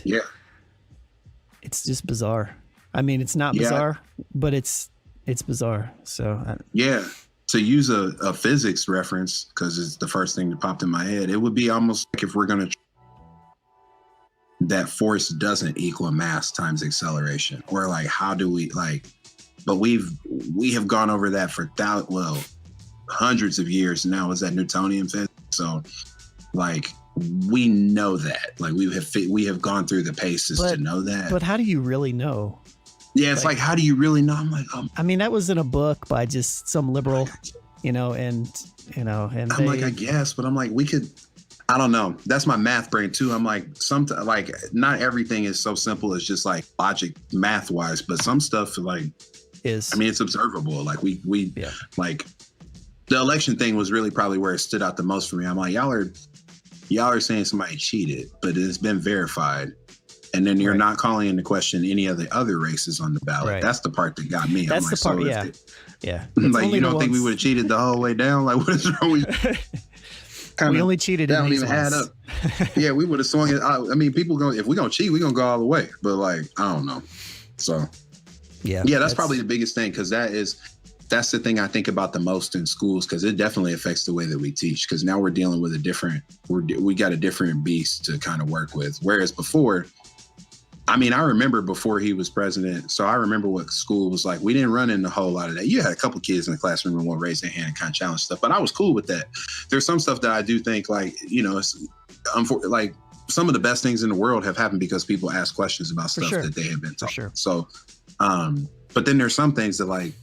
it's just bizarre. I mean, it's not bizarre, but it's bizarre. So to use a physics reference, because it's the first thing that popped in my head, it would be almost like if we're going to that force doesn't equal mass times acceleration, or like, how do we but we have gone over that for hundreds of years now. Is that Newtonian physics? So like, we know that, like, we have gone through the paces to know that. But how do you really know? Yeah, it's like, how do you really know? I'm like, I mean, that was in a book by just some liberal, and I'm like, I guess, but I'm like, we could, I don't know. That's my math brain too. I'm like, like, not everything is so simple as just like logic math wise, but some stuff like I mean, it's observable. Like we like the election thing was really probably where it stood out the most for me. I'm like, y'all are saying somebody cheated, but it's been verified. And then you're not calling into question any of the other races on the ballot. Right. That's the part that got me. That's I'm like, the part, like, you don't think we would have cheated the whole way down? Like, what is wrong with we only cheated in these ones. Add up. Yeah, we would have swung it. I mean, people if we're going to cheat, we're going to go all the way. But like, I don't know. So, that's probably the biggest thing, because that's the thing I think about the most in schools, because it definitely affects the way that we teach, because now we're dealing with we got a different beast to kind of work with. Whereas before, I mean, I remember before he was president, so I remember what school was like. We didn't run into a whole lot of that. You had a couple kids in the classroom who would raise their hand and kind of challenge stuff, but I was cool with that. There's some stuff that I do think, like, it's like some of the best things in the world have happened because people ask questions about stuff that they have been taught. So, but then there's some things that, like,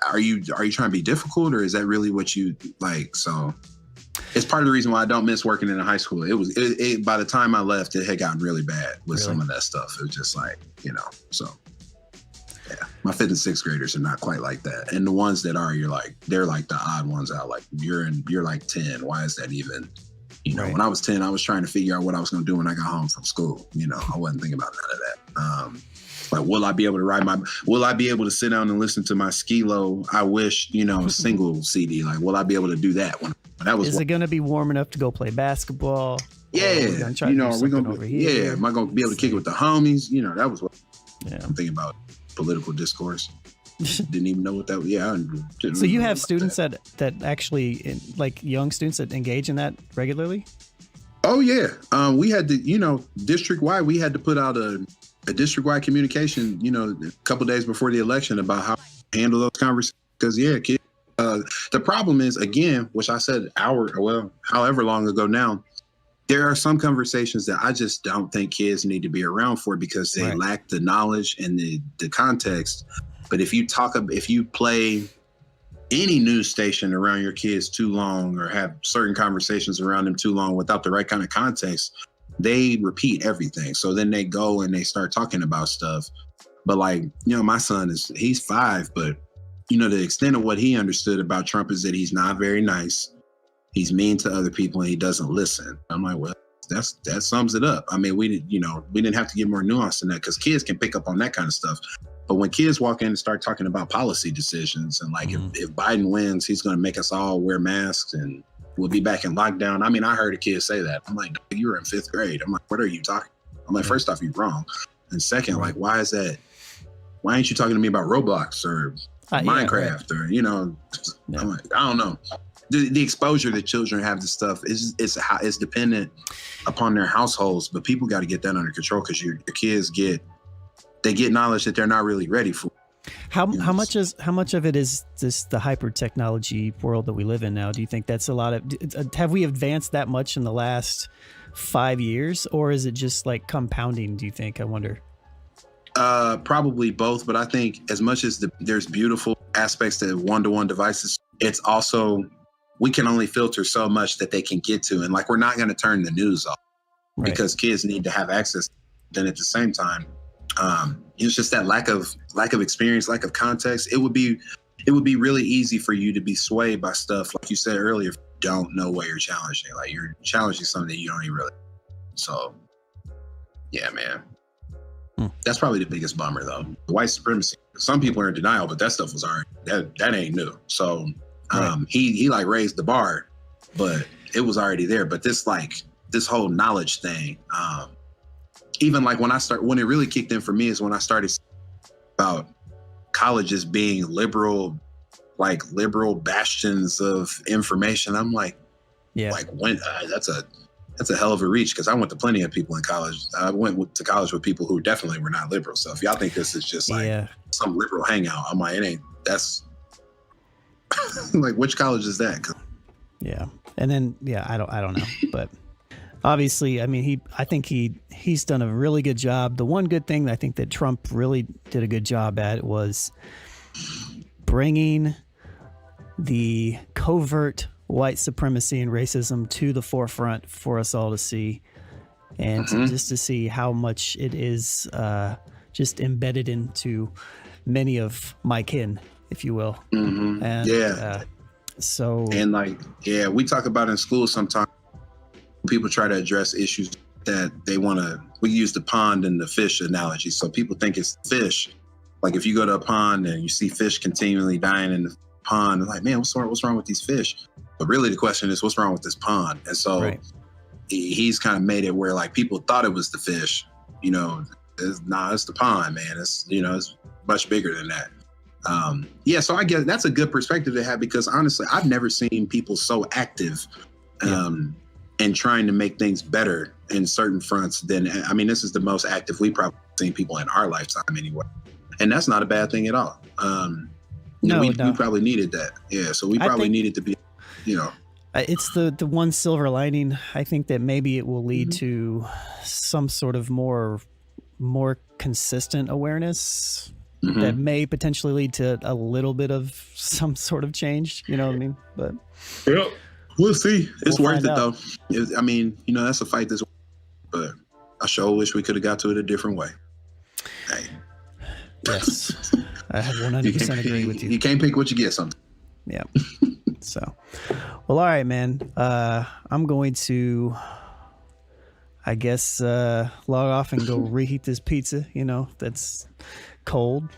are you trying to be difficult, or is that really what you like? So it's part of the reason why I don't miss working in a high school. It by the time I left, it had gotten really bad with some of that stuff. It was just like, so yeah, my 5th and 6th graders are not quite like that. And the ones that are, they're like the odd ones out. Like, you're like 10. Why is that even, when I was 10, I was trying to figure out what I was going to do when I got home from school. I wasn't thinking about none of that. Like, will I be able to sit down and listen to my Skilo, I Wish, single CD? Like, will I be able to do that when that was? Is it going to be warm enough to go play basketball? Yeah. Are we going to, am I going to be able to kick it with the homies? That was what I'm thinking about, political discourse. Didn't even know what that was. Yeah. So you have students that actually, like, young students that engage in that regularly? Oh yeah. We had to, district-wide, we had to put out a district-wide communication, a couple days before the election about how to handle those conversations. Because kids, the problem is, again, which I said however long ago now, there are some conversations that I just don't think kids need to be around for, because they lack the knowledge and the context. But if you play any news station around your kids too long, or have certain conversations around them too long without the right kind of context, they repeat everything. So then they go and they start talking about stuff. But like, my son he's 5, but the extent of what he understood about Trump is that he's not very nice. He's mean to other people and he doesn't listen. I'm like, well, that sums it up. I mean, we didn't have to get more nuanced than that, because kids can pick up on that kind of stuff. But when kids walk in and start talking about policy decisions and like, if Biden wins, he's going to make us all wear masks and we'll be back in lockdown. I mean, I heard a kid say that. I'm like, you were in 5th grade. I'm like, what are you talking? I'm like, first off, you're wrong. And second, like, why is that? Why ain't you talking to me about Roblox or Minecraft or, I'm like, I don't know. The exposure that children have to stuff is dependent upon their households, but people got to get that under control, because your kids get knowledge that they're not really ready for. How much of it is this the hyper technology world that we live in now? Do you think that's a lot of? Have we advanced that much in the last 5 years, or is it just like compounding? Do you think? I wonder. Probably both, but I think as much as there's beautiful aspects to one-to-one devices, it's also, we can only filter so much that they can get to, and like, we're not going to turn the news off because kids need to have access. Then at the same time, it's just that lack of experience, lack of context. It would be really easy for you to be swayed by stuff, like you said earlier, if you don't know what you're challenging. Like, you're challenging something that you don't even really. So, yeah, man. That's probably the biggest bummer, though. White supremacy. Some people are in denial, but that stuff was already, that ain't new. So he like raised the bar, but it was already there. But this whole knowledge thing, even like when it really kicked in for me is when I started about colleges being liberal bastions of information. I'm like, when that's a hell of a reach, because I went to plenty of people in college. I went to college with people who definitely were not liberal. So if y'all think this is just like some liberal hangout, I'm like, it ain't. That's like, which college is that? Yeah, and then I don't know, but obviously, I mean, I think he's done a really good job. The one good thing that I think that Trump really did a good job at was bringing the covert white supremacy and racism to the forefront for us all to see, and just to see how much it is just embedded into many of my kin, if you will. And, we talk about in school sometimes. People try to address issues that they want to. We use the pond and the fish analogy. So people think it's fish. Like, if you go to a pond and you see fish continually dying in the pond, they're like, man, what's wrong with these fish? But really the question is, what's wrong with this pond? And so he's kind of made it where like people thought it was the fish, it's the pond, man. It's, it's much bigger than that. So I guess that's a good perspective to have, because honestly, I've never seen people so active and trying to make things better in certain fronts than, I mean, this is the most active we've probably seen people in our lifetime anyway. And that's not a bad thing at all. We probably needed that. Yeah. So we probably needed to be, it's the one silver lining. I think that maybe it will lead to some sort of more consistent awareness that may potentially lead to a little bit of some sort of change. You know what I mean? But we'll see. It's worth it though. I mean, that's a fight this, but I sure wish we could have got to it a different way. Hey. Yes. I 100% agree with you. You can't pick what you get sometimes. Yeah. So, well, all right, man. I'm going to, I guess, log off and go reheat this pizza, that's cold,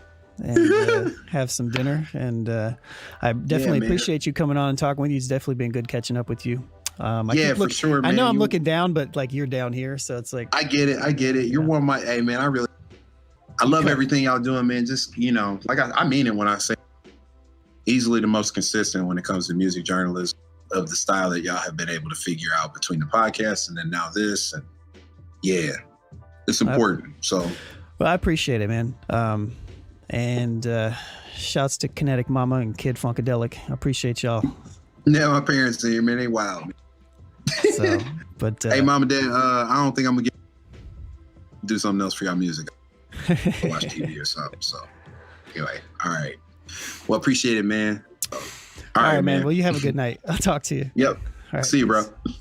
and have some dinner. And I definitely appreciate you coming on and talking with you. It's definitely been good catching up with you. For sure, man. I know I'm looking down, but like, you're down here, so it's like, I get it. You're one of my, hey man, I love everything y'all doing, man. Just, like I mean it when I say easily the most consistent when it comes to music journalism of the style that y'all have been able to figure out between the podcast and then now this. And it's important. Well, I appreciate it, man. And shouts to KINETIK Mama and Kid Funkadelic. I appreciate y'all. Yeah, my parents are here, man. They wild. So, but hey, Mom and Dad, I don't think I'm gonna do something else for y'all music. Watch TV or something. So anyway, all right. Well, appreciate it, man. All right, man. Well, you have a good night. I'll talk to you. Yep. All right, see you, peace. bro.